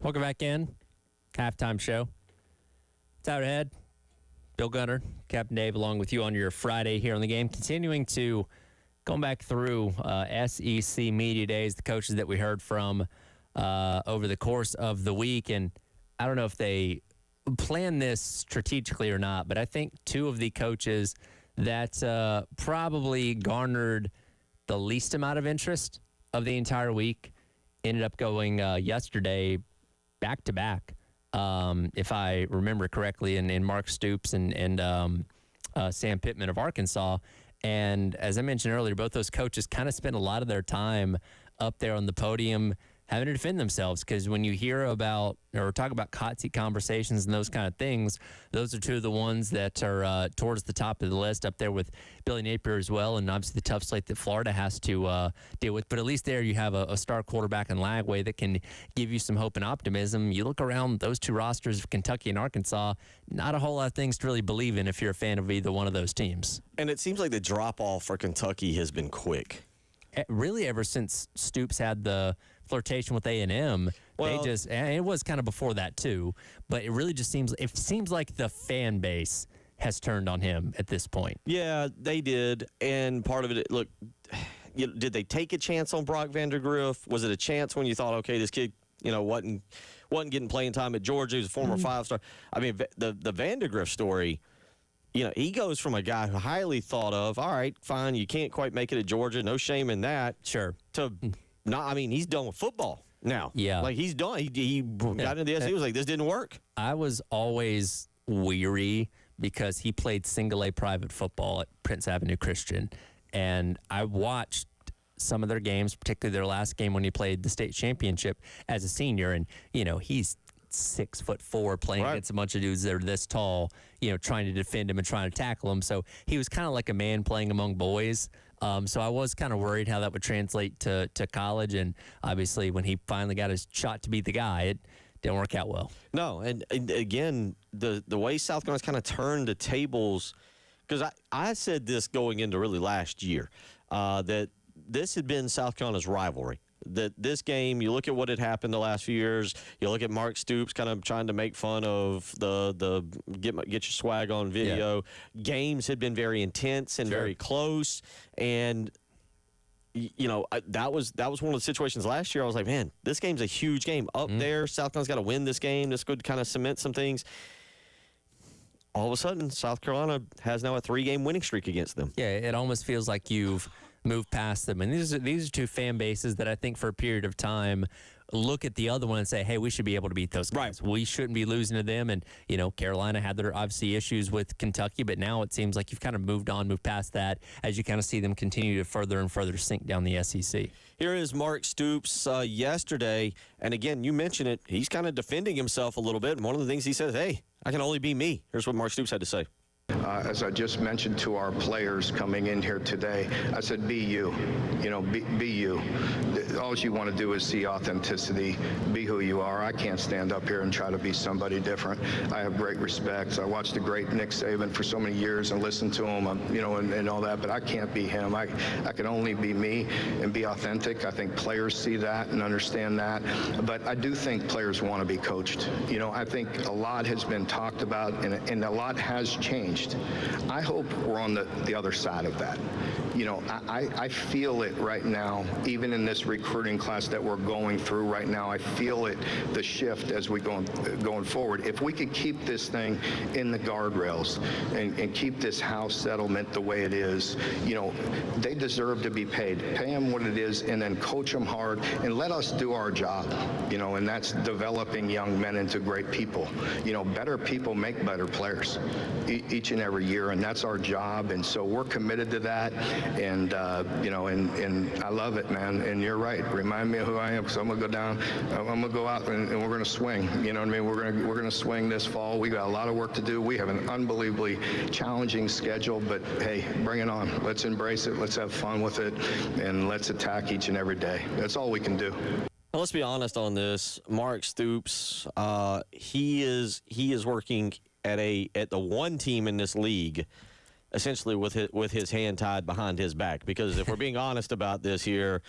Welcome back in. Halftime show. It's out ahead. Bill Gunner, Captain Dave, along with you on your Friday here on the game. Continuing to going back through SEC Media Days, the coaches that we heard from over the course of the week. And I don't know if they plan this strategically or not, but I think two of the coaches that probably garnered the least amount of interest of the entire week ended up going yesterday back-to-back. If I remember correctly, in Mark Stoops and Sam Pittman of Arkansas. And as I mentioned earlier, both those coaches kind of spent a lot of their time up there on the podium having to defend themselves, because when you hear about or talk about hot seat conversations and those kind of things, those are two of the ones that are towards the top of the list, up there with Billy Napier as well, and obviously the tough slate that Florida has to deal with. But at least there you have a star quarterback in Lagway that can give you some hope and optimism. You look around those two rosters of Kentucky and Arkansas, not a whole lot of things to really believe in if you're a fan of either one of those teams. And it seems like the drop-off for Kentucky has been quick. Really, ever since Stoops had the flirtation with A&M, and it was kind of before that too, but it really just seems like the fan base has turned on him at this point. Yeah, they did, and part of it, look, did they take a chance on Brock Vandagriff? Was it a chance when you thought, okay, this kid, wasn't getting playing time at Georgia? He was a former five-star. I mean, the Vandagriff story. He goes from a guy who highly thought of, all right, fine, you can't quite make it at Georgia, no shame in that. Sure. To not, I mean, he's done with football now. Yeah. Like, he's done. He got into the SEC. He was like, this didn't work. I was always weary because he played single A private football at Prince Avenue Christian. And I watched some of their games, particularly their last game when he played the state championship as a senior. And, he's 6'4", playing against a bunch of dudes that are this tall, trying to defend him and trying to tackle him. So he was kind of like a man playing among boys. So I was kind of worried how that would translate to college. And obviously when he finally got his shot to be the guy, it didn't work out well. No, and again, the way South Carolina's kind of turned the tables, because I said this going into really last year, that this had been South Carolina's rivalry. That this game, you look at what had happened the last few years, you look at Mark Stoops kind of trying to make fun of the get your swag on video. Yeah. Games had been very intense and very close, and that was one of the situations last year. I was like, man, this game's a huge game up there. South Carolina's got to win this game. This could kind of cement some things. All of a sudden, South Carolina has now a 3-game winning streak against them. Yeah, it almost feels like you've moved past them. And these are two fan bases that I think for a period of time look at the other one and say, hey, we should be able to beat those guys. Right. We shouldn't be losing to them. And, Carolina had their obviously issues with Kentucky, but now it seems like you've kind of moved past that as you kind of see them continue to further and further sink down the SEC. Here is Mark Stoops yesterday. And again, you mentioned it. He's kind of defending himself a little bit. And one of the things he says, hey, I can only be me. Here's what Mark Stoops had to say. As I just mentioned to our players coming in here today, I said, be you. Be you. All you want to do is see authenticity. Be who you are. I can't stand up here and try to be somebody different. I have great respect. I watched the great Nick Saban for so many years and listened to him, and all that, but I can't be him. I can only be me and be authentic. I think players see that and understand that, but I do think players want to be coached. I think a lot has been talked about and a lot has changed. I hope we're on the other side of that. I feel it right now, even in this recruiting class that we're going through right now. I feel it, the shift as we going forward. If we could keep this thing in the guardrails and keep this house settlement the way it is, they deserve to be paid. Pay them what it is and then coach them hard and let us do our job, and that's developing young men into great people. Better people make better players each and every year, and that's our job, and so we're committed to that, and and I love it, man. And you're right, remind me of who I am, because I'm gonna go down, I'm gonna go out and we're gonna swing. We're gonna swing this fall. We got a lot of work to do. We have an unbelievably challenging schedule, but hey, bring it on. Let's embrace it, let's have fun with it, and let's attack each and every day. That's all we can do. Well, let's be honest on this. Mark Stoops, he is working at the one team in this league, essentially with his hand tied behind his back. Because if we're being honest about this here,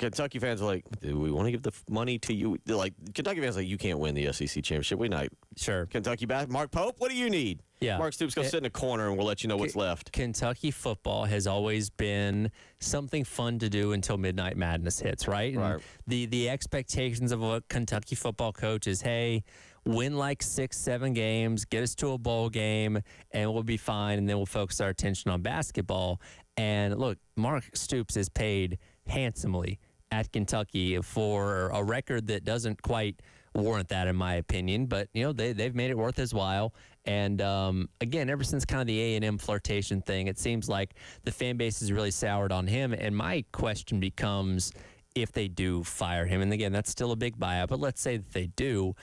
Kentucky fans are like, do we want to give the money to you? They're like, Kentucky fans are like, you can't win the SEC championship. We not. Sure. Kentucky back. Mark Pope, what do you need? Yeah. Mark Stoops, go sit in a corner and we'll let you know what's left. Kentucky football has always been something fun to do until Midnight Madness hits, right? And the expectations of a Kentucky football coach is, hey, win like 6-7 games, get us to a bowl game, and we'll be fine, and then we'll focus our attention on basketball. And look, Mark Stoops is paid handsomely at Kentucky for a record that doesn't quite warrant that, in my opinion. But, they've made it worth his while. And, again, ever since kind of the A&M flirtation thing, it seems like the fan base has really soured on him. And my question becomes, if they do fire him, and again, that's still a big buyout, but let's say that they do,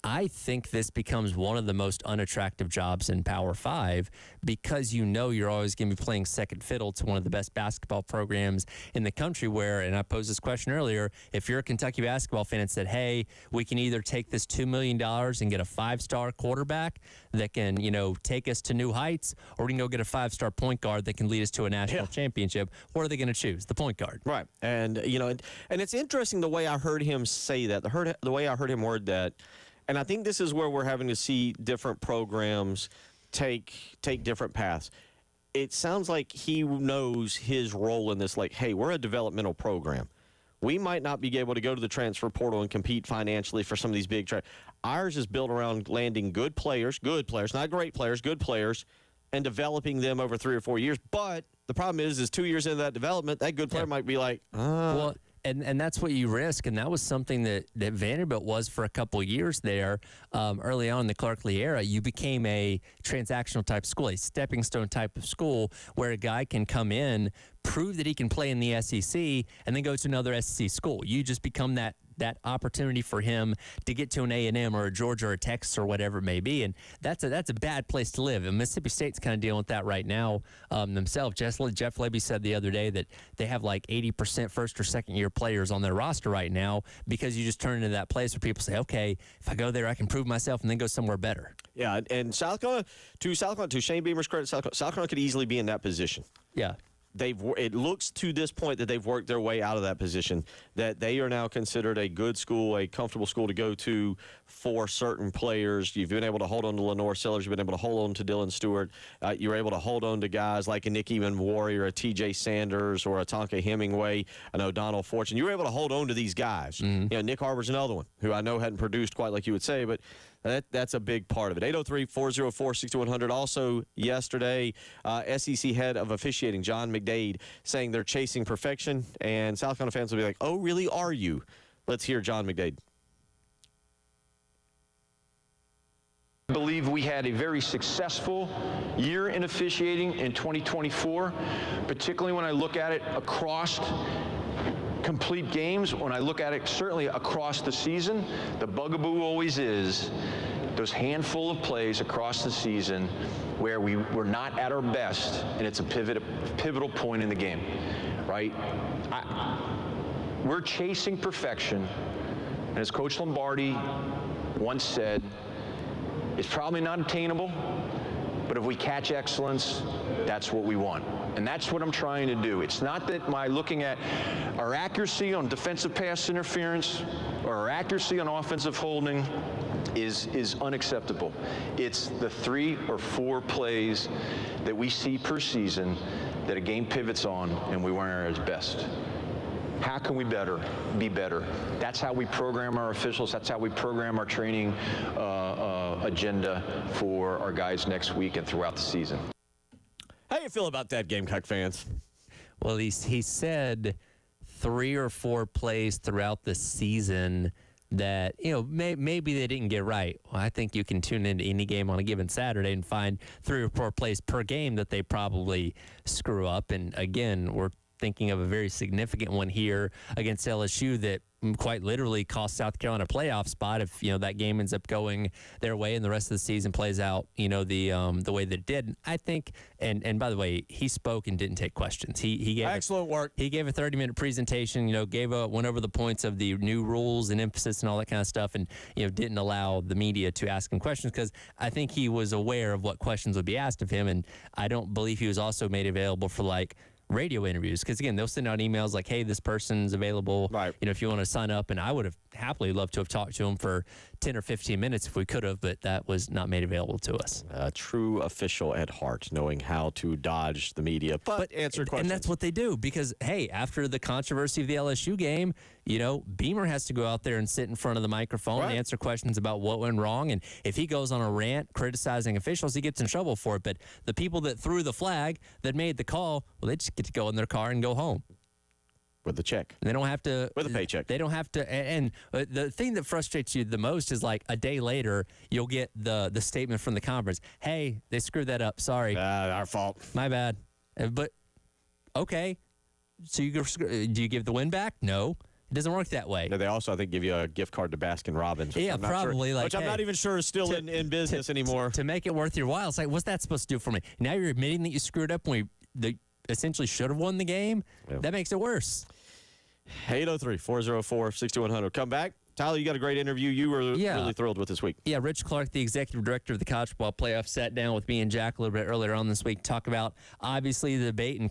I think this becomes one of the most unattractive jobs in Power 5 because you're always going to be playing second fiddle to one of the best basketball programs in the country where, and I posed this question earlier, if you're a Kentucky basketball fan and said, hey, we can either take this $2 million and get a 5-star quarterback that can, take us to new heights, or we can go get a 5-star point guard that can lead us to a national championship, what are they going to choose? The point guard. Right. And, and it's interesting the way I heard him say that, the way I heard him word that. And I think this is where we're having to see different programs take different paths. It sounds like he knows his role in this, like, hey, we're a developmental program. We might not be able to go to the transfer portal and compete financially for some of these big Ours is built around landing good players, not great players, good players, and developing them over 3 or 4 years. But the problem is 2 years into that development, that good player might be like, well, and that's what you risk, and that was something that Vanderbilt was for a couple of years there. Early on in the Clark-Lee era, you became a transactional type school, a stepping stone type of school where a guy can come in, prove that he can play in the SEC, and then go to another SEC school. You just become that opportunity for him to get to an A&M or a Georgia or a Texas or whatever it may be, and that's a bad place to live. And Mississippi State's kind of dealing with that right now themselves. Jeff Lebby said the other day that they have like 80% first or second year players on their roster right now because you just turn into that place where people say, okay, if I go there, I can prove myself and then go somewhere better. Yeah, and South Carolina, to Shane Beamer's credit, South Carolina could easily be in that position. Yeah. It looks to this point that they've worked their way out of that position, that they are now considered a good school, a comfortable school to go to for certain players. You've been able to hold on to Lenore Sellers. You've been able to hold on to Dylan Stewart. You're able to hold on to guys like a Nick Even Warrior, a TJ Sanders, or a Tonka Hemingway, an O'Donnell Fortune. You were able to hold on to these guys. Mm-hmm. Nick Harbor's another one who I know hadn't produced quite like you would say, but that's a big part of it. 803-404-6100. Also yesterday, SEC head of officiating, John McDade, saying they're chasing perfection, and South Carolina fans will be like, oh, really, are you? Let's hear John McDade. I believe we had a very successful year in officiating in 2024, particularly when I look at it across complete games. When I look at it certainly across the season, the bugaboo always is those handful of plays across the season where we were not at our best, and it's a pivotal point in the game, right? We're chasing perfection, and as Coach Lombardi once said, it's probably not attainable, but if we catch excellence, that's what we want. And that's what I'm trying to do. It's not that my looking at our accuracy on defensive pass interference or our accuracy on offensive holding is unacceptable. It's the 3 or 4 plays that we see per season that a game pivots on and we weren't at our best. How can we be better? That's how we program our officials. That's how we program our training agenda for our guys next week and throughout the season. How you feel about that, Gamecock fans? Well, he said 3 or 4 plays throughout the season that, maybe they didn't get right. Well, I think you can tune into any game on a given Saturday and find 3 or 4 plays per game that they probably screw up. And again, we're thinking of a very significant one here against LSU that quite literally cost South Carolina a playoff spot if that game ends up going their way and the rest of the season plays out the way that it did. I think, and by the way, he spoke and didn't take questions. He gave excellent work. He gave a 30-minute presentation. Went over the points of the new rules and emphasis and all that kind of stuff, and didn't allow the media to ask him questions because I think he was aware of what questions would be asked of him, and I don't believe he was also made available for radio interviews. Because, again, they'll send out emails like, hey, this person's available. Right. You know, if you want to sign up. And I would have happily loved to have talked to them for 10 or 15 minutes if we could have, but that was not made available to us. A true official at heart, knowing how to dodge the media, but answer questions. And that's what they do because, hey, after the controversy of the LSU game, you know, Beamer has to go out there and sit in front of the microphone and answer questions about what went wrong. And if he goes on a rant criticizing officials, he gets in trouble for it. But the people that threw the flag, that made the call, well, they just get to go in their car and go home. With a check. They don't have to. With a paycheck. They don't have to. And the thing that frustrates you the most is like a day later, you'll get the statement from the conference. Hey, they screwed that up. Sorry. Our fault. My bad. But, okay. So do you give the win back? No. It doesn't work that way. Yeah, they also, I think, give you a gift card to Baskin Robbins. Yeah, probably. Which I'm not even sure is still in business anymore. To make it worth your while. It's like, what's that supposed to do for me? Now you're admitting that you screwed up when they essentially should have won the game? Yeah. That makes it worse. 803-404-6100. Come back. Tyler, you got a great interview you were really thrilled with this week. Yeah, Rich Clark, the executive director of the College Football Playoff, sat down with me and Jack a little bit earlier on this week to talk about, obviously, the debate and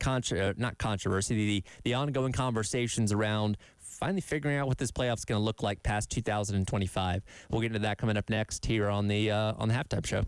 not controversy, the ongoing conversations around finally figuring out what this playoff's going to look like past 2025. We'll get into that coming up next here on the Halftime Show.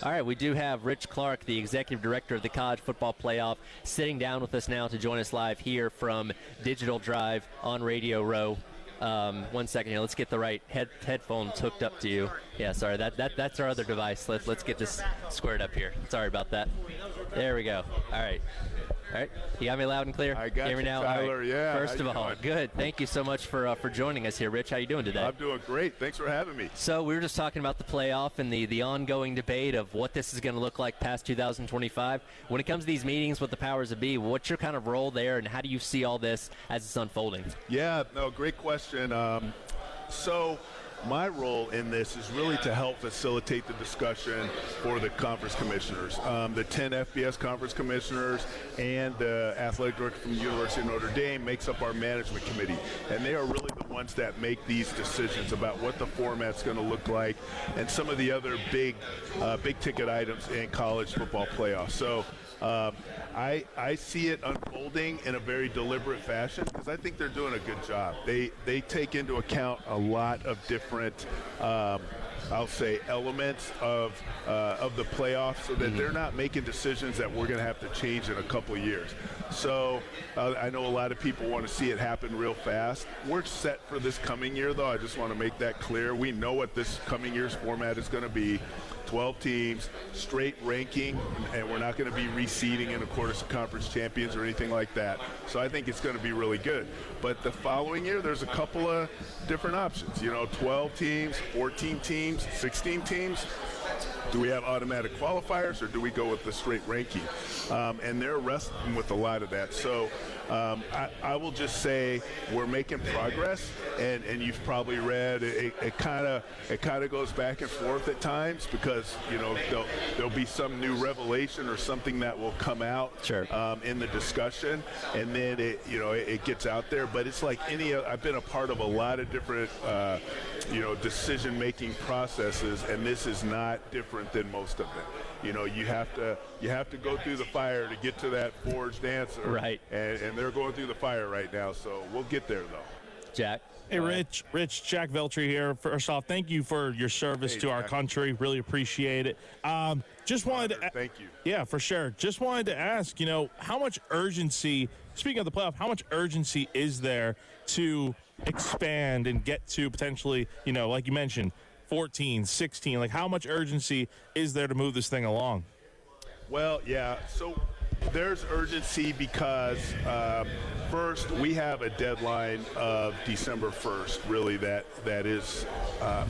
All right, we do have Rich Clark, the executive director of the College Football Playoff, sitting down with us now to join us live here from Digital Drive on Radio Row. 1 second here. Let's get the right headphones hooked up to you. Yeah, sorry. That's our other device. Let's get this squared up here. Sorry about that. There we go. All right. All right, you got me loud and clear? I got Hear me you, now? Tyler, right. yeah. First of all, good. Thank you so much for joining us here, Rich. How you doing today? I'm doing great. Thanks for having me. So we were just talking about the playoff and the ongoing debate of what this is going to look like past 2025. When it comes to these meetings with the powers that be, what's your kind of role there, and how do you see all this as it's unfolding? Yeah, no, great question. So my role in this is really to help facilitate the discussion for the conference commissioners, the 10 FBS conference commissioners and the athletic director from the University of Notre Dame makes up our management committee. And they are really the ones that make these decisions about what the format's going to look like and some of the other big ticket items in college football playoffs. So I see it unfolding in a very deliberate fashion because I think they're doing a good job. They take into account a lot of different, I'll say, elements of the playoffs so that they're not making decisions that we're going to have to change in a couple of years. So I know a lot of people want to see it happen real fast. We're set for this coming year, though. I just want to make that clear. We know what this coming year's format is going to be. 12 teams, straight ranking, and we're not going to be reseeding in accordance to conference champions or anything like that. So I think it's going to be really good. But the following year, there's a couple of different options. 12 teams, 14 teams, 16 teams. Do we have automatic qualifiers, or do we go with the straight ranking? And they're wrestling with a lot of that. So I will just say we're making progress, and you've probably read it kind of goes back and forth at times because there'll be some new revelation or something that will come out in the discussion, and then it gets out there. But it's like I've been a part of a lot of different decision-making processes, and this is not different than most of them. You have to go through the fire to get to that forged answer. Right. And they're going through the fire right now, so we'll get there, though. Jack. Hey, Rich, Jack Veltri here. First off, thank you for your service to our country. Really appreciate it. Just wanted to thank you. Yeah, for sure. Just wanted to ask, how much urgency, speaking of the playoff, how much urgency is there to expand and get to potentially, like you mentioned, 14, 16, like how much urgency is there to move this thing along? Well, yeah, so there's urgency because first we have a deadline of December 1st, really that is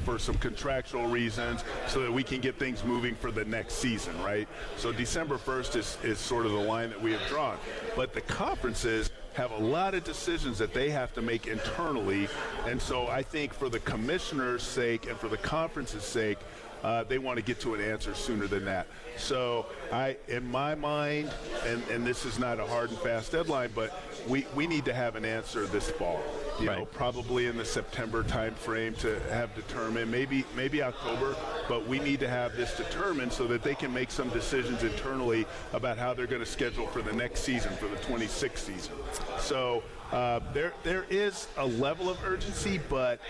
for some contractual reasons so that we can get things moving for the next season, right? So December 1st is sort of the line that we have drawn. But the conferences have a lot of decisions that they have to make internally, and so I think for the commissioner's sake and for the conference's sake, they want to get to an answer sooner than that. So in my mind, and this is not a hard and fast deadline, but we need to have an answer this fall. Probably in the September time frame to have determined, maybe October, but we need to have this determined so that they can make some decisions internally about how they're going to schedule for the next season, for the 26th season. So there is a level of urgency, but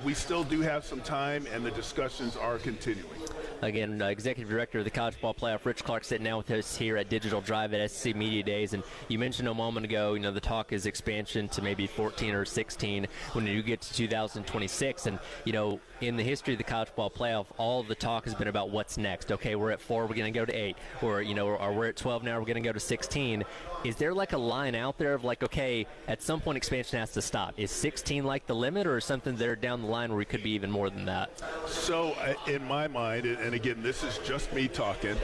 we still do have some time, and the discussions are continuing. Again, Executive Director of the College Football Playoff, Rich Clark, sitting down with us here at Digital Drive at SEC Media Days. And you mentioned a moment ago, the talk is expansion to maybe 14 or 16 when you get to 2026. And, in the history of the College Football Playoff, all of the talk has been about what's next. Okay, we're at 4, we're going to go to 8. Or, or we're at 12 now, we're going to go to 16. Is there like a line out there of like, okay, at some point expansion has to stop? Is 16 like the limit, or is something there down the line where we could be even more than that? So in my mind, and again, this is just me talking,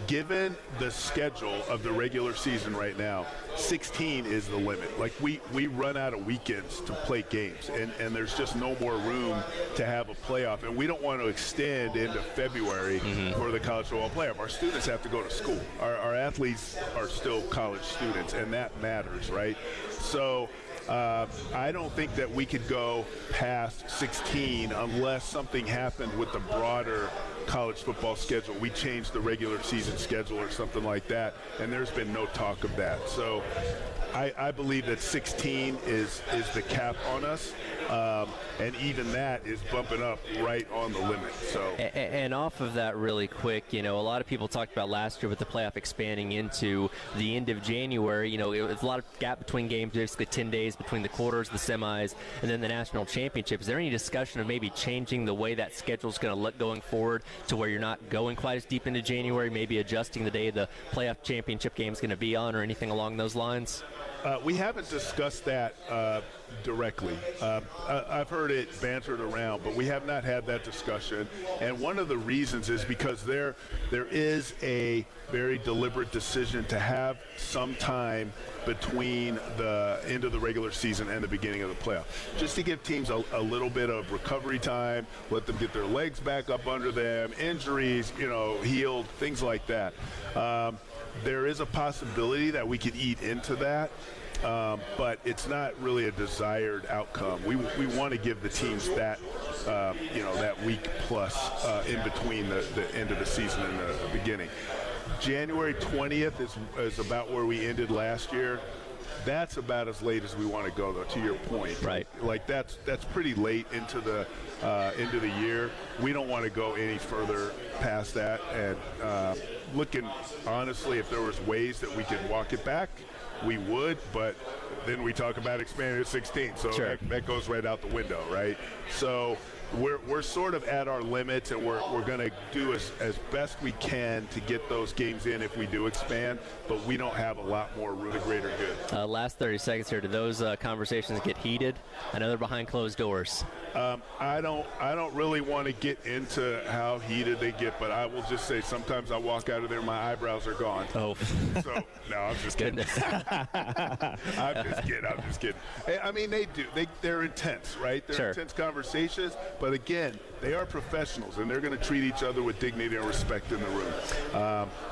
given the schedule of the regular season right now, 16 is the limit. Like we run out of weekends to play games, and there's just no more room to have a playoff, and we don't want to extend into February for the college football playoff. Our students have to go to school. Our athletes are still college students, and that matters, right? So I don't think that we could go past 16 unless something happened with the broader college football schedule. We changed the regular season schedule or something like that, and there's been no talk of that. So I believe that 16 is the cap on us, and even that is bumping up right on the limit. So, and off of that really quick, a lot of people talked about last year with the playoff expanding into the end of January. It was a lot of gap between games, basically 10 days between the quarters, the semis, and then the national championship. Is there any discussion of maybe changing the way that schedule is going to look going forward to where you're not going quite as deep into January, maybe adjusting the day the playoff championship game is going to be on, or anything along those lines? We haven't discussed that directly. I've heard it bantered around, but we have not had that discussion. And one of the reasons is because there is a very deliberate decision to have some time between the end of the regular season and the beginning of the playoff, just to give teams a little bit of recovery time, let them get their legs back up under them, injuries, healed, things like that. There is a possibility that we could eat into that, but it's not really a desired outcome. We want to give the teams that, that week plus in between the end of the season and the beginning. January 20th is about where we ended last year. That's about as late as we want to go, though, to your point. Right. Like that's pretty late into the year. We don't want to go any further past that. And looking, honestly, if there was ways that we could walk it back, we would. But then we talk about expanding to 16. So sure. that goes right out the window, right? So we're sort of at our limits, and we're going to do as best we can to get those games in if we do expand, but we don't have a lot more room to greater good. Last 30 seconds here. Do those conversations get heated? I know they're behind closed doors. I don't really want to get into how heated they get, but I will just say sometimes I walk out of there, my eyebrows are gone. Oh. So, no, I'm just kidding. I'm just kidding. I mean, they're intense, right? They're sure. intense conversations, but again, they are professionals, and they're going to treat each other with dignity and respect in the room.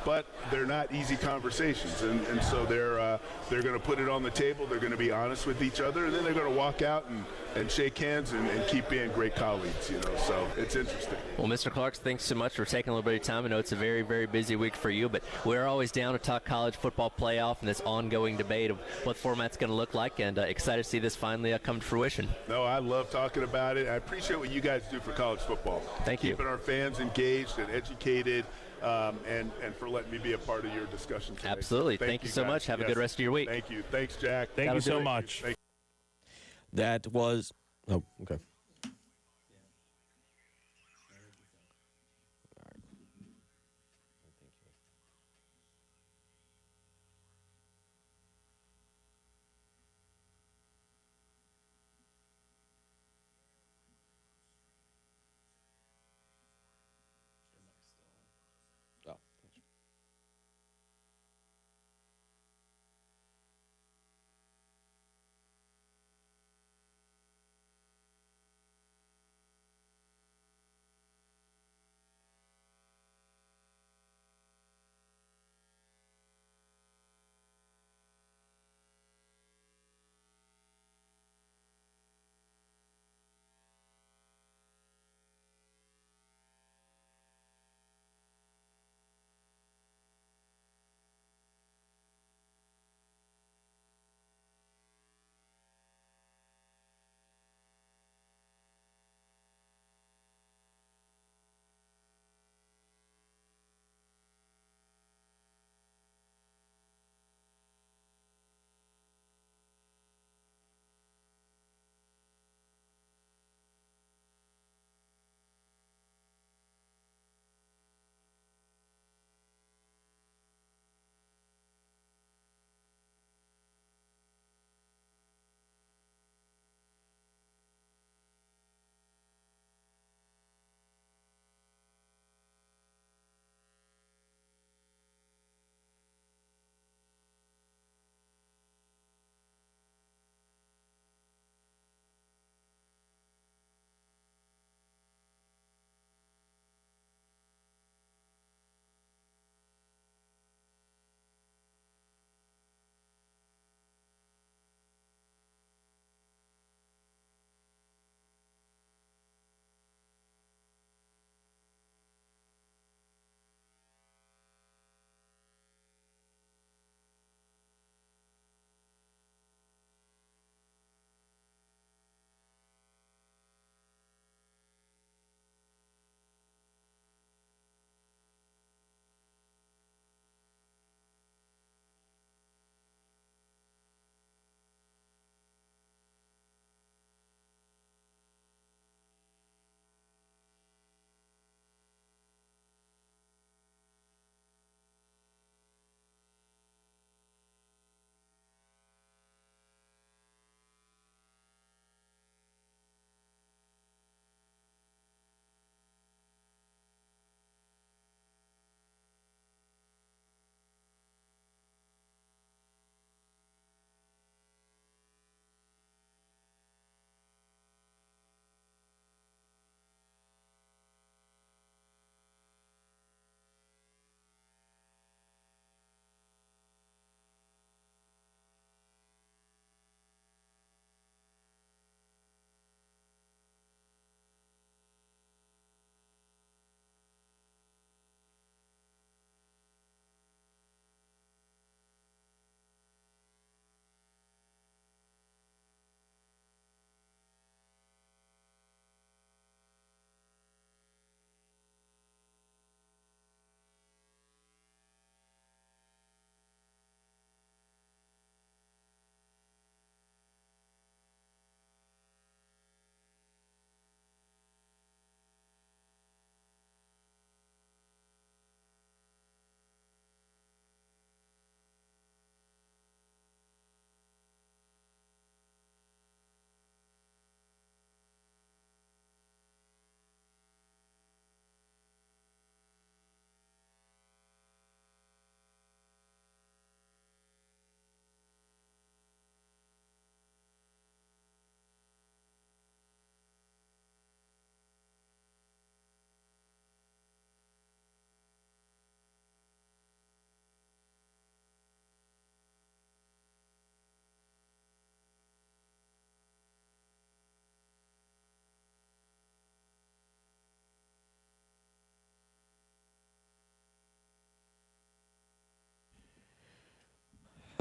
But they're not easy conversations, and so they're going to put it on the table. They're going to be honest with each other, and then they're going to walk out and shake hands and keep being great colleagues. So it's interesting. Well, Mr. Clark, thanks so much for taking a little bit of time. I know it's a very, very busy week for you, but we're always down to talk college football playoff and this ongoing debate of what format's going to look like, and excited to see this finally come to fruition. No, I love talking about it. I appreciate what you guys do for college football. Thank you. Keeping our fans engaged and educated, and for letting me be a part of your discussion today. Absolutely. Thank you so guys. much. Have a good rest of your week. Thank you. Thanks, Jack. Thank you so much. That was – oh, okay.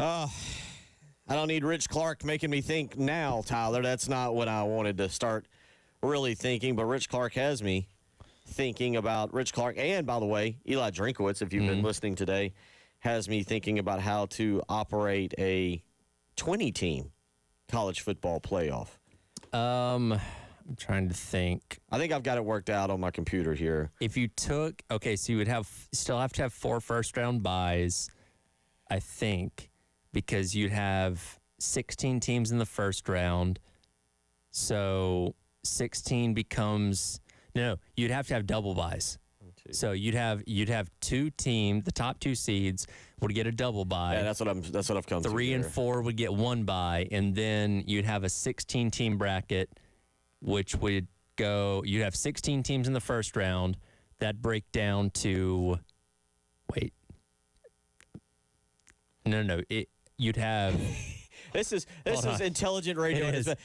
I don't need Rich Clark making me think now, Tyler. That's not what I wanted to start really thinking, but Rich Clark has me thinking about Rich Clark. And, by the way, Eli Drinkowitz, if you've been listening today, has me thinking about how to operate a 20-team college football playoff. I'm trying to think. I think I've got it worked out on my computer here. If you took, okay, so you would still have to have 4 first-round buys, I think, because you'd have 16 teams in the first round. So 16 becomes you'd have to have double buys. So you'd have 2 teams, the top 2 seeds would get a double bye. Yeah, that's what I've come to. 3 and 4 would get 1 bye, and then you'd have a 16-team bracket, which would go. You'd have 16 teams in the first round. That break down to, wait, no, you'd have. This is intelligent radio. But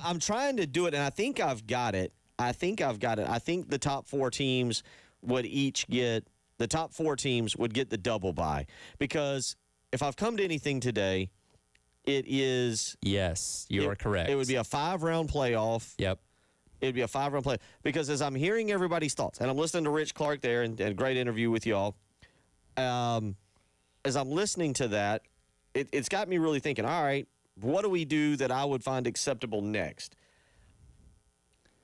I'm trying to do it, and I think I've got it. I think the top 4 teams would each get the top 4 teams would get the double bye, because if I've come to anything today, it is yes, you are correct. It would be a 5-round playoff. Yep. It would be a 5-round play, because as I'm hearing everybody's thoughts, and I'm listening to Rich Clark there, and a great interview with y'all. As I'm listening to that, it's got me really thinking. All right, what do we do that I would find acceptable next?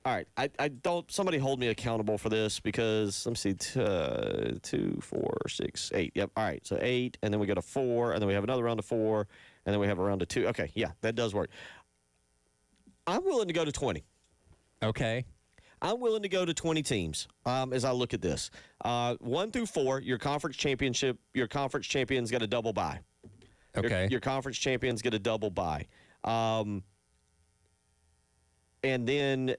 All right, I don't. Somebody hold me accountable for this, because let me see, 2, 4, 6, 8. Yep. All right, so 8, and then we go to 4, and then we have another round of 4, and then we have a round of 2. Okay, yeah, that does work. I'm willing to go to 20. Okay. I'm willing to go to 20 teams as I look at this. 1 through 4, your conference champions get a double bye. Okay. Your conference champions get a double bye. And then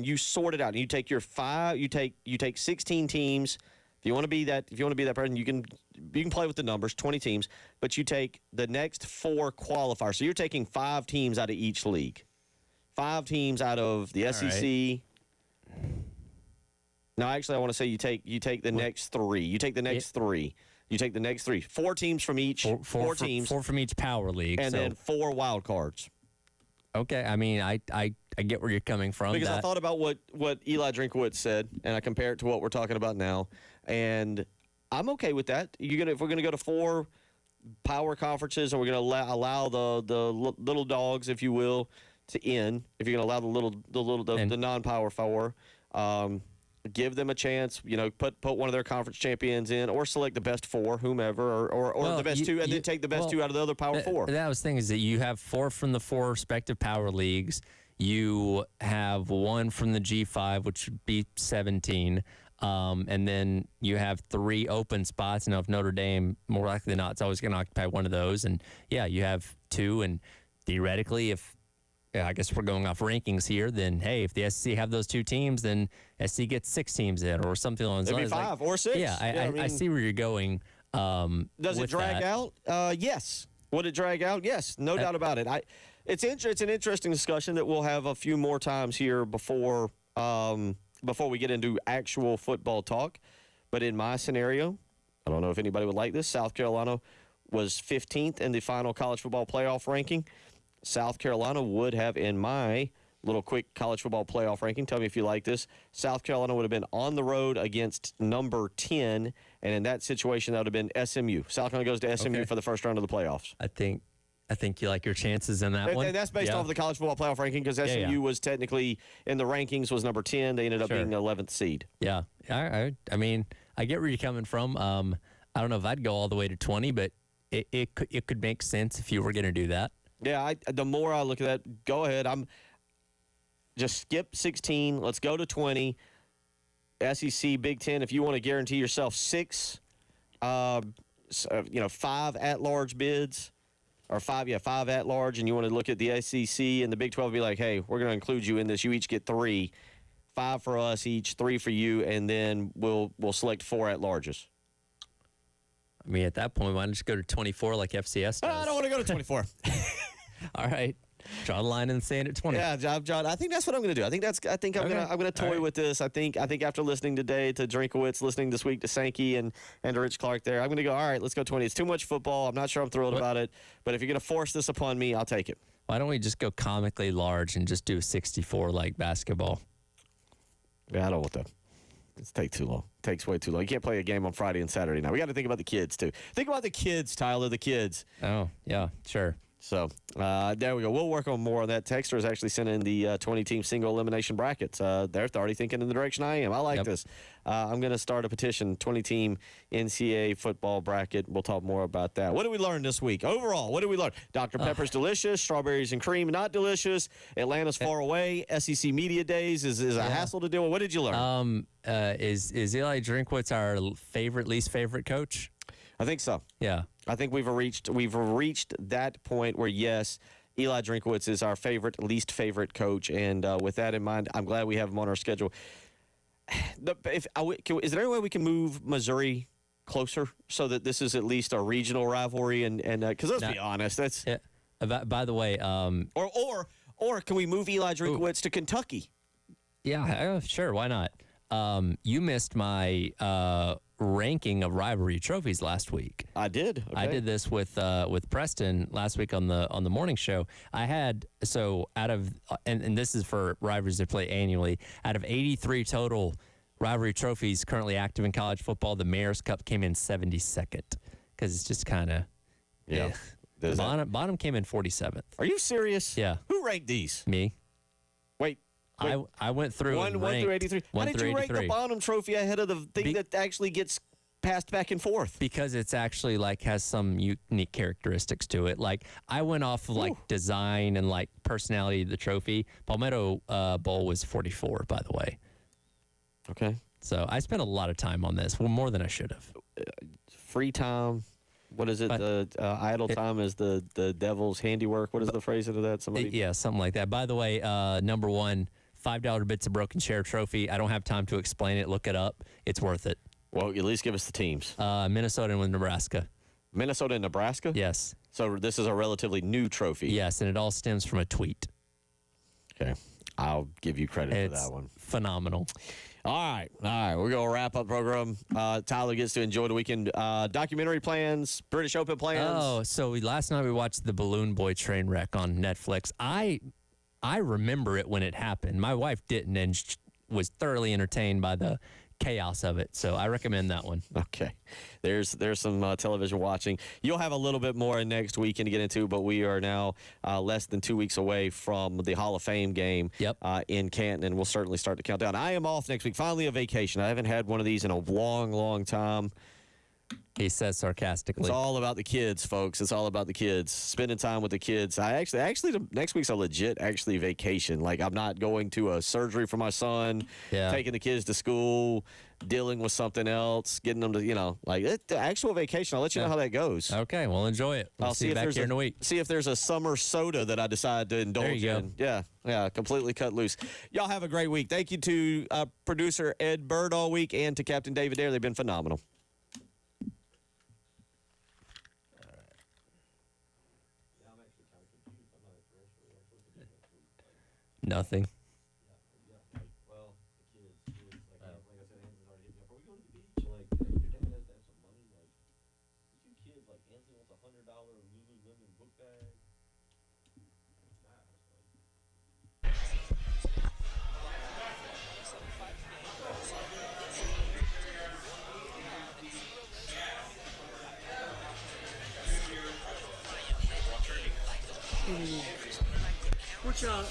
you sort it out. And you take your 5. You take 16 teams. If you want to be that person, you can play with the numbers, 20 teams. But you take the next 4 qualifiers. So you're taking 5 teams out of each league. 5 teams out of the SEC. Right. No, actually, I want to say you take the next 3. You take the next 3. You take the next 3. 4 teams from each. 4 teams. 4 from each power league. And then 4 wild cards. Okay, I mean, I get where you're coming from. Because I thought about what Eli Drinkowitz said, and I compare it to what we're talking about now, and I'm okay with that. If we're gonna go to 4 power conferences, and we're gonna allow the little dogs, if you will, to in. If you're gonna allow the non-power 4, give them a chance. Put one of their conference champions in, or select the best 4, whomever, or the best 2, and then take the best 2 out of the other power 4. That was the thing, is that you have 4 from the 4 respective power leagues. You have 1 from the G5, which would be 17. And then you have 3 open spots. Now, if Notre Dame, more likely than not, it's always going to occupy one of those. And, yeah, you have 2. And theoretically, I guess we're going off rankings here, then, hey, if the SEC have those 2 teams, then SC gets 6 teams in, or something along those lines. Maybe 5 or 6. Yeah, I see where you're going. Does it drag out? Yes. Would it drag out? Yes, no doubt about it. It's an interesting discussion that we'll have a few more times here before we get into actual football talk. But in my scenario, I don't know if anybody would like this, South Carolina was 15th in the final college football playoff ranking. South Carolina would have, in my little quick college football playoff ranking, tell me if you like this, South Carolina would have been on the road against number 10, and in that situation, that would have been SMU. South Carolina goes to SMU for the first round of the playoffs. I think you like your chances in that one. And that's based off the college football playoff ranking, because SMU was technically, in the rankings, was number 10. They ended up being the 11th seed. Yeah. I mean, I get where you're coming from. I don't know if I'd go all the way to 20, but it could make sense if you were going to do that. Yeah, the more I look at that, go ahead. Just skip 16. Let's go to 20. SEC, Big Ten, if you want to guarantee yourself 6, 5 at-large bids, or 5 at-large, and you want to look at the SEC and the Big 12 and be like, hey, we're going to include you in this. You each get 3. 5 for us each, 3 for you, and then we'll select 4 at-larges. I mean, at that point, why don't you just go to 24 like FCS does? I don't want to go to 24. All right. Draw the line in the sand at 20. Yeah, John. I think that's what I'm going to do. I think I'm going to toy with this. I think after listening today to Drinkowitz, listening this week to Sankey and to Rich Clark there, I'm going to go, all right, let's go 20. It's too much football. I'm not sure I'm thrilled about it. But if you're going to force this upon me, I'll take it. Why don't we just go comically large and just do 64 like basketball? Yeah, I don't want that. It's take too long. It takes way too long. You can't play a game on Friday and Saturday now. We got to think about the kids, too. Think about the kids, Tyler, the kids. Oh, yeah, sure. So there we go. We'll work on more on that. Texter has actually sent in the 20-team single elimination brackets. They're already thinking in the direction I am. I like this. I'm going to start a petition, 20-team NCAA football bracket. We'll talk more about that. What did we learn this week? Overall, what did we learn? Dr. Pepper's delicious. Strawberries and cream, not delicious. Atlanta's far away. SEC Media Days is a hassle to deal with. What did you learn? Is Eli Drinkwitz our least favorite coach? I think so. Yeah. I think we've reached that point where, yes, Eli Drinkwitz is our least favorite coach. And with that in mind, I'm glad we have him on our schedule. Is there any way we can move Missouri closer so that this is at least a regional rivalry? And because let's be honest, that's. Yeah. By the way, or can we move Eli Drinkwitz to Kentucky? Yeah, sure. Why not? You missed my ranking of rivalry trophies last week. I did. Okay. I did this with Preston last week on the morning show. I had out of and this is for rivalries that play annually. Out of 83 total rivalry trophies currently active in college football, the Mayor's Cup came in 72nd because it's just kind of The bottom came in 47th. Are you serious? Yeah. Who ranked these? Me. Wait. I went through 1 through 83. How did you rank the bottom trophy ahead of the thing that actually gets passed back and forth? Because it's actually has some unique characteristics to it. Like I went off of design and personality of the trophy. Palmetto Bowl was 44, by the way. Okay. So I spent a lot of time on this. Well, more than I should have. Free time. What is it? The idle time is the devil's handiwork. What is the phrase of that? Yeah, something like that. By the way, number one, $5 Bits of Broken Share trophy. I don't have time to explain it. Look it up. It's worth it. Well, at least give us the teams. Minnesota and Nebraska. Minnesota and Nebraska? Yes. So this is a relatively new trophy. Yes, and it all stems from a tweet. Okay. I'll give you credit for that one. Phenomenal. All right. We're going to wrap up the program. Tyler gets to enjoy the weekend. Documentary plans, British Open plans. Oh, so last night we watched the Balloon Boy train wreck on Netflix. I remember it when it happened. My wife didn't and was thoroughly entertained by the chaos of it. So I recommend that one. Okay. There's some television watching. You'll have a little bit more next weekend to get into, but we are now less than 2 weeks away from the Hall of Fame game in Canton, and we'll certainly start to count down. I am off next week. Finally a vacation. I haven't had one of these in a long, long time. He says sarcastically. It's all about the kids, folks. It's all about the kids. Spending time with the kids. I actually next week's a legit vacation. Like I'm not going to a surgery for my son, taking the kids to school, dealing with something else, getting them to, the actual vacation. I'll let you know how that goes. Okay, well, enjoy it. I'll see you back here in a week. See if there's a summer soda that I decide to indulge in. Yeah, completely cut loose. Y'all have a great week. Thank you to producer Ed Bird all week and to Captain David Dare. They've been phenomenal. Nothing. What's up?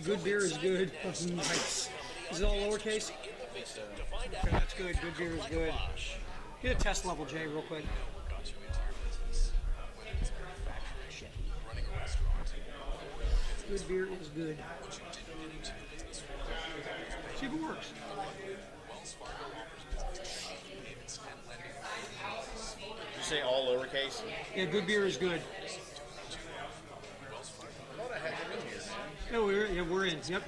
Good beer is good. Nice. Is it all lowercase? Okay, that's good. Good beer is good. Get a test level, Jay, real quick. Good beer is good. See if it works. Did you say all lowercase? Yeah, good beer is good. Oh, we're in. Yep.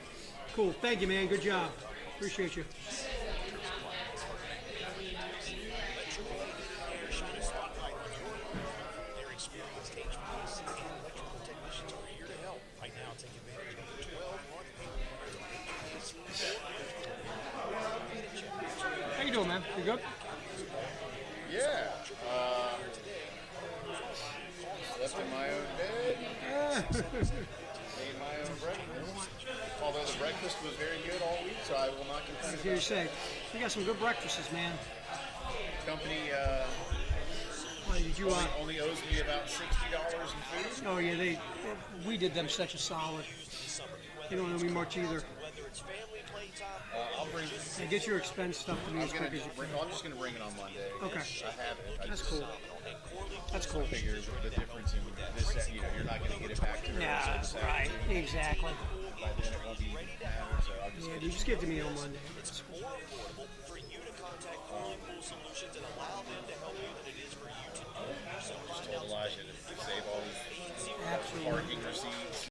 Cool. Thank you, man. Good job. Appreciate you. You good? Yeah. Slept in my own bed. Made my own breakfast. Although the breakfast was very good all week, so I will not complain. I hear you say, you got some good breakfasts, man. Company Did you, only owes me about $60 in food. Oh yeah, we did them such a solid. They don't owe me much either. I'll bring. Hey, get your expense stuff to me as quick as you can. I'm just going to bring it on Monday. Okay. I have it. That's cool. That's cool. Figure the difference in this. You know, you're not going to get it back to her. Yeah, right. Exactly. By then it won't be matter. So I'll just. Yeah, you just give it to me on Monday. That's cool. Just told Elijah to save all these parking receipts.